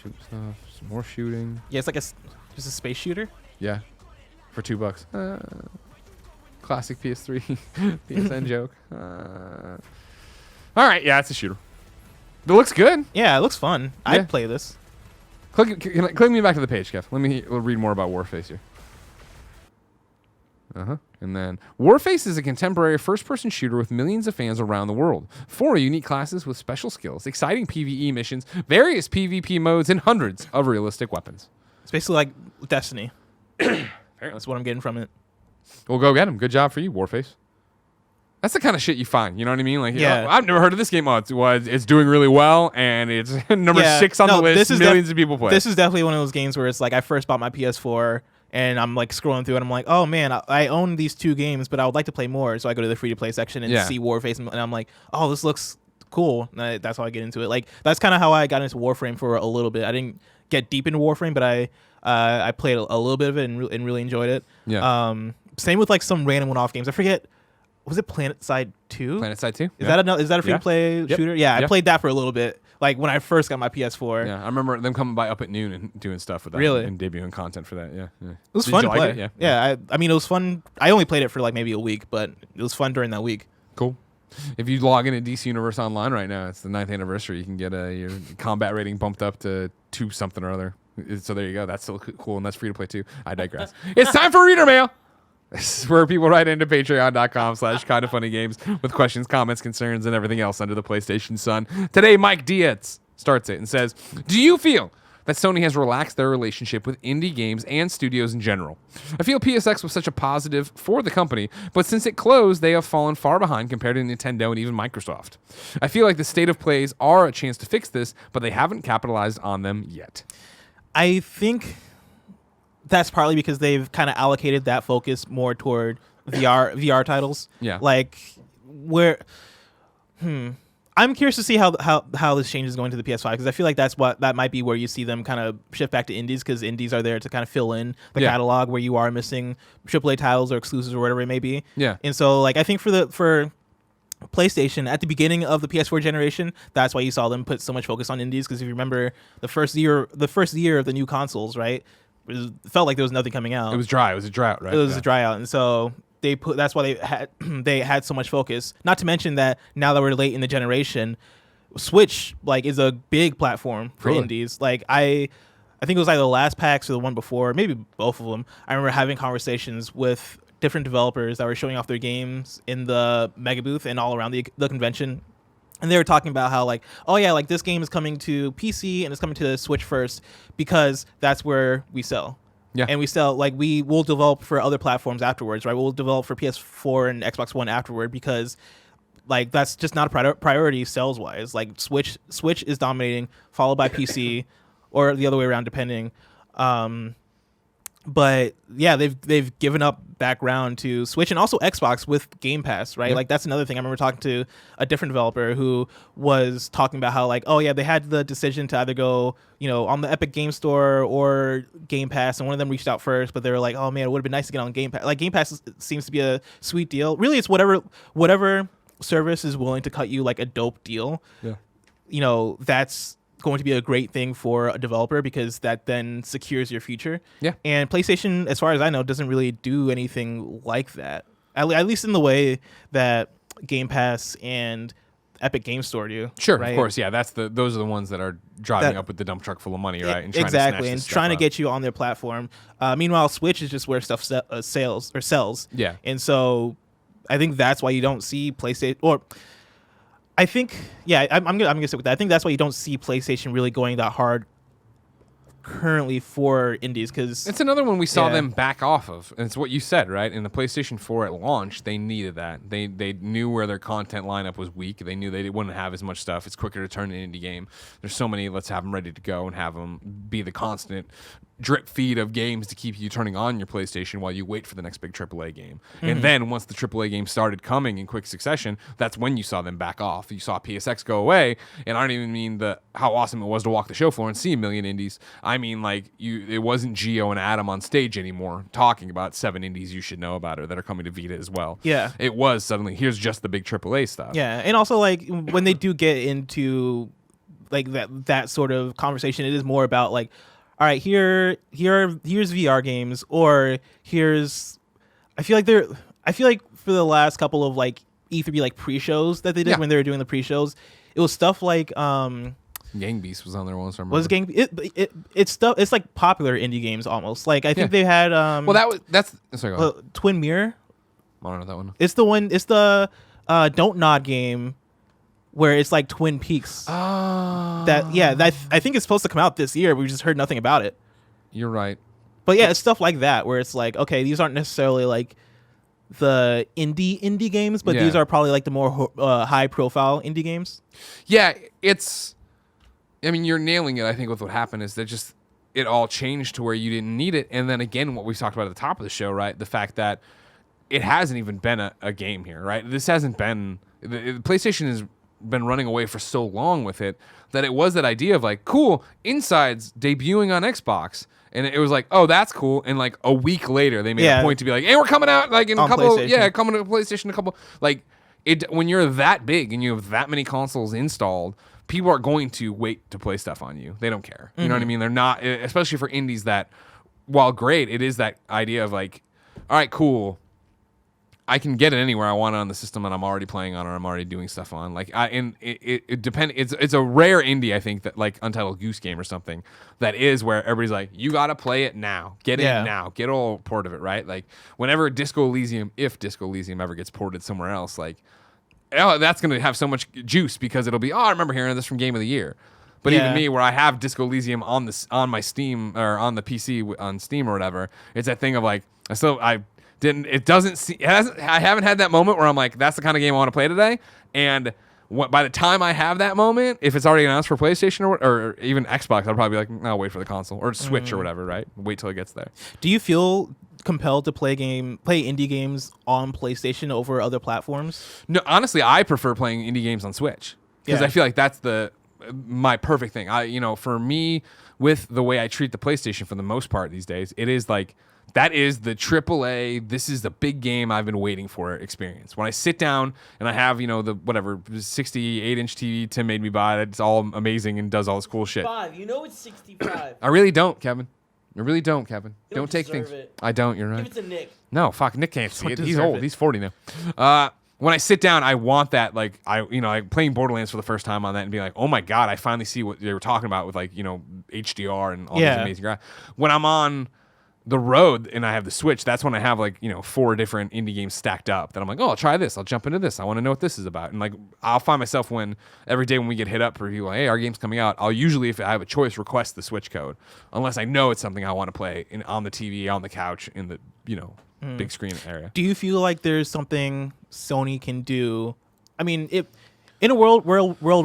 Speaker 1: Shoot stuff. Some more shooting.
Speaker 2: Yeah, it's like just a space shooter.
Speaker 1: Yeah. For $2. Classic PS3 PSN joke. All right, yeah, it's a shooter. It looks good.
Speaker 2: Yeah, it looks fun.
Speaker 1: Yeah.
Speaker 2: I'd play this.
Speaker 1: Click me back to the page, Kev. We'll read more about Warface here. And then Warface is a contemporary first-person shooter with millions of fans around the world. 4 unique classes with special skills, exciting PvE missions, various PvP modes, and hundreds of realistic weapons.
Speaker 2: It's basically like Destiny. That's what I'm getting from it.
Speaker 1: Well, go get him. Good job for you, Warface. That's the kind of shit you find. You know what I mean? Like,
Speaker 2: yeah.
Speaker 1: I've never heard of this game. Oh, it's doing really well, and it's number 6 on the list. Millions of people play.
Speaker 2: This is definitely one of those games where it's like I first bought my PS4, and I'm like scrolling through, and I'm like, oh man, I own these 2 games, but I would like to play more. So I go to the free-to-play section and see Warface, and I'm like, oh, this looks cool. And that's how I get into it. Like that's kind of how I got into Warframe for a little bit. I didn't get deep into Warframe, but I played a little bit of it and really enjoyed it.
Speaker 1: Yeah.
Speaker 2: Same with like some random one-off games. I forget. Was it PlanetSide 2?
Speaker 1: PlanetSide 2.
Speaker 2: Is that a free-to-play shooter? Yeah, I played that for a little bit. Like when I first got my PS4.
Speaker 1: Yeah, I remember them coming by up at noon and doing stuff with that.
Speaker 2: Really?
Speaker 1: And debuting content for that. Yeah.
Speaker 2: It was fun to play.
Speaker 1: It?
Speaker 2: Yeah. I mean, it was fun. I only played it for like maybe a week, but it was fun during that week.
Speaker 1: Cool. If you log in at DC Universe Online right now, it's the 9th anniversary. You can get your combat rating bumped up to 2 something or other. So there you go. That's still cool, and that's free to play too. I digress. It's time for Reader Mail. This is where people write into patreon.com/kindafunnygames with questions, comments, concerns, and everything else under the PlayStation sun. Today, Mike Deitz starts it and says, do you feel that Sony has relaxed their relationship with indie games and studios in general? I feel PSX was such a positive for the company, but since it closed, they have fallen far behind compared to Nintendo and even Microsoft. I feel like the state of plays are a chance to fix this, but they haven't capitalized on them yet.
Speaker 2: I think that's partly because they've kind of allocated that focus more toward VR titles.
Speaker 1: Yeah.
Speaker 2: Like I'm curious to see how this change is going to the PS5 because I feel like that might be where you see them kind of shift back to indies because indies are there to kind of fill in the catalog where you are missing AAA titles or exclusives or whatever it may be.
Speaker 1: Yeah.
Speaker 2: And so like I think for PlayStation at the beginning of the PS4 generation, that's why you saw them put so much focus on indies because if you remember the first year of the new consoles, right? It felt like there was nothing coming out.
Speaker 1: It was dry. It was a drought, right?
Speaker 2: It was a dry out, and so that's why they had so much focus. Not to mention that now that we're late in the generation, Switch like is a big platform for indies. Like I think it was either the last PAX or the one before, maybe both of them. I remember having conversations with different developers that were showing off their games in the mega booth and all around the convention. And they were talking about how like, oh yeah, like this game is coming to PC and it's coming to the Switch first because that's where we sell.
Speaker 1: Yeah.
Speaker 2: And we sell, like, we will develop for other platforms afterwards, right? We'll develop for PS4 and Xbox One afterward because, like, that's just not a priority sales-wise. Like, Switch is dominating, followed by PC, or the other way around, depending. But, yeah, they've given up background to Switch and also Xbox with Game Pass, right?
Speaker 1: Yeah.
Speaker 2: Like, that's another thing. I remember talking to a different developer who was talking about how, like, oh, yeah, they had the decision to either go, you know, on the Epic Game Store or Game Pass, and one of them reached out first, but they were like, oh, man, it would have been nice to get on Game Pass. Like, Game Pass seems to be a sweet deal. Really, it's whatever service is willing to cut you, like, a dope deal.
Speaker 1: Yeah.
Speaker 2: You know, that's going to be a great thing for a developer because that then secures your future.
Speaker 1: Yeah.
Speaker 2: And PlayStation, as far as I know, doesn't really do anything like that. At least in the way that Game Pass and Epic Game Store do.
Speaker 1: Sure,
Speaker 2: right?
Speaker 1: of course, yeah. Those are the ones that are driving up with the dump truck full of money, right? And
Speaker 2: Exactly, and trying to
Speaker 1: up.
Speaker 2: get you on their platform. Meanwhile, Switch is just where stuff sells.
Speaker 1: Yeah.
Speaker 2: And so I think that's why you don't see PlayStation, or I think, yeah, I'm gonna stick with that. I think that's why you don't see PlayStation really going that hard currently for indies, because
Speaker 1: it's another one we saw them back off of, and it's what you said, right? In the PlayStation 4 at launch, they needed that. They knew where their content lineup was weak. They knew they wouldn't have as much stuff. It's quicker to turn an indie game. There's so many. Let's have them ready to go and have them be the constant drip feed of games to keep you turning on your PlayStation while you wait for the next big AAA game. Mm-hmm. And then once the AAA game started coming in quick succession, that's when you saw them back off. You saw PSX go away, and I don't even mean how awesome it was to walk the show floor and see a million indies. I mean, like, it wasn't Gio and Adam on stage anymore talking about 7 indies you should know about or that are coming to Vita as well.
Speaker 2: Yeah.
Speaker 1: It was suddenly, here's just the big AAA stuff.
Speaker 2: Yeah, and also, like, when they do get into, like, that sort of conversation, it is more about, like, all right, here's VR games, or here's, I feel like for the last couple of, like, E3, like, pre-shows that they did when they were doing the pre-shows, it was stuff like
Speaker 1: Gang Beast was on there once. I remember.
Speaker 2: Was Gang it's stuff, it's like popular indie games almost. Like, I think they had
Speaker 1: sorry, go ahead.
Speaker 2: Twin Mirror.
Speaker 1: I don't know that one.
Speaker 2: It's the Don't Nod game where it's like Twin Peaks.
Speaker 1: Oh.
Speaker 2: I think it's supposed to come out this year. We just heard nothing about it.
Speaker 1: You're right.
Speaker 2: But yeah, it's stuff like that where it's like, okay, these aren't necessarily like the indie games, but these are probably like the more high profile indie games.
Speaker 1: Yeah, I mean, you're nailing it. I think with what happened is that just it all changed to where you didn't need it. And then again, what we talked about at the top of the show, right? The fact that it hasn't even been a game here, right? This hasn't been the PlayStation has been running away for so long with it that it was that idea of like, cool, Inside's debuting on Xbox. And it was like, oh, that's cool. And like a week later, they made a point to be like, hey, we're coming out like in a couple, coming to PlayStation, a couple, like it. When you're that big and you have that many consoles installed, people are going to wait to play stuff on you. They don't care. You know what I mean? They're not, especially for indies that, while great, it is that idea of like, all right, cool, I can get it anywhere I want it on the system that I'm already playing on or I'm already doing stuff on. Like, it depends. It's a rare indie, I think, that like Untitled Goose Game or something that is where everybody's like, you got to play it now. Get it now. Get all port of it, right? Like, whenever Disco Elysium, if Disco Elysium ever gets ported somewhere else, like, oh, that's going to have so much juice because it'll be, oh, I remember hearing this from Game of the Year. But even me, where I have Disco Elysium on my Steam or on the PC on Steam or whatever, it's that thing of like, I haven't had that moment where I'm like, that's the kind of game I want to play today. And by the time I have that moment, if it's already announced for PlayStation or even Xbox, I'll probably be like, I'll wait for the console or Switch or whatever, right? Wait till it gets there.
Speaker 2: Do you feel compelled to play indie games on PlayStation over other platforms?
Speaker 1: No, honestly, I prefer playing indie games on Switch because I feel like that's my perfect thing. For me, with the way I treat the PlayStation for the most part these days, it is like, that is the AAA, this is the big game I've been waiting for experience. When I sit down and I have, the 68-inch TV Tim made me buy, that's all amazing and does all this cool shit.
Speaker 3: It's 65.
Speaker 1: I really don't, Kevin. Don't take things.
Speaker 3: It.
Speaker 1: I don't, you're right.
Speaker 3: Give it to Nick.
Speaker 1: No, fuck, Nick can't see it. He's old. He's 40 now. When I sit down, I want that, like, playing Borderlands for the first time on that and being like, oh my God, I finally see what they were talking about with, like, HDR and all these amazing graphics. When I'm on the road and I have the Switch, that's when I have like, 4 different indie games stacked up that I'm like, oh, I'll try this. I'll jump into this. I want to know what this is about. And like, I'll find myself every day when we get hit up for people, hey, our game's coming out, I'll usually, if I have a choice, request the Switch code, unless I know it's something I want to play on the TV, on the couch, in the, big screen area.
Speaker 2: Do you feel like there's something Sony can do? I mean, in a world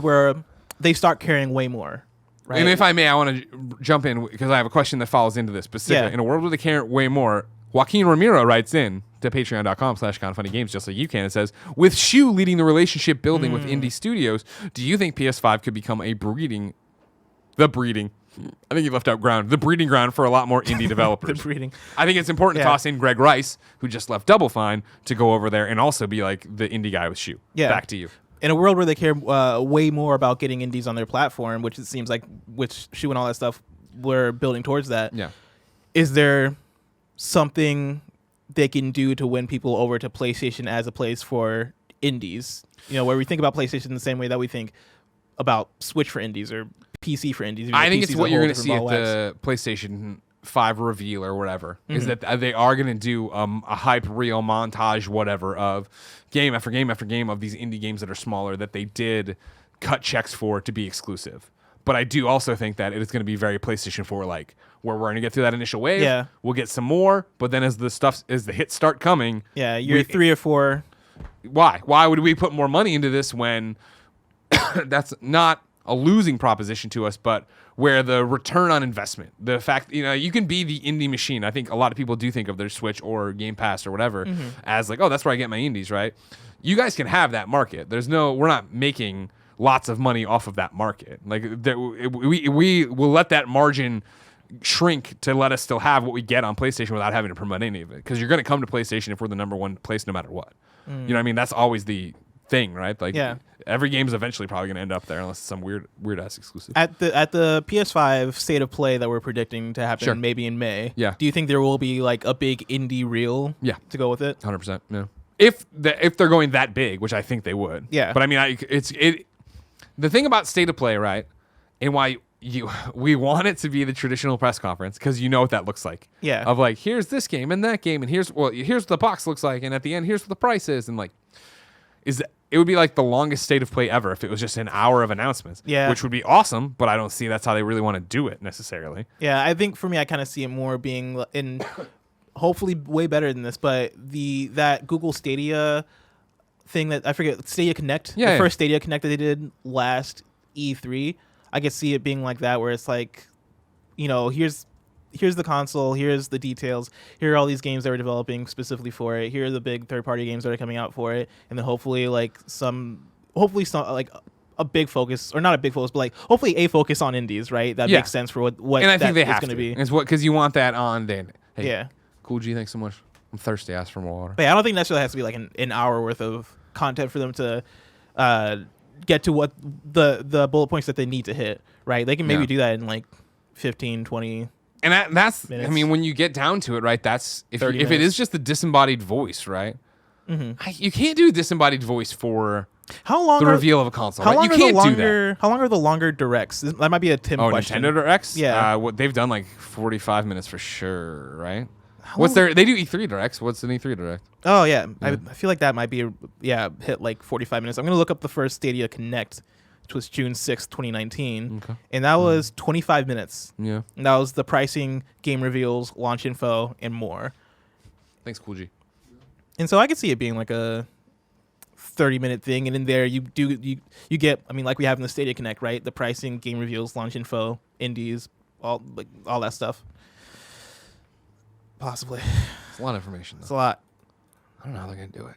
Speaker 2: where they start caring way more. Right.
Speaker 1: And if I may, I want to jump in because I have a question that follows into this specifically.
Speaker 2: Yeah.
Speaker 1: In a world where they care way more, Joaquin Romero writes in to patreon.com/kindafunnygames just like you can. It says, with Shu leading the relationship building with indie studios, do you think PS5 could become the breeding ground for a lot more indie developers?
Speaker 2: The breeding.
Speaker 1: I think it's important to toss in Greg Rice, who just left Double Fine, to go over there and also be like the indie guy with Shu.
Speaker 2: Yeah.
Speaker 1: Back to you.
Speaker 2: In a world where they care way more about getting indies on their platform, which it seems like which Shu and all that stuff we're building towards that.
Speaker 1: Yeah.
Speaker 2: Is there something they can do to win people over to PlayStation as a place for indies? Where we think about PlayStation the same way that we think about Switch for indies or PC for indies.
Speaker 1: I think it's what you're going to see at the PlayStation 5 reveal or whatever, is that they are going to do a hype reel montage, whatever, of game after game after game of these indie games that are smaller that they did cut checks for to be exclusive. But I do also think that it is going to be very PlayStation 4 like, where we're going to get through that initial wave.
Speaker 2: Yeah.
Speaker 1: We'll get some more, but then as the hits start coming,
Speaker 2: year 3 or 4.
Speaker 1: Why would we put more money into this when that's not a losing proposition to us, but where the return on investment, the fact, you can be the indie machine. I think a lot of people do think of their Switch or Game Pass or whatever as like, oh, that's where I get my indies, right? You guys can have that market. We're not making lots of money off of that market. Like we will let that margin shrink to let us still have what we get on PlayStation without having to promote any of it. Because you're going to come to PlayStation if we're the number one place no matter what. You know what I mean? That's always the thing, right? Like every game's eventually probably going to end up there unless it's some weird ass exclusive.
Speaker 2: At the PS5 state of play that we're predicting to happen maybe in May.
Speaker 1: Yeah.
Speaker 2: Do you think there will be like a big indie reel to go with it?
Speaker 1: 100%. Yeah. If they're going that big, which I think they would.
Speaker 2: Yeah.
Speaker 1: But I mean, the thing about state of play, right? And why we want it to be the traditional press conference because you know what that looks like.
Speaker 2: Yeah.
Speaker 1: Of like, here's this game and that game, and here's what the box looks like, and at the end, here's what the price is, and like, it would be like the longest state of play ever if it was just an hour of announcements.
Speaker 2: Yeah.
Speaker 1: Which would be awesome, but I don't see that's how they really want to do it necessarily.
Speaker 2: Yeah, I think for me, I kind of see it more being in, hopefully way better than this, but that Google Stadia thing that I forget, Stadia Connect, first Stadia Connect that they did last E3. I could see it being like that, where it's like, here's the console, here's the details, here are all these games that we're developing specifically for it, here are the big third-party games that are coming out for it, and then hopefully some like a big focus, or not a big focus, but like hopefully a focus on indies, right? That makes sense for what
Speaker 1: and I think they have
Speaker 2: going to be.
Speaker 1: It's because you want that on then. Hey,
Speaker 2: yeah.
Speaker 1: Cool G, thanks so much. I'm thirsty. Ask for more water.
Speaker 2: But yeah, I don't think necessarily has to be like an hour worth of content for them to get to what the bullet points that they need to hit, right? They can maybe do that in like 15, 20
Speaker 1: and that's
Speaker 2: minutes.
Speaker 1: I mean, when you get down to it, right, that's if it is just the disembodied voice, right? You can't do a disembodied voice for the reveal of a console.
Speaker 2: How long
Speaker 1: you can't do that.
Speaker 2: How long are the longer directs? That might be a Tim question.
Speaker 1: Nintendo Directs?
Speaker 2: Yeah.
Speaker 1: What they've done like 45 minutes for sure, right? They do E3 Directs. What's an E3 Direct?
Speaker 2: Oh yeah. I feel like that might be hit like 45 minutes. I'm gonna look up the first Stadia Connect, which was June 6th, 2019, and that was 25 minutes.
Speaker 1: Yeah.
Speaker 2: And that was the pricing, game reveals, launch info, and more.
Speaker 1: Thanks, Cool G.
Speaker 2: And so I could see it being like a 30-minute thing, and in there you get, I mean, like we have in the Stadia Connect, right? The pricing, game reveals, launch info, indies, all that stuff. Possibly.
Speaker 1: It's a lot of information, though.
Speaker 2: It's a lot.
Speaker 1: I don't know how they're going to do it.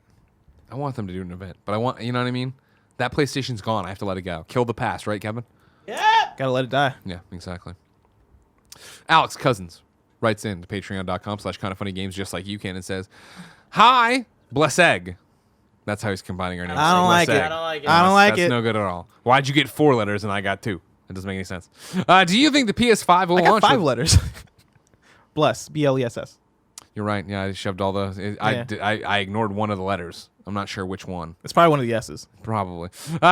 Speaker 1: I want them to do an event, but I want, you know what I mean? That PlayStation's gone. I have to let it go. Kill the past, right, Kevin?
Speaker 2: Yeah. Gotta let it die.
Speaker 1: Yeah, exactly. Alex Cousins writes in to patreon.com/kindoffunnygames just like you can and says, hi, bless egg. That's how he's combining our names.
Speaker 2: I don't like it.
Speaker 3: I don't like it.
Speaker 2: I don't like it.
Speaker 1: That's no good at all. Why'd you get 4 letters and I got 2? It doesn't make any sense. Do you think the PS5 will
Speaker 2: I got
Speaker 1: launch
Speaker 2: 5 letters. Bless. BLESS.
Speaker 1: You're right. Yeah, I shoved all the... I ignored one of the letters. I'm not sure which one.
Speaker 2: It's probably one of the S's.
Speaker 1: Probably.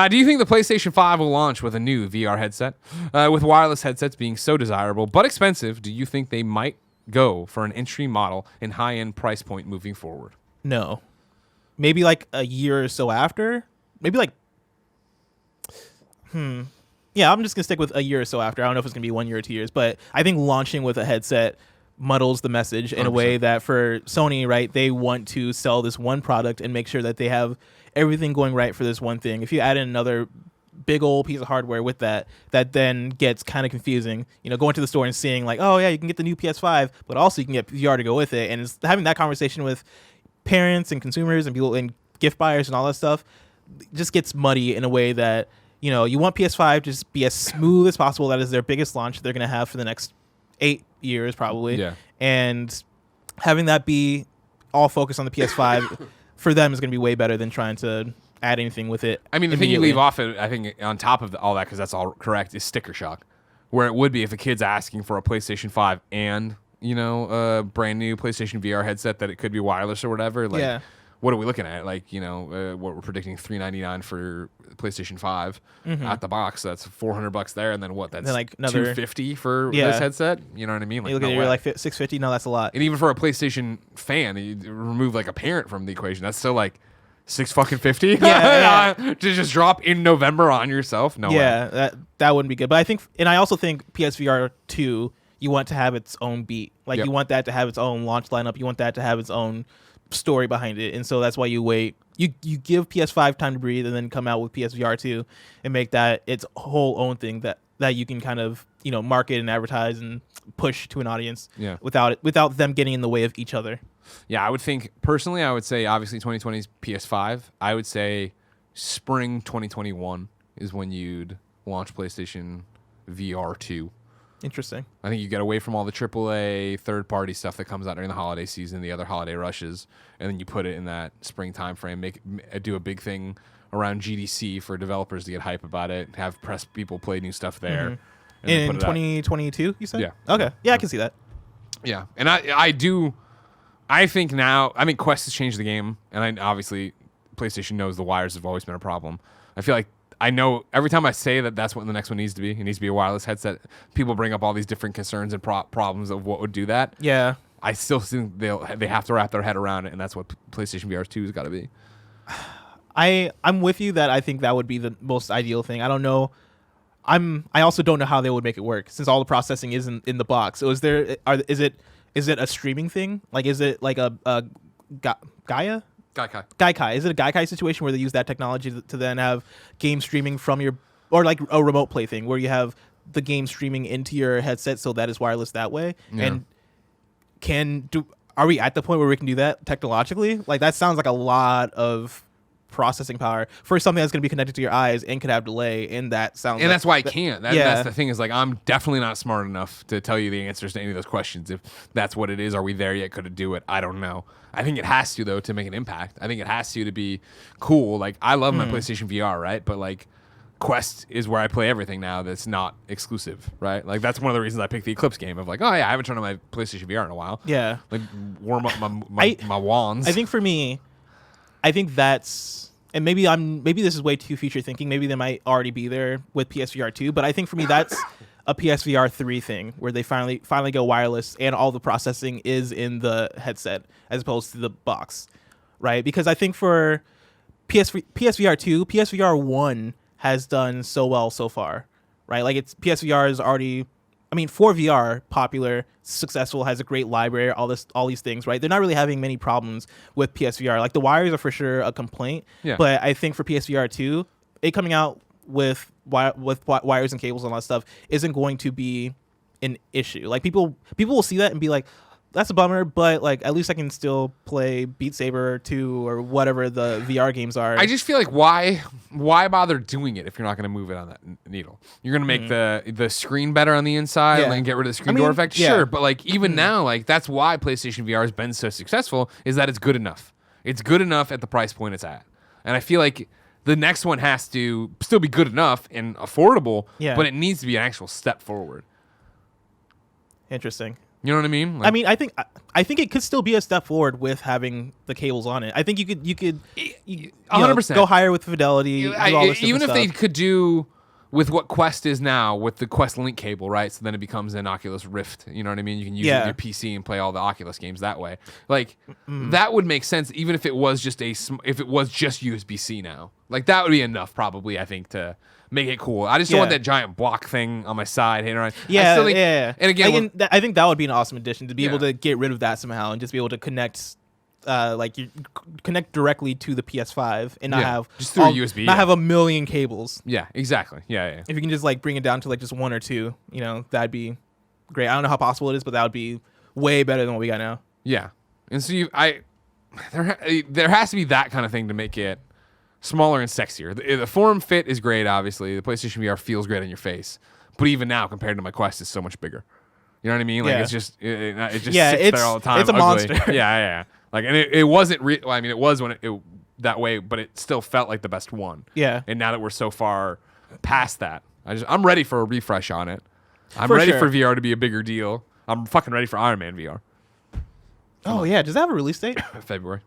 Speaker 1: Do you think the PlayStation 5 will launch with a new VR headset? With wireless headsets being so desirable but expensive, do you think they might go for an entry model and high-end price point moving forward?
Speaker 2: No. Maybe like a year or so after. Maybe like Yeah, I'm just going to stick with a year or so after. I don't know if it's going to be 1 year or 2 years, but I think launching with a headset muddles the message in 100%. A way that for Sony, right, they want to sell this one product and make sure that they have everything going right for this one thing. If you add in another big old piece of hardware with that then gets kind of confusing. Going to the store and seeing like, oh yeah, you can get the new PS5, but also you can get VR to go with it. And it's having that conversation with parents and consumers and people and gift buyers and all that stuff just gets muddy in a way that, you want PS5 to just be as smooth as possible. That is their biggest launch they're going to have for the next 8 years probably.
Speaker 1: Yeah.
Speaker 2: And having that be all focused on the PS5 for them is going to be way better than trying to add anything with it.
Speaker 1: I mean, the thing you leave off, I think, on top of all that, because that's all correct, is sticker shock. Where it would be if a kid's asking for a PlayStation 5 and, a brand new PlayStation VR headset that it could be wireless or whatever. Like,
Speaker 2: yeah.
Speaker 1: What are we looking at? Like, what we're predicting $399 for PlayStation 5 out the box. That's $400 there, and then what? That's
Speaker 2: like another
Speaker 1: $250 for this headset. You know what I mean? Like,
Speaker 2: you look at it, you're like $650. No, that's a lot.
Speaker 1: And even for a PlayStation fan, you remove like a parent from the equation. That's still like $650.
Speaker 2: Yeah.
Speaker 1: To just drop in November on yourself. No
Speaker 2: yeah,
Speaker 1: way.
Speaker 2: that wouldn't be good. But I also think PSVR 2, you want to have its own beat. Like you want that to have its own launch lineup. You want that to have its own story behind it, and so that's why you wait. You give PS5 time to breathe, and then come out with PSVR 2 and make that its whole own thing that you can kind of market and advertise and push to an audience.
Speaker 1: Yeah.
Speaker 2: Without them getting in the way of each other.
Speaker 1: Yeah, I would think personally. I would say obviously 2020 is PS5. I would say spring 2021 is when you'd launch PlayStation VR 2.
Speaker 2: Interesting.
Speaker 1: I think you get away from all the AAA third-party stuff that comes out during the holiday season, the other holiday rushes, and then you put it in that spring time frame. Do a big thing around GDC for developers to get hype about it. Have press people play new stuff there.
Speaker 2: Mm-hmm. In 2022, you said?
Speaker 1: Yeah.
Speaker 2: Okay. Yeah, I can see that.
Speaker 1: Yeah, and I think now. I mean, Quest has changed the game, and obviously PlayStation knows the wires have always been a problem. I feel like. I know every time I say that's what the next one needs to be. It needs to be a wireless headset. People bring up all these different concerns and problems of what would do that.
Speaker 2: Yeah.
Speaker 1: I still think they have to wrap their head around it, and that's what PlayStation VR 2 has got to be.
Speaker 2: I'm with you that I think that would be the most ideal thing. I don't know. I also don't know how they would make it work since all the processing is in the box. So is it a streaming thing? Like is it like a Gaia? Gaikai. Is it a Gaikai situation where they use that technology to then have game streaming from your, or like a remote play thing where you have the game streaming into your headset so that is wireless that way?
Speaker 1: Yeah.
Speaker 2: And are we at the point where we can do that technologically? Like that sounds like a lot of processing power for something that's going to be connected to your eyes and could have delay, and that sounds.
Speaker 1: And that's why I can't. That's the thing is like I'm definitely not smart enough to tell you the answers to any of those questions. If that's what it is, are we there yet? Could it do it? I don't know. I think it has to though to make an impact. I think it has to be cool. Like I love my PlayStation VR, right? But like Quest is where I play everything now that's not exclusive, right? Like that's one of the reasons I picked the Eclipse game of like, oh yeah, I haven't turned on my PlayStation VR in a while.
Speaker 2: Yeah.
Speaker 1: Like warm up my wands.
Speaker 2: I think for me, and maybe this is way too future thinking. Maybe they might already be there with PSVR 2, but I think for me that's a PSVR 3 thing where they finally go wireless and all the processing is in the headset as opposed to the box, right? Because I think for PSVR 2, PSVR 1 has done so well so far, right? Like PSVR is already, for VR, popular, successful, has a great library, all these things, right? They're not really having many problems with PSVR. Like the wires are for sure a complaint, but I think for PSVR 2, it coming out with wires and cables and all that stuff isn't going to be an issue. Like people will see that and be like, that's a bummer, but like at least I can still play Beat Saber 2 or whatever the VR games are.
Speaker 1: I just feel like why bother doing it if you're not going to move it on that needle? You're going to make the screen better on the inside and get rid of the screen door effect. Sure, but like even now, like that's why PlayStation VR has been so successful is that it's good enough. It's good enough at the price point it's at, and I feel like the next one has to still be good enough and affordable, but it needs to be an actual step forward.
Speaker 2: Interesting.
Speaker 1: You know what I mean? Like,
Speaker 2: I think it could still be a step forward with having the cables on it. I think you could
Speaker 1: 100%
Speaker 2: go higher with fidelity.
Speaker 1: Even if they could do with what Quest is now, with the Quest Link cable, right? So then it becomes an Oculus Rift. You know what I mean? You can use it on your PC and play all the Oculus games that way. Like that would make sense, even if it was just USB-C now. Like that would be enough, probably. I think to make it cool. I just don't want that giant block thing on my side hitting around.
Speaker 2: Yeah.
Speaker 1: And again,
Speaker 2: I think that would be an awesome addition to be able to get rid of that somehow and just be able to connect. Like you connect directly to the PS5 and not have
Speaker 1: just through USB,
Speaker 2: not have a million cables.
Speaker 1: Yeah, exactly. Yeah.
Speaker 2: If you can just like bring it down to like just one or two, that'd be great. I don't know how possible it is, but that would be way better than what we got now.
Speaker 1: Yeah, and so there has to be that kind of thing to make it smaller and sexier. The form fit is great. Obviously, the PlayStation VR feels great on your face, but even now compared to my Quest, it's so much bigger. You know what I mean? Like it's just sits there all the time.
Speaker 2: It's a monster.
Speaker 1: Yeah. Like, and it wasn't well, I mean, it was when it that way, but it still felt like the best one.
Speaker 2: Yeah.
Speaker 1: And now that we're so far past that, I'm ready for a refresh on it. I'm ready for VR to be a bigger deal. I'm fucking ready for Iron Man VR.
Speaker 2: Yeah. Does that have a release date?
Speaker 1: February.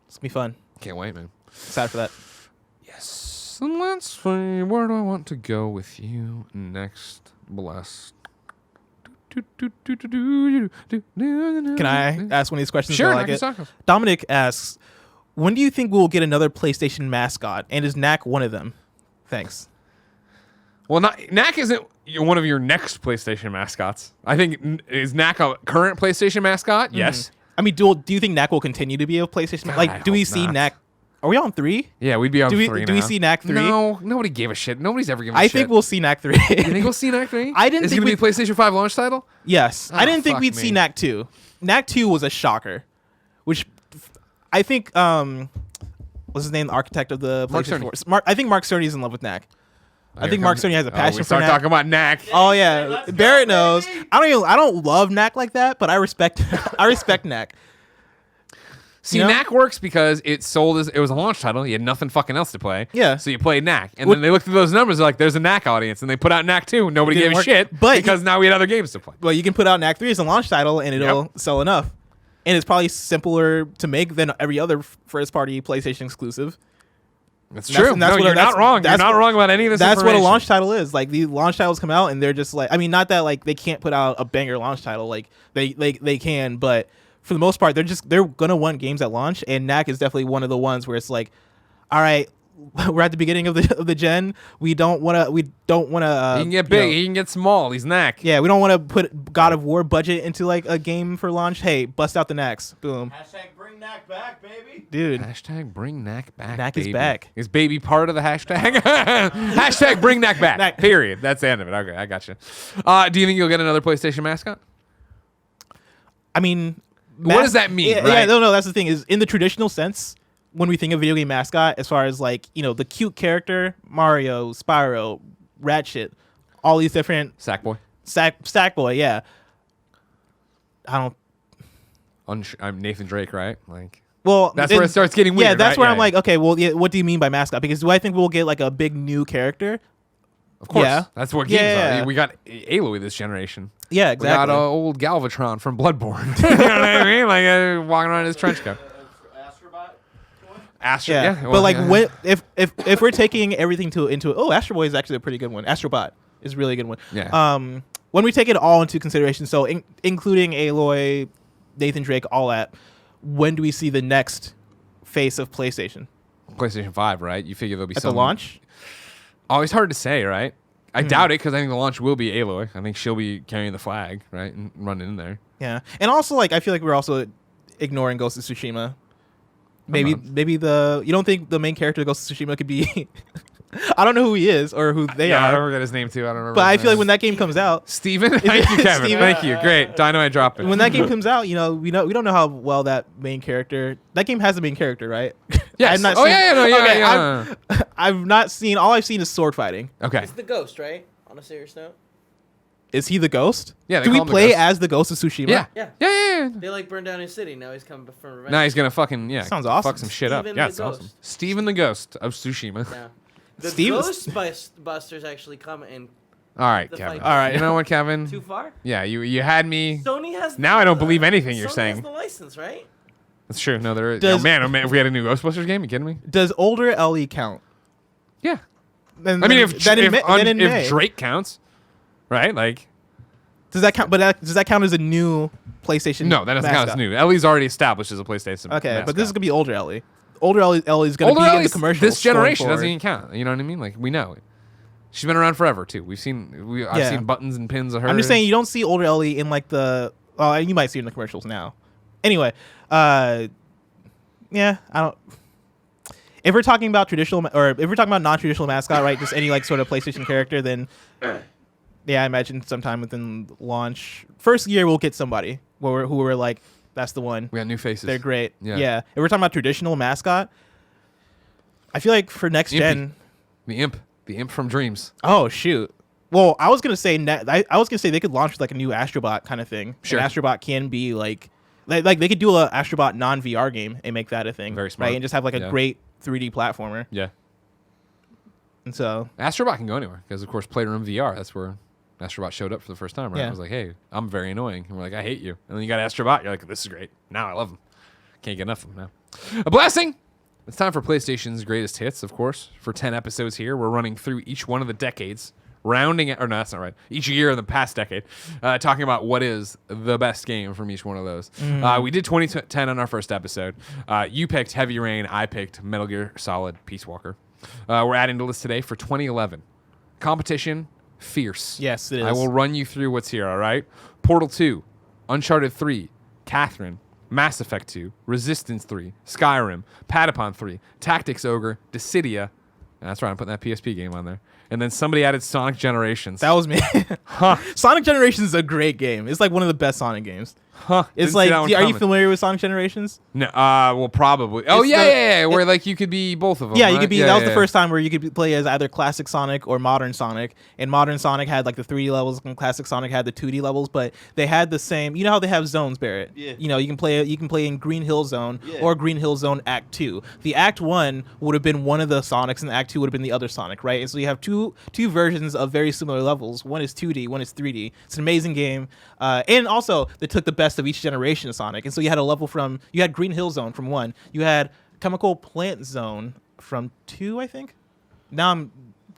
Speaker 2: It's gonna be fun.
Speaker 1: Can't wait, man.
Speaker 2: Excited for that.
Speaker 1: Yes. And let's see. Where do I want to go with you next? Bless.
Speaker 2: Can I ask one of these questions?
Speaker 1: Sure.
Speaker 2: Dominic asks, when do you think we'll get another PlayStation mascot? And is Knack one of them? Thanks.
Speaker 1: Well, Knack isn't one of your next PlayStation mascots. I think, is Knack a current PlayStation mascot? Yes.
Speaker 2: I mean, do you think Knack will continue to be a PlayStation? Like, do we see Knack? Are we on 3?
Speaker 1: Yeah, we'd be on 3 now.
Speaker 2: Do we see Knack 3?
Speaker 1: No, nobody gave a shit. Nobody's ever given a shit.
Speaker 2: I think we'll see Knack 3.
Speaker 1: You think we'll see Knack 3?
Speaker 2: I didn't
Speaker 1: Is
Speaker 2: think
Speaker 1: it going to be a PlayStation 5 launch title?
Speaker 2: Yes. I didn't think
Speaker 1: fuck
Speaker 2: we'd
Speaker 1: me.
Speaker 2: see Knack 2. Knack 2 was a shocker, which I think, what's his name? The architect of the PlayStation 4. I think Mark Cerny's in love with Knack. I think Mark Cerny has a passion for Knack.
Speaker 1: We start talking about Knack.
Speaker 2: Oh yeah, Barrett knows. I don't love Knack like that, but I respect Knack.
Speaker 1: See, Knack works because it was a launch title. You had nothing fucking else to play.
Speaker 2: Yeah.
Speaker 1: So you played Knack. And then they looked at those numbers, they're like, there's a Knack audience. And they put out Knack 2. Nobody gave a shit because now we had other games to play.
Speaker 2: Well, you can put out Knack 3 as a launch title and it'll sell enough. And it's probably simpler to make than every other first-party PlayStation exclusive.
Speaker 1: That's true. You're not wrong. You're not wrong about any of this
Speaker 2: That's what a launch title is. Like, the launch titles come out and they're just like, I mean, not that like they can't put out a banger launch title. Like, they can, but for the most part, they're gonna want games at launch, and Knack is definitely one of the ones where it's like, all right, we're at the beginning of the gen. We don't want to. He
Speaker 1: can get big. He can get small. He's Knack.
Speaker 2: Yeah, we don't want to put God of War budget into like a game for launch. Hey, bust out the Knacks. Boom.
Speaker 3: Hashtag bring Knack back, baby.
Speaker 2: Dude.
Speaker 1: Hashtag bring Knack back.
Speaker 2: Knack
Speaker 1: baby.
Speaker 2: is back.
Speaker 1: Is baby part of the hashtag? Hashtag bring Knack back.
Speaker 2: Knack.
Speaker 1: Period. That's the end of it. Okay, I got you. Do you think you'll get another PlayStation mascot?
Speaker 2: I mean,
Speaker 1: what does that mean?
Speaker 2: Yeah, no. That's the thing. Is in the traditional sense, when we think of video game mascot, as far as like the cute character, Mario, Spyro, Ratchet, all these different
Speaker 1: Sackboy.
Speaker 2: Sackboy, yeah.
Speaker 1: I'm Nathan Drake, right? Like,
Speaker 2: well,
Speaker 1: that's where it starts getting weird.
Speaker 2: Yeah, that's
Speaker 1: right?
Speaker 2: where I'm like, okay, well, what do you mean by mascot? Because do I think we'll get like a big new character?
Speaker 1: Of course.
Speaker 2: Yeah.
Speaker 1: That's what games are. We got Aloy this generation.
Speaker 2: Yeah, exactly.
Speaker 1: We got old Galvatron from Bloodborne. You know what I mean? Like walking around in his trench coat. Astro, yeah.
Speaker 2: Well, but like, if we're taking everything Astro Boy is actually a pretty good one. Astrobot is a really good one.
Speaker 1: Yeah.
Speaker 2: When we take it all into consideration, so including Aloy, Nathan Drake, all that, when do we see the next face of PlayStation?
Speaker 1: PlayStation 5, right? You figure there'll be
Speaker 2: at the launch?
Speaker 1: Oh, it's hard to say, right? I doubt it because I think the launch will be Aloy. I think she'll be carrying the flag, right, and running in there.
Speaker 2: Yeah, and also like I feel like we're also ignoring Ghost of Tsushima. Maybe you don't think the main character of Ghost of Tsushima could be I don't know who he is or who they are.
Speaker 1: I don't forget his name too. I don't remember.
Speaker 2: But I feel like when that game comes out,
Speaker 1: Steven? Thank you, Kevin.
Speaker 2: Steven.
Speaker 1: Thank you. Great. Dynamite drop it.
Speaker 2: When that game comes out, we don't know how well that main character. That game has a main character, right?
Speaker 1: Yes.
Speaker 2: I've not seen. All I've seen is sword fighting.
Speaker 1: Okay.
Speaker 3: It's the ghost, right? On a serious note.
Speaker 2: Is he the ghost?
Speaker 1: Yeah.
Speaker 2: Do we play as the ghost of Tsushima?
Speaker 1: Yeah.
Speaker 3: They like burned down his city. Now he's coming for revenge.
Speaker 1: Now he's gonna fucking
Speaker 2: Sounds awesome.
Speaker 1: fuck some shit up. Yeah, it's awesome. Steven the Ghost of Tsushima.
Speaker 3: Yeah. The Ghostbusters actually come and.
Speaker 1: All right, Kevin.
Speaker 2: All right.
Speaker 1: You know what, Kevin?
Speaker 3: Too far?
Speaker 1: Yeah, you had me.
Speaker 3: Sony has.
Speaker 1: Now I don't believe anything you're
Speaker 3: Sony
Speaker 1: saying.
Speaker 3: has the license, right?
Speaker 1: That's true. No, there is. Oh man, if we had a new Ghostbusters game, you kidding me?
Speaker 2: Does older LE count?
Speaker 1: Yeah. if Drake counts, right? Like,
Speaker 2: does that count? But does that count as a new PlayStation?
Speaker 1: No, that doesn't count as new. Ellie's already established as a PlayStation.
Speaker 2: Okay,
Speaker 1: mascot.
Speaker 2: But this is gonna be older Ellie. Older Ellie's gonna be in the commercials.
Speaker 1: This generation doesn't even count. You know what I mean? Like, we know it. She's been around forever too. I've seen buttons and pins of her.
Speaker 2: I'm just saying you don't see older Ellie in like the. Oh, you might see it in the commercials now. Anyway, yeah, I don't. If we're talking about traditional, or if we're talking about non-traditional mascot, right? Just any like sort of PlayStation character, then yeah, I imagine sometime within launch, first year we'll get somebody who we're like, that's the one.
Speaker 1: We got new faces.
Speaker 2: They're great. Yeah. If we're talking about traditional mascot, I feel like for next gen,
Speaker 1: the imp from Dreams.
Speaker 2: Oh shoot. Well, I was gonna say they could launch with like a new Astrobot kind of thing.
Speaker 1: Sure.
Speaker 2: And Astrobot can be like they could do a Astrobot non-VR game and make that a thing.
Speaker 1: Very smart.
Speaker 2: Right? And just have like a great 3D platformer.
Speaker 1: Yeah.
Speaker 2: And so
Speaker 1: Astrobot can go anywhere because of course Playroom VR. That's where Astrobot showed up for the first time. Right?
Speaker 2: Yeah.
Speaker 1: I was like, hey, I'm very annoying, and we're like, I hate you. And then you got Astrobot. You're like, this is great. Now I love him. Can't get enough of him now. A blessing. It's time for PlayStation's greatest hits, of course. For 10 episodes here, we're running through each one of the decades, rounding it, or no, that's not right. Each year in the past decade, talking about what is the best game from each one of those. We did 2010 on our first episode. You picked Heavy Rain. I picked Metal Gear Solid Peace Walker. We're adding to the list today for 2011. Competition, fierce.
Speaker 2: Yes, it is.
Speaker 1: I will run you through what's here, all right? Portal 2, Uncharted 3, Catherine, Mass Effect 2, Resistance 3, Skyrim, Patapon 3, Tactics Ogre, Dissidia. That's right, I'm putting that PSP game on there. And then somebody added Sonic Generations.
Speaker 2: That was me. Sonic Generations is a great game. It's like one of the best Sonic games. It's like, are you familiar with Sonic Generations?
Speaker 1: No, well, probably. Oh, yeah. Where like you could be both of them.
Speaker 2: Yeah,
Speaker 1: right?
Speaker 2: you could be. That was the first time where you could play as either classic Sonic or modern Sonic. And modern Sonic had like the 3D levels, and classic Sonic had the 2D levels. But they had the same. You know how they have zones, Barrett?
Speaker 3: Yeah.
Speaker 2: You know, you can play in Green Hill Zone or Green Hill Zone Act 2. The Act 1 would have been one of the Sonics, and the Act 2 would have been the other Sonic, right? And so you have two versions of very similar levels. One is 2D, one is 3D. It's an amazing game. And also they took the best of each generation of Sonic. And so you had a level you had Green Hill Zone from 1. You had Chemical Plant Zone from 2, I think. Now I'm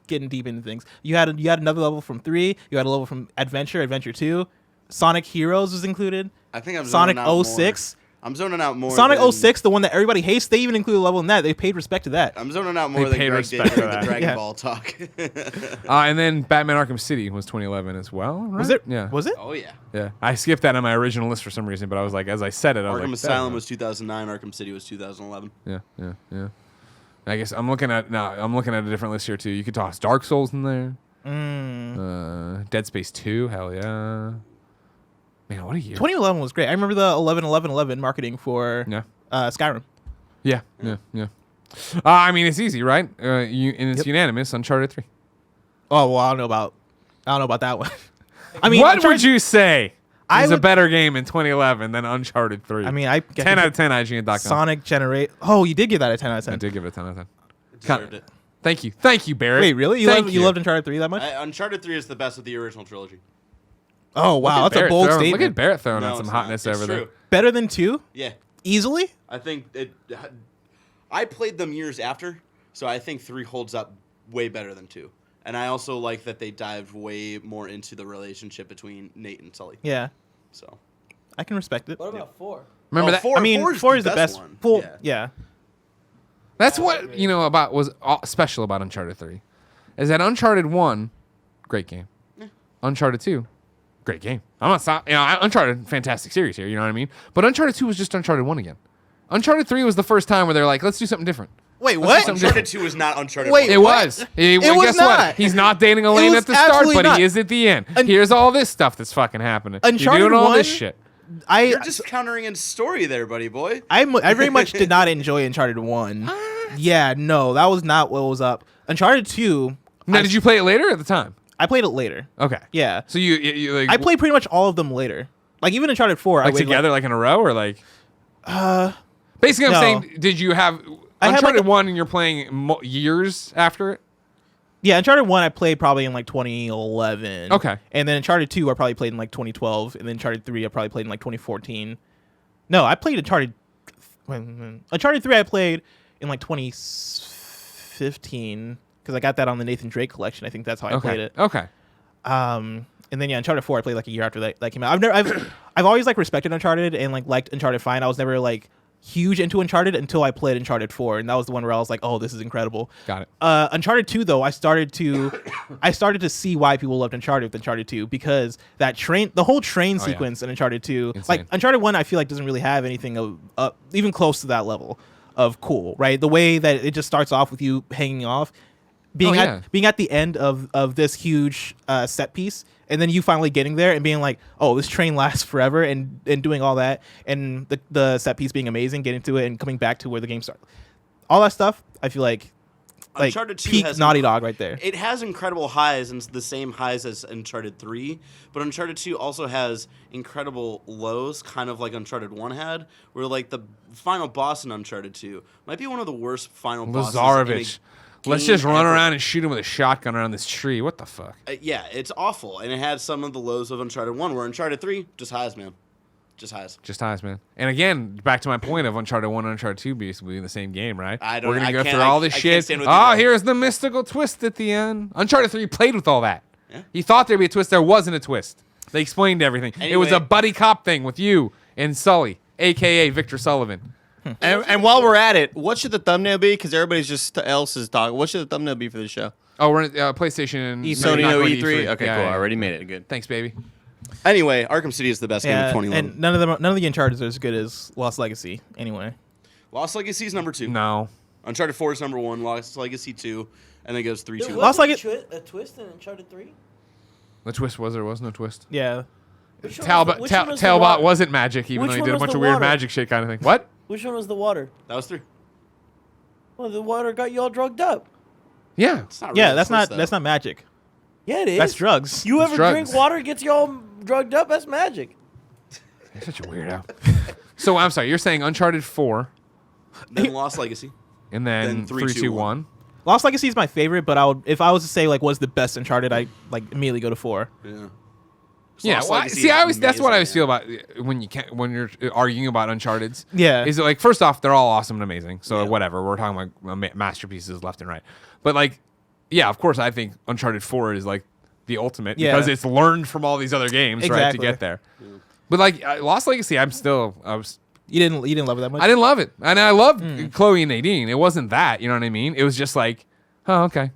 Speaker 2: getting deep into things. You had another level from 3. You had a level from Adventure 2. Sonic Heroes was included.
Speaker 3: I think I'm
Speaker 2: Sonic
Speaker 3: zoning out
Speaker 2: 06.
Speaker 3: More. I'm zoning out more.
Speaker 2: Sonic 06, the one that everybody hates, they even included a level in that. They paid respect to that.
Speaker 3: I'm zoning out more than Greg did during the Dragon Ball talk.
Speaker 1: And then Batman Arkham City was 2011 as well, right?
Speaker 2: Was it?
Speaker 1: Yeah.
Speaker 2: Was it?
Speaker 3: Oh, yeah.
Speaker 1: Yeah. I skipped that on my original list for some reason, but I was like, as I said it, I was
Speaker 3: Arkham
Speaker 1: like...
Speaker 3: Asylum was 2009. Arkham City was 2011.
Speaker 1: Yeah. I guess I'm looking at a different list here, too. You could toss Dark Souls in there. Dead Space 2, hell yeah. Man, what a year.
Speaker 2: 2011 was great. I remember the 11-11-11 marketing for Skyrim.
Speaker 1: Yeah. I mean, it's easy, right? It's unanimous. Uncharted 3.
Speaker 2: Oh well, I don't know about that one. I mean,
Speaker 1: what would you say is a better game in 2011 than Uncharted 3?
Speaker 2: I mean, I
Speaker 1: 10 out of 10 IGN.com.
Speaker 2: Sonic Generate. Oh, you did give that a 10 out of 10.
Speaker 1: I did give it a 10 out of 10.
Speaker 3: It deserved it.
Speaker 1: Thank you, Barrett.
Speaker 2: Wait, really? You loved Uncharted 3 that much?
Speaker 3: Uncharted 3 is the best of the original trilogy.
Speaker 2: Oh wow, that's a bold statement.
Speaker 1: Look at Barrett throwing out some hotness over there.
Speaker 2: Better than 2?
Speaker 3: Yeah.
Speaker 2: Easily?
Speaker 3: I think I played them years after, so I think 3 holds up way better than 2. And I also like that they dived way more into the relationship between Nate and Sully.
Speaker 2: Yeah.
Speaker 3: So
Speaker 2: I can respect it.
Speaker 4: What about 4?
Speaker 1: Remember that?
Speaker 3: 4,
Speaker 2: I mean, 4 is the best
Speaker 3: one.
Speaker 2: Yeah.
Speaker 1: That's what was special about Uncharted 3, is that Uncharted 1, great game. Uncharted 2, great game. I'm not, Uncharted, fantastic series here. You know what I mean? But Uncharted 2 was just Uncharted 1 again. Uncharted 3 was the first time where they're like, let's do something different.
Speaker 2: Wait, what?
Speaker 3: Uncharted 2 is not Uncharted 1.
Speaker 2: Wait,
Speaker 1: It was. Guess
Speaker 2: not.
Speaker 1: what? He's not dating Elaine at the start, but
Speaker 2: not.
Speaker 1: he is at the end. Here's all this stuff that's fucking happening.
Speaker 2: Uncharted
Speaker 1: You're doing all
Speaker 2: 1,
Speaker 1: this shit.
Speaker 3: You're just countering in story there, buddy boy.
Speaker 2: I very much did not enjoy Uncharted 1. Yeah, no, that was not what was up. Uncharted 2.
Speaker 1: Now, did you play it later or at the time?
Speaker 2: I played it later.
Speaker 1: Okay.
Speaker 2: Yeah.
Speaker 1: So you like,
Speaker 2: I played pretty much all of them later. Like even Uncharted 4.
Speaker 1: like together, like in a row, or like. Basically, I'm
Speaker 2: no.
Speaker 1: saying, did you have Uncharted 1 and you're playing years after it?
Speaker 2: Yeah, Uncharted 1 I played probably in like 2011.
Speaker 1: Okay.
Speaker 2: And then Uncharted 2 I probably played in like 2012. And then Uncharted 3 I probably played in like 2014. No, I played Uncharted 3 I played in like 2015. because I got that on the Nathan Drake collection. I think that's how I played it.
Speaker 1: Okay.
Speaker 2: And then Uncharted 4 I played like a year after that came out. I've always like respected Uncharted and like liked Uncharted fine. I was never like huge into Uncharted until I played Uncharted 4, and that was the one where I was like, oh, this is incredible.
Speaker 1: Got it.
Speaker 2: Uncharted 2 though, I started to see why people loved Uncharted with Uncharted 2, because the whole train sequence in Uncharted 2,
Speaker 1: Insane.
Speaker 2: like Uncharted 1 I feel like doesn't really have anything of even close to that level of cool, right? The way that it just starts off with you hanging off, being at the end of this huge set piece, and then you finally getting there and being like, oh, this train lasts forever, and doing all that, and the set piece being amazing, getting to it and coming back to where the game starts. All that stuff, I feel like
Speaker 4: Uncharted 2
Speaker 2: peak
Speaker 4: has
Speaker 2: Naughty Dog right there.
Speaker 4: It has incredible highs and the same highs as Uncharted 3, but Uncharted 2 also has incredible lows, kind of like Uncharted 1 had, where like the final boss in Uncharted 2 might be one of the worst final bosses.
Speaker 1: Lazarevic. Let's just run
Speaker 4: ever.
Speaker 1: around and shoot him with a shotgun around this tree. What the fuck?
Speaker 4: Yeah, it's awful, and it had some of the lows of Uncharted 1, where Uncharted 3, just highs, man. Just highs.
Speaker 1: Just highs, man. And again, back to my point of Uncharted 1 and Uncharted 2 basically in the same game, right?
Speaker 4: We're
Speaker 1: going to go through all this shit. Here's the mystical twist at the end. Uncharted 3 played with all that.
Speaker 4: Yeah.
Speaker 1: You thought there'd be a twist. There wasn't a twist. They explained everything.
Speaker 4: Anyway.
Speaker 1: It was a buddy cop thing with you and Sully, a.k.a. Victor Sullivan.
Speaker 5: And while we're at it, what should the thumbnail be? Because everybody's just else is talking. What should the thumbnail be for the show?
Speaker 1: Oh, we're in PlayStation.
Speaker 5: Sony
Speaker 1: not
Speaker 5: no
Speaker 1: going
Speaker 5: E3.
Speaker 1: to
Speaker 5: Okay,
Speaker 1: Yeah,
Speaker 5: cool.
Speaker 1: yeah.
Speaker 5: I already made it. Good.
Speaker 1: Thanks, baby.
Speaker 4: Anyway, Arkham City is the best game of 2011.
Speaker 2: And none of the Uncharted are as good as Lost Legacy. Anyway,
Speaker 4: Lost Legacy is number 2.
Speaker 1: No.
Speaker 4: Uncharted 4 is number 1. Lost Legacy 2, and then goes 3, 2, 1.
Speaker 2: Lost
Speaker 3: a twist in Uncharted 3?
Speaker 1: The twist was there was no twist.
Speaker 2: yeah.
Speaker 1: Talbot wasn't magic, even though he did a bunch of weird magic shit kind of thing. What?
Speaker 3: Which one was the water?
Speaker 4: That was 3.
Speaker 3: Well, the water got you all drugged up.
Speaker 1: Yeah.
Speaker 4: It's not really
Speaker 2: Yeah,
Speaker 4: a
Speaker 2: that's
Speaker 4: twist,
Speaker 2: not
Speaker 4: though.
Speaker 2: magic.
Speaker 3: Yeah, it is.
Speaker 2: That's drugs.
Speaker 3: You
Speaker 1: That's
Speaker 3: ever
Speaker 1: drugs.
Speaker 3: drink water, gets you all drugged up? That's magic.
Speaker 1: You're such a weirdo. So I'm sorry, you're saying Uncharted 4
Speaker 4: Then Lost Legacy.
Speaker 1: and then 3, 2, 1.
Speaker 2: Lost Legacy is my favorite, but if I was to say like what's the best Uncharted, I like immediately go to 4.
Speaker 4: Yeah.
Speaker 1: Yeah,
Speaker 4: Lost
Speaker 1: well,
Speaker 4: Legacy
Speaker 1: see,
Speaker 4: is
Speaker 1: that's what I always
Speaker 4: amazing,
Speaker 1: feel about when you're arguing about Uncharted's.
Speaker 2: Yeah.
Speaker 1: Is it like, first off, they're all awesome and amazing. So
Speaker 4: Yeah.
Speaker 1: whatever, we're talking about masterpieces left and right. But like, yeah, of course, I think Uncharted 4 is like the ultimate because it's learned from all these other games, right, to
Speaker 2: Exactly.
Speaker 1: get there. But like Lost Legacy, I was.
Speaker 2: You didn't love it that much.
Speaker 1: I didn't love it, and I loved Chloe and Nadine. It wasn't that, you know what I mean? It was just like, oh, okay,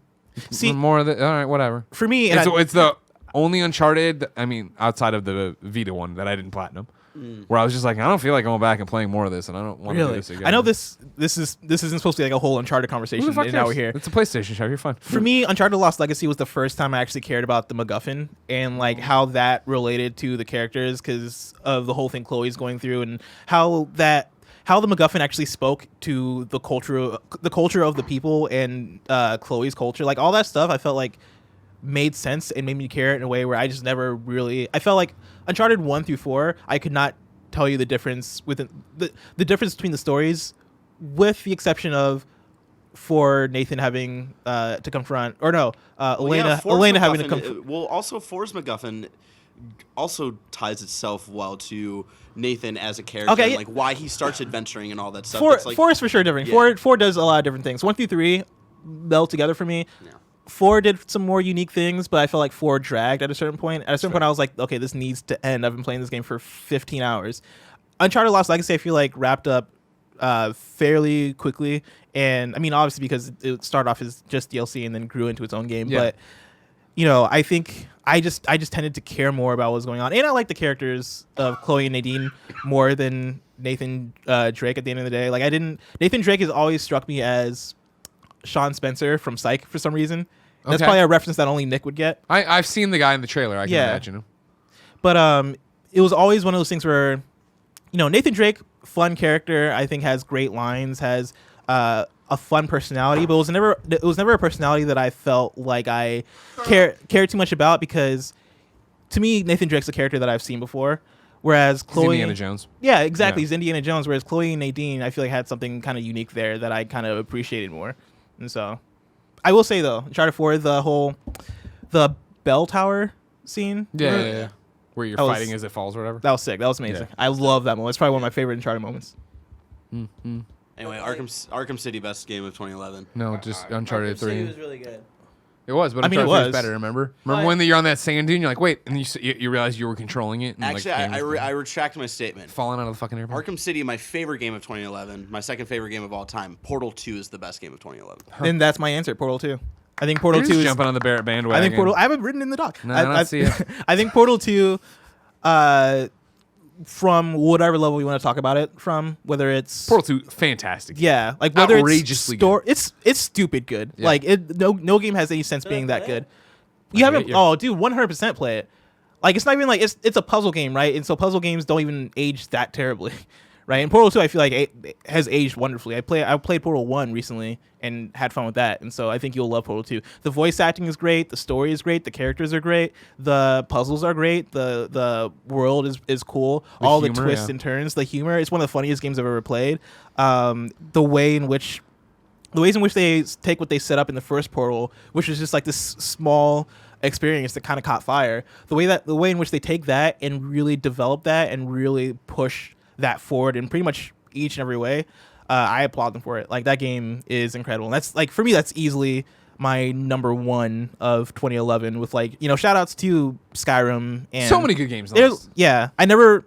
Speaker 2: See,
Speaker 1: more of the all right, whatever.
Speaker 2: for me, and
Speaker 1: It's the only Uncharted, I mean, outside of the Vita one that I didn't platinum, where I was just like, I don't feel like going back and playing more of this, and I don't want to do
Speaker 2: really,
Speaker 1: this again.
Speaker 2: I know this isn't supposed to be like a whole Uncharted conversation,
Speaker 1: Who the fuck
Speaker 2: and now we're
Speaker 1: cares?
Speaker 2: here.
Speaker 1: It's a PlayStation show. You're fine.
Speaker 2: For me, Uncharted Lost Legacy was the first time I actually cared about the MacGuffin and like how that related to the characters because of the whole thing Chloe's going through and how the MacGuffin actually spoke to the culture of the people and Chloe's culture. Like all that stuff, I felt like made sense and made me care in a way where I just never really. I felt like Uncharted 1 through 4, I could not tell you the difference within the difference between the stories, with the exception of for Nathan having to confront, or no, Elena having to confront.
Speaker 4: Well, also Forrest MacGuffin also ties itself well to Nathan as a character,
Speaker 2: Okay,
Speaker 4: and
Speaker 2: yeah.
Speaker 4: like why he starts adventuring and all that stuff.
Speaker 2: Four is for sure different.
Speaker 4: Yeah.
Speaker 2: Four does a lot of different things. 1 through 3 meld together for me.
Speaker 4: Yeah.
Speaker 2: 4 did some more unique things, but I felt like 4 dragged at a certain point. At a certain point, I was like, okay, this needs to end. I've been playing this game for 15 hours. Uncharted Lost Legacy, I feel like wrapped up fairly quickly, and I mean obviously because it started off as just DLC and then grew into its own game.
Speaker 1: Yeah.
Speaker 2: But you know, I think I just tended to care more about what was going on, and I like the characters of Chloe and Nadine more than Nathan Drake. At the end of the day, like Nathan Drake has always struck me as Sean Spencer from Psych for some reason. That's
Speaker 1: Okay.
Speaker 2: probably a reference that only Nick would get.
Speaker 1: I've seen the guy in the trailer. I can imagine him.
Speaker 2: But it was always one of those things where, you know, Nathan Drake, fun character, I think has great lines, has a fun personality, but it was never a personality that I felt like I cared too much about, because to me Nathan Drake's a character that I've seen before, whereas Chloe,
Speaker 1: Indiana Jones.
Speaker 2: Yeah, exactly.
Speaker 1: Yeah.
Speaker 2: He's Indiana Jones, whereas Chloe and Nadine, I feel like had something kind of unique there that I kind of appreciated more. And so, I will say though, Uncharted 4, the bell tower scene,
Speaker 1: Yeah. Where you're
Speaker 2: That was-
Speaker 1: fighting as it falls or whatever.
Speaker 2: that was sick. That was amazing.
Speaker 1: Yeah.
Speaker 2: I love that moment. It's probably one of my favorite Uncharted moments.
Speaker 4: Anyway, Arkham City, best game of 2011.
Speaker 1: No, just Uncharted
Speaker 3: Arkham
Speaker 1: 3.
Speaker 3: City was really good.
Speaker 1: It was, but
Speaker 2: I mean,
Speaker 1: Uncharted 3
Speaker 2: it
Speaker 1: was
Speaker 2: was.
Speaker 1: better, remember? Remember when you're on that sand dune, you're like, wait, and you realize you were controlling it? And
Speaker 4: Actually, I retract my statement.
Speaker 1: falling out of the fucking airplane.
Speaker 4: Arkham City, my favorite game of 2011. My second favorite game of all time. Portal 2 is the best game of 2011.
Speaker 2: Then that's my answer. Portal 2. I think Portal
Speaker 1: You're
Speaker 2: 2
Speaker 1: just
Speaker 2: is
Speaker 1: jumping on the Barrett bandwagon.
Speaker 2: I think Portal. I have it written in the doc.
Speaker 1: No, I don't see it.
Speaker 2: I think Portal 2, from whatever level you want to talk about it from, whether it's
Speaker 1: Portal 2, fantastic.
Speaker 2: yeah, like whether
Speaker 1: Outrageously
Speaker 2: it's stupid good.
Speaker 1: Yeah.
Speaker 2: Like no game has any sense being that
Speaker 3: play
Speaker 2: good.
Speaker 3: it?
Speaker 2: You
Speaker 1: I
Speaker 2: haven't?
Speaker 1: hate you.
Speaker 2: Oh, dude, 100% play it. Like it's not even like it's a puzzle game, right? And so puzzle games don't even age that terribly. Right, and Portal 2, I feel like it has aged wonderfully. I played Portal 1 recently and had fun with that, and so I think you'll love Portal 2. The voice acting is great, the story is great, the characters are great, the puzzles are great, the world is cool, all the
Speaker 1: humor,
Speaker 2: twists
Speaker 1: yeah.
Speaker 2: and turns, the humor. It's one of the funniest games I've ever played. The ways in which they take what they set up in the first Portal, which was just like this small experience that kind of caught fire. The way in which they take that and really develop that and really push that forward in pretty much each and every way, I applaud them for it. Like that game is incredible, and that's like for me that's easily my number one of 2011. With like shout outs to Skyrim and
Speaker 1: So many good games on this.
Speaker 2: yeah. I never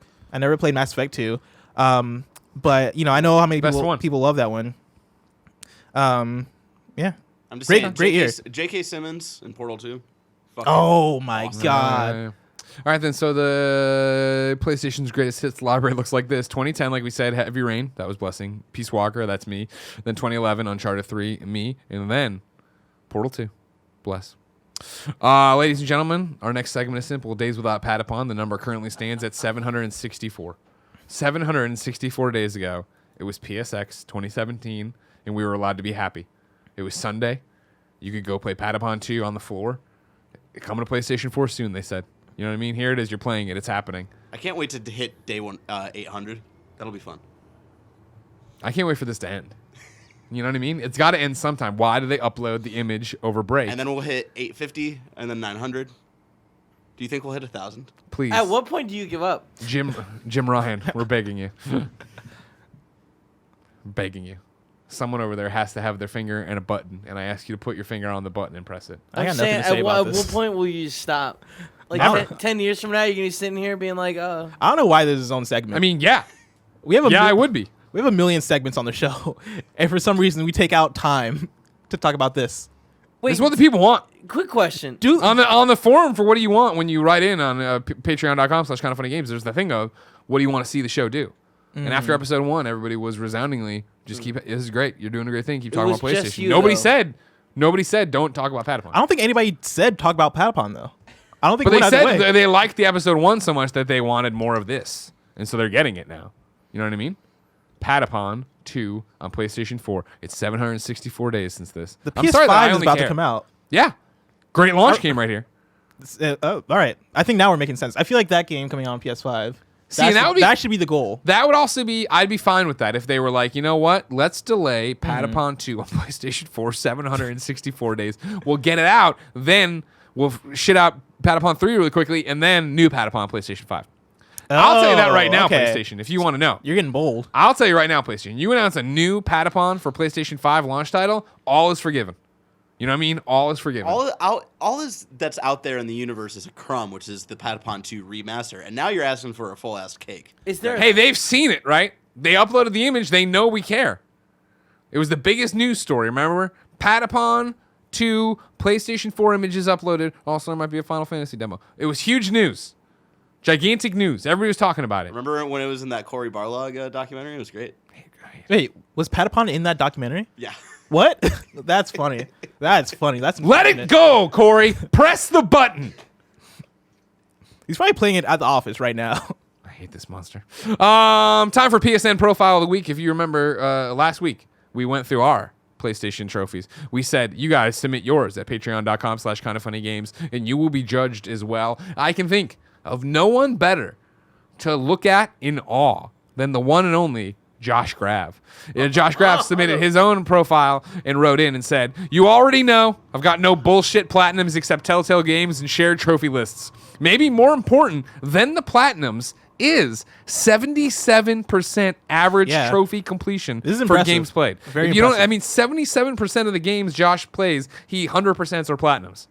Speaker 2: played Mass Effect 2, but I know how many
Speaker 1: Best one.
Speaker 2: people love that one. Yeah.
Speaker 4: I'm just
Speaker 2: Great-
Speaker 4: saying,
Speaker 2: great year.
Speaker 4: J.K. Simmons in Portal 2. Fucking
Speaker 2: Oh my
Speaker 4: awesome.
Speaker 2: god.
Speaker 1: All right, then. So the PlayStation's greatest hits library looks like this: 2010, like we said, Heavy Rain, that was Blessing. Peace Walker, that's me. Then 2011, Uncharted 3, me, and then Portal 2, Bless. Ladies and gentlemen, our next segment is simple: Days Without Patapon. The number currently stands at 764. 764 days ago, it was PSX 2017, and we were allowed to be happy. It was Sunday. You could go play Patapon 2 on the floor. Coming to PlayStation 4 soon, they said. You know what I mean? Here it is. You're playing it. It's happening.
Speaker 4: I can't wait to hit day 800. That'll be fun.
Speaker 1: I can't wait for this to end. You know what I mean? It's got to end sometime. Why do they upload the image over break?
Speaker 4: And then we'll hit 850 and then 900. Do you think we'll hit 1,000?
Speaker 1: Please.
Speaker 3: At what point do you give up?
Speaker 1: Jim Ryan, we're begging you. Begging you. Someone over there has to have their finger and a button, and I ask you to put your finger on the button and press it.
Speaker 2: I got
Speaker 3: I'm
Speaker 2: nothing
Speaker 3: saying,
Speaker 2: to say about
Speaker 3: at
Speaker 2: this.
Speaker 3: what point will you stop? Like
Speaker 2: Never.
Speaker 3: 10 years from now, you're gonna be sitting here being like,
Speaker 2: I don't know why this is its own segment.
Speaker 1: I mean, yeah.
Speaker 2: we have
Speaker 1: I would be.
Speaker 2: We have a million segments on the show, and for some reason we take out time to talk about this.
Speaker 3: wait.
Speaker 1: It's what the people want.
Speaker 3: Quick question.
Speaker 2: Dude,
Speaker 1: On the forum for what do you want when you write in on patreon.com/kindoffunnygames, there's the thing of what do you want to see the show do? And after episode 1, everybody was resoundingly just keep. This is great. You're doing a great thing. Keep talking
Speaker 3: was
Speaker 1: about
Speaker 3: just
Speaker 1: PlayStation.
Speaker 3: you,
Speaker 1: Nobody said don't talk about Patapon.
Speaker 2: I don't think anybody said talk about Patapon though. I don't think.
Speaker 1: But
Speaker 2: it
Speaker 1: they
Speaker 2: went out of the
Speaker 1: said
Speaker 2: way.
Speaker 1: they liked the episode 1 so much that they wanted more of this, and so they're getting it now. You know what I mean? Patapon 2 on PlayStation 4. It's 764 days since this.
Speaker 2: The
Speaker 1: I'm sorry that I
Speaker 2: PS5 is
Speaker 1: only
Speaker 2: about
Speaker 1: care.
Speaker 2: to come out.
Speaker 1: Yeah, great launch game right here.
Speaker 2: Oh, all right. I think now we're making sense. I feel like that game coming out on PS5.
Speaker 1: See, and
Speaker 2: that should be the goal.
Speaker 1: That would also be. I'd be fine with that if they were like, you know what? Let's delay Patapon 2 on PlayStation 4 764 days. We'll get it out, then we'll shit out Patapon 3 really quickly, and then new Patapon on PlayStation 5. I'll tell you that right now,
Speaker 2: okay.
Speaker 1: PlayStation, if you want to know.
Speaker 2: You're getting bold.
Speaker 1: I'll tell you right now, PlayStation. You announce a new Patapon for PlayStation 5 launch title, all is forgiven. You know what I mean? All is forgiven.
Speaker 4: All that's out there in the universe is a crumb, which is the Patapon 2 remaster. And now you're asking for a full-ass cake.
Speaker 3: Is there?
Speaker 1: Hey, they've seen it, right? They uploaded the image. They know we care. It was the biggest news story, remember? Patapon 2 PlayStation 4 images uploaded. Also, there might be a Final Fantasy demo. It was huge news. Gigantic news. Everybody was talking about it.
Speaker 4: Remember when it was in that Cory Barlog documentary? It was great.
Speaker 2: Wait, was Patapon in that documentary?
Speaker 4: Yeah.
Speaker 2: What? That's funny. That's funny. That's
Speaker 1: Let it go, Corey. Press the button.
Speaker 2: He's probably playing it at the office right now.
Speaker 1: I hate this monster. Time for PSN Profile of the Week. If you remember, last week, we went through our PlayStation trophies. We said, you guys submit yours at patreon.com/kindoffunnygames, and you will be judged as well. I can think of no one better to look at in awe than the one and only Josh Grav. Josh Grav submitted his own profile and wrote in and said, you already know I've got no bullshit platinums except Telltale Games and shared trophy lists. Maybe more important than the platinums is 77% average trophy completion
Speaker 2: this is
Speaker 1: for
Speaker 2: impressive.
Speaker 1: games played.
Speaker 2: Very
Speaker 1: if you
Speaker 2: impressive.
Speaker 1: don't, I mean, 77% of the games Josh plays, he 100% are platinums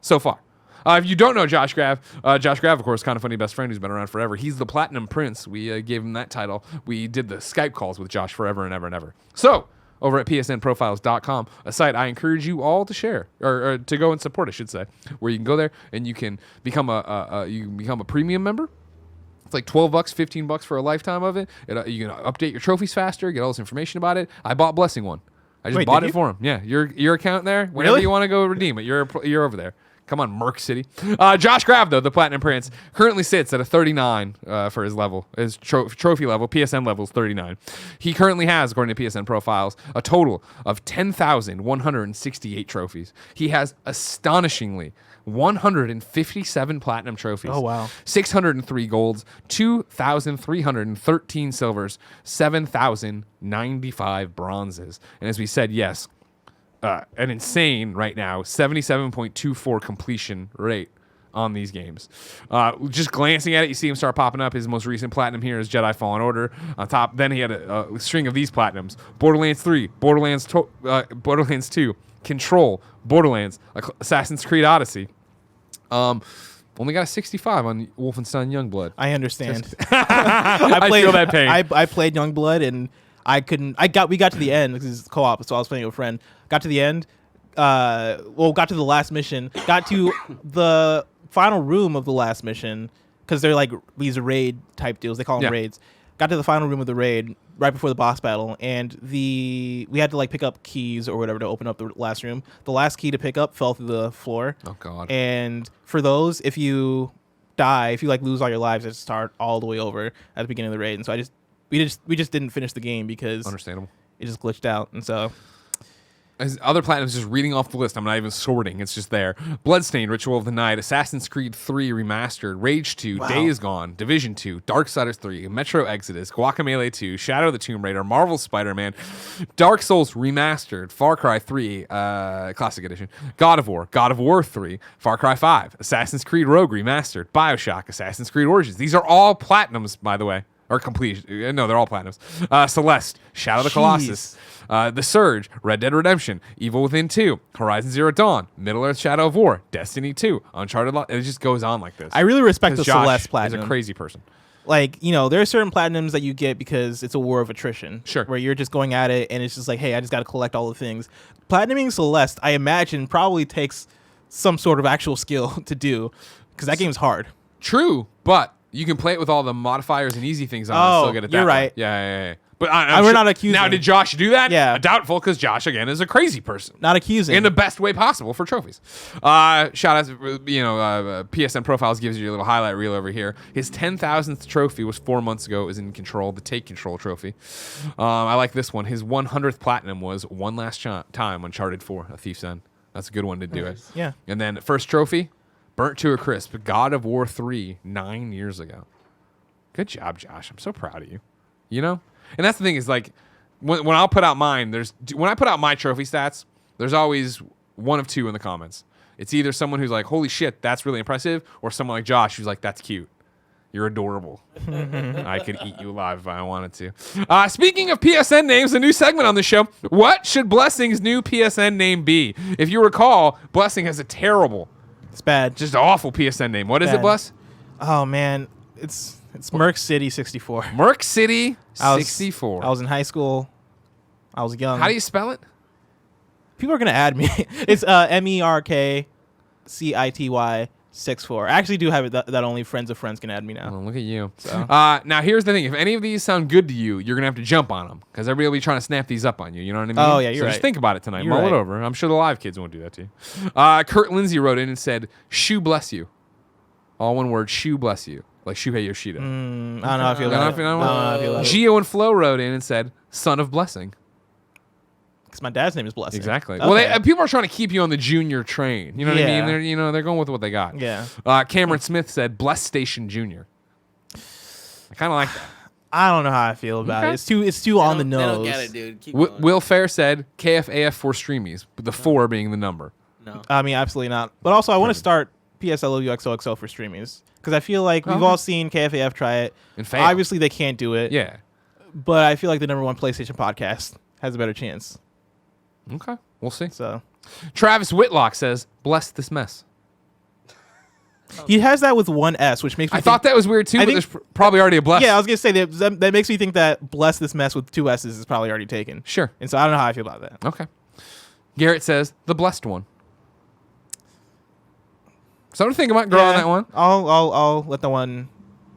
Speaker 1: so far. If you don't know Josh Grav, of course, Kind of Funny best friend who's been around forever. He's the Platinum Prince. We gave him that title. We did the Skype calls with Josh forever and ever and ever. So, over at psnprofiles.com, a site I encourage you all to share, or to go and support, I should say, where you can go there and you can become a premium member. It's like $12, $15 for a lifetime of it. You can update your trophies faster, get all this information about it. I bought Blessing one. I just bought it for him. Yeah, your account there. Whenever
Speaker 2: Really?
Speaker 1: you want to go redeem it, you're over there. Come on, Merc City. Josh Grav, though, the Platinum Prince, currently sits at a 39 for his level. His trophy level, PSN level is 39. He currently has, according to PSN Profiles, a total of 10,168 trophies. He has astonishingly 157 platinum trophies.
Speaker 2: Oh, wow.
Speaker 1: 603 golds, 2,313 silvers, 7,095 bronzes. And as we said, yes, an insane right now 77.24 completion rate on these games. Just glancing at it, you see him start popping up. His most recent platinum here is Jedi Fallen Order. On top, then he had a string of these platinums: Borderlands 3, Borderlands 2, Control, Borderlands, Assassin's Creed Odyssey. Only got a 65 on Wolfenstein Youngblood.
Speaker 2: I understand.
Speaker 1: I feel that pain.
Speaker 2: I played Youngblood and I couldn't. We got to the end because it's co-op, so I was playing with a friend. Got to the end. Got to the last mission. Got to the final room of the last mission because they're like these raid type deals. They call them raids. Got to the final room of the raid right before the boss battle, and we had to like pick up keys or whatever to open up the last room. The last key to pick up fell through the floor.
Speaker 1: Oh God!
Speaker 2: And for those, if you die, if you like lose all your lives, it start all the way over at the beginning of the raid. And so we just didn't finish the game because
Speaker 1: understandable.
Speaker 2: It just glitched out, and so.
Speaker 1: As other platinums, just reading off the list. I'm not even sorting. It's just there. Bloodstained, Ritual of the Night, Assassin's Creed 3 Remastered, Rage 2, Days Gone, Division 2, Darksiders 3, Metro Exodus, Guacamelee 2, Shadow of the Tomb Raider, Marvel Spider-Man, Dark Souls Remastered, Far Cry 3, Classic Edition, God of War 3, Far Cry 5, Assassin's Creed Rogue Remastered, Bioshock, Assassin's Creed Origins. These are all platinums, by the way. Or complete. No, they're all platinums. Celeste, Shadow of the Colossus, The Surge, Red Dead Redemption, Evil Within 2, Horizon Zero Dawn, Middle-earth Shadow of War, Destiny 2, Uncharted. It just goes on like this.
Speaker 2: I really respect the
Speaker 1: Josh
Speaker 2: Celeste platinum.
Speaker 1: He's a crazy person.
Speaker 2: Like, there are certain platinums that you get because it's a war of attrition.
Speaker 1: Sure.
Speaker 2: Where you're just going at it and it's just like, hey, I just got to collect all the things. Platinuming Celeste, I imagine, probably takes some sort of actual skill to do because that game's hard.
Speaker 1: True, but you can play it with all the modifiers and easy things on and still get it that
Speaker 2: you're
Speaker 1: way.
Speaker 2: right.
Speaker 1: Yeah. But
Speaker 2: we're not accusing.
Speaker 1: Now, did Josh do that?
Speaker 2: Yeah.
Speaker 1: Doubtful, because Josh, again, is a crazy person.
Speaker 2: Not accusing.
Speaker 1: In the best way possible for trophies. Shout out to, PSN Profiles gives you a little highlight reel over here. His 10,000th trophy was 4 months ago. It was in Control, the Take Control trophy. I like this one. His 100th platinum was One Last Time, Uncharted 4, A Thief's End. That's a good one to do it.
Speaker 2: Yeah.
Speaker 1: And then first trophy, Burnt to a Crisp, God of War 3, 9 years ago. Good job, Josh. I'm so proud of you. And that's the thing is, like, when I'll put out mine, when I put out my trophy stats, there's always one of two in the comments. It's either someone who's like, holy shit, that's really impressive, or someone like Josh who's like, that's cute. You're adorable. I could eat you alive if I wanted to. Speaking of PSN names, a new segment on the show. What should Blessing's new PSN name be? If you recall, Blessing has a terrible,
Speaker 2: it's bad,
Speaker 1: just awful PSN name. What is it, Bless?
Speaker 2: Oh man, it's Merc City 64.
Speaker 1: Merc City 64.
Speaker 2: I was in high school. I was young.
Speaker 1: How do you spell it?
Speaker 2: People are gonna add me. It's MERKCITY 64. I actually do have it that only friends of friends can add me now.
Speaker 1: Oh, look at you.
Speaker 2: So.
Speaker 1: Now here's the thing: if any of these sound good to you, you're gonna have to jump on them because everybody will be trying to snap these up on you. You know what I mean?
Speaker 2: Oh yeah, you're
Speaker 1: so
Speaker 2: right.
Speaker 1: Just think about it tonight.
Speaker 2: You're
Speaker 1: Mull
Speaker 2: right.
Speaker 1: it over. I'm sure the live kids won't do that to you. Kurt Lindsay wrote in and said, "Shoe bless you." All one word. Shoe bless you. Like Shuhei Yoshida.
Speaker 2: I don't know how I feel about it. I don't know how I feel about it.
Speaker 1: Gio and Flo wrote in and said, "Son of Blessing."
Speaker 2: Because my dad's name is Blessing.
Speaker 1: Exactly.
Speaker 2: Okay.
Speaker 1: Well, people are trying to keep you on the junior train. You know what I
Speaker 2: Yeah.
Speaker 1: mean? They're going with what they got.
Speaker 2: Yeah.
Speaker 1: Cameron Smith said, "Bless Station Junior." I kind of like that.
Speaker 2: I don't know how I feel about it. It's too on the nose.
Speaker 3: I don't get it, dude. Keep going.
Speaker 1: Will Fair said KFAF for streamies, with the 4 being the number.
Speaker 3: No.
Speaker 2: I mean, absolutely not. But also, I want to start PSLO XOXO for streamers because I feel like we've all seen KFAF try it
Speaker 1: and fail.
Speaker 2: Obviously, they can't do it.
Speaker 1: Yeah,
Speaker 2: but I feel like the #1 PlayStation podcast has a better chance.
Speaker 1: Okay, we'll see.
Speaker 2: So,
Speaker 1: Travis Whitlock says, "Bless this mess."
Speaker 2: He has that with one S, which makes me.
Speaker 1: I thought that was weird too. But there's probably already a bless.
Speaker 2: Yeah, I was gonna say that makes me think that "bless this mess" with 2 S's is probably already taken.
Speaker 1: Sure.
Speaker 2: And so I don't know how I feel about that.
Speaker 1: Okay. Garrett says, "The blessed one." Something to think about, girl, on that one.
Speaker 2: I'll let the one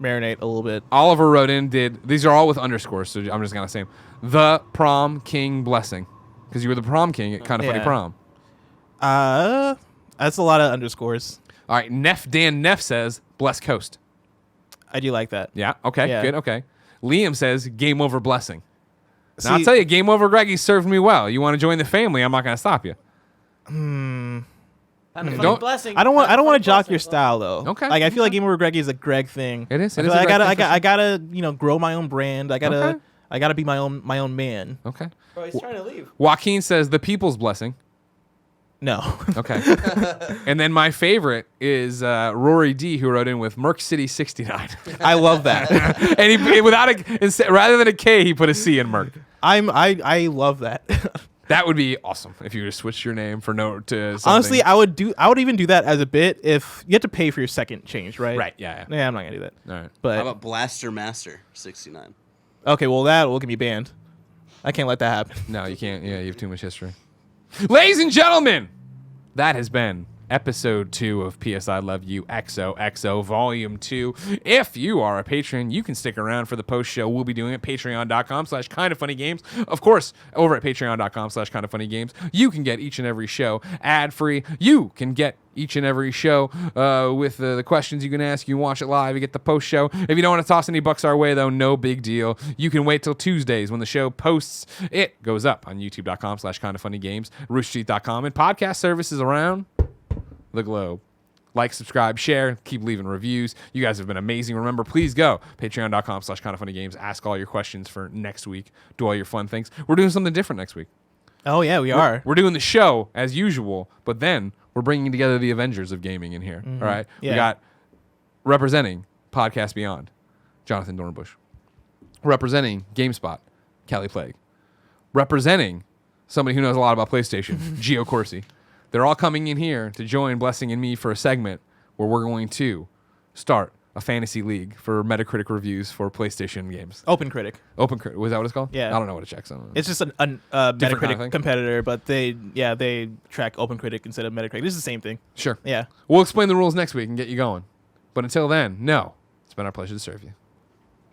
Speaker 2: marinate a little bit.
Speaker 1: Oliver wrote in, these are all with underscores, so I'm just gonna say them. The prom king blessing, because you were the prom king at Kind of Funny Prom.
Speaker 2: That's a lot of underscores.
Speaker 1: All right, Dan Neff says, "Bless Coast."
Speaker 2: I do like that.
Speaker 1: Yeah. Okay.
Speaker 2: Yeah.
Speaker 1: Good. Okay. Liam says, "Game over blessing." Now I'll tell you, Game over Greggy served me well. You want to join the family? I'm not gonna stop you.
Speaker 3: Blessing.
Speaker 2: I don't want to jock your style though.
Speaker 1: Okay.
Speaker 2: Like I feel like Game Over Greggy is a Greg thing.
Speaker 1: It is.
Speaker 2: I gotta grow my own brand. I gotta be my own man.
Speaker 1: Okay.
Speaker 3: Bro, he's trying to leave.
Speaker 1: Joaquin says, "The people's blessing."
Speaker 2: No.
Speaker 1: Okay. And then my favorite is Rory D, who wrote in with Merc City 69.
Speaker 2: I love that.
Speaker 1: And he rather than a K, he put a C in Merc.
Speaker 2: I love that.
Speaker 1: That would be awesome if you were to switch your name to something.
Speaker 2: Honestly, I would even do that as a bit if you had to pay for your second change, right?
Speaker 1: Right. Yeah.
Speaker 2: Yeah, I'm not gonna do that.
Speaker 1: All right.
Speaker 2: But
Speaker 4: How about Blaster Master 69?
Speaker 2: okay, well that will get me banned. I can't let that happen.
Speaker 1: No, you can't. Yeah, you have too much history. Ladies and gentlemen, that has been episode 2 of PS I Love You XOXO Volume 2. If you are a patron, you can stick around for the post show. We'll be doing it patreon.com/kindoffunnygames. Of course, over at patreon.com/kindoffunnygames, you can get each and every show ad-free. You can get each and every show with the questions you can ask. You can watch it live. You get the post show. If you don't want to toss any bucks our way, though, no big deal. You can wait till Tuesdays when the show posts. It goes up on youtube.com/kindoffunnygames, roosterteeth.com, and podcast services around the globe. Like, subscribe, share, keep leaving reviews. You guys have been amazing. Remember, please go patreon.com/kindoffunnygames. Ask all your questions for next week. Do all your fun things. We're doing something different next week.
Speaker 2: Oh yeah, we are.
Speaker 1: We're doing the show as usual, but then we're bringing together the Avengers of gaming in here. All right.
Speaker 2: Yeah.
Speaker 1: We got representing Podcast Beyond, Jonathan Dornbush. Representing GameSpot, Callie Plague. Representing somebody who knows a lot about PlayStation, Gio Corsi. They're all coming in here to join Blessing and me for a segment where we're going to start a fantasy league for Metacritic reviews for PlayStation games.
Speaker 2: OpenCritic.
Speaker 1: OpenCritic, was that what it's called?
Speaker 2: Yeah.
Speaker 1: I don't know what it checks on.
Speaker 2: It's just a Metacritic
Speaker 1: kind of thing?
Speaker 2: competitor, but they track OpenCritic instead of Metacritic. This is the same thing.
Speaker 1: Sure.
Speaker 2: Yeah.
Speaker 1: We'll explain the rules next week and get you going. But until then, no. It's been our pleasure to serve you.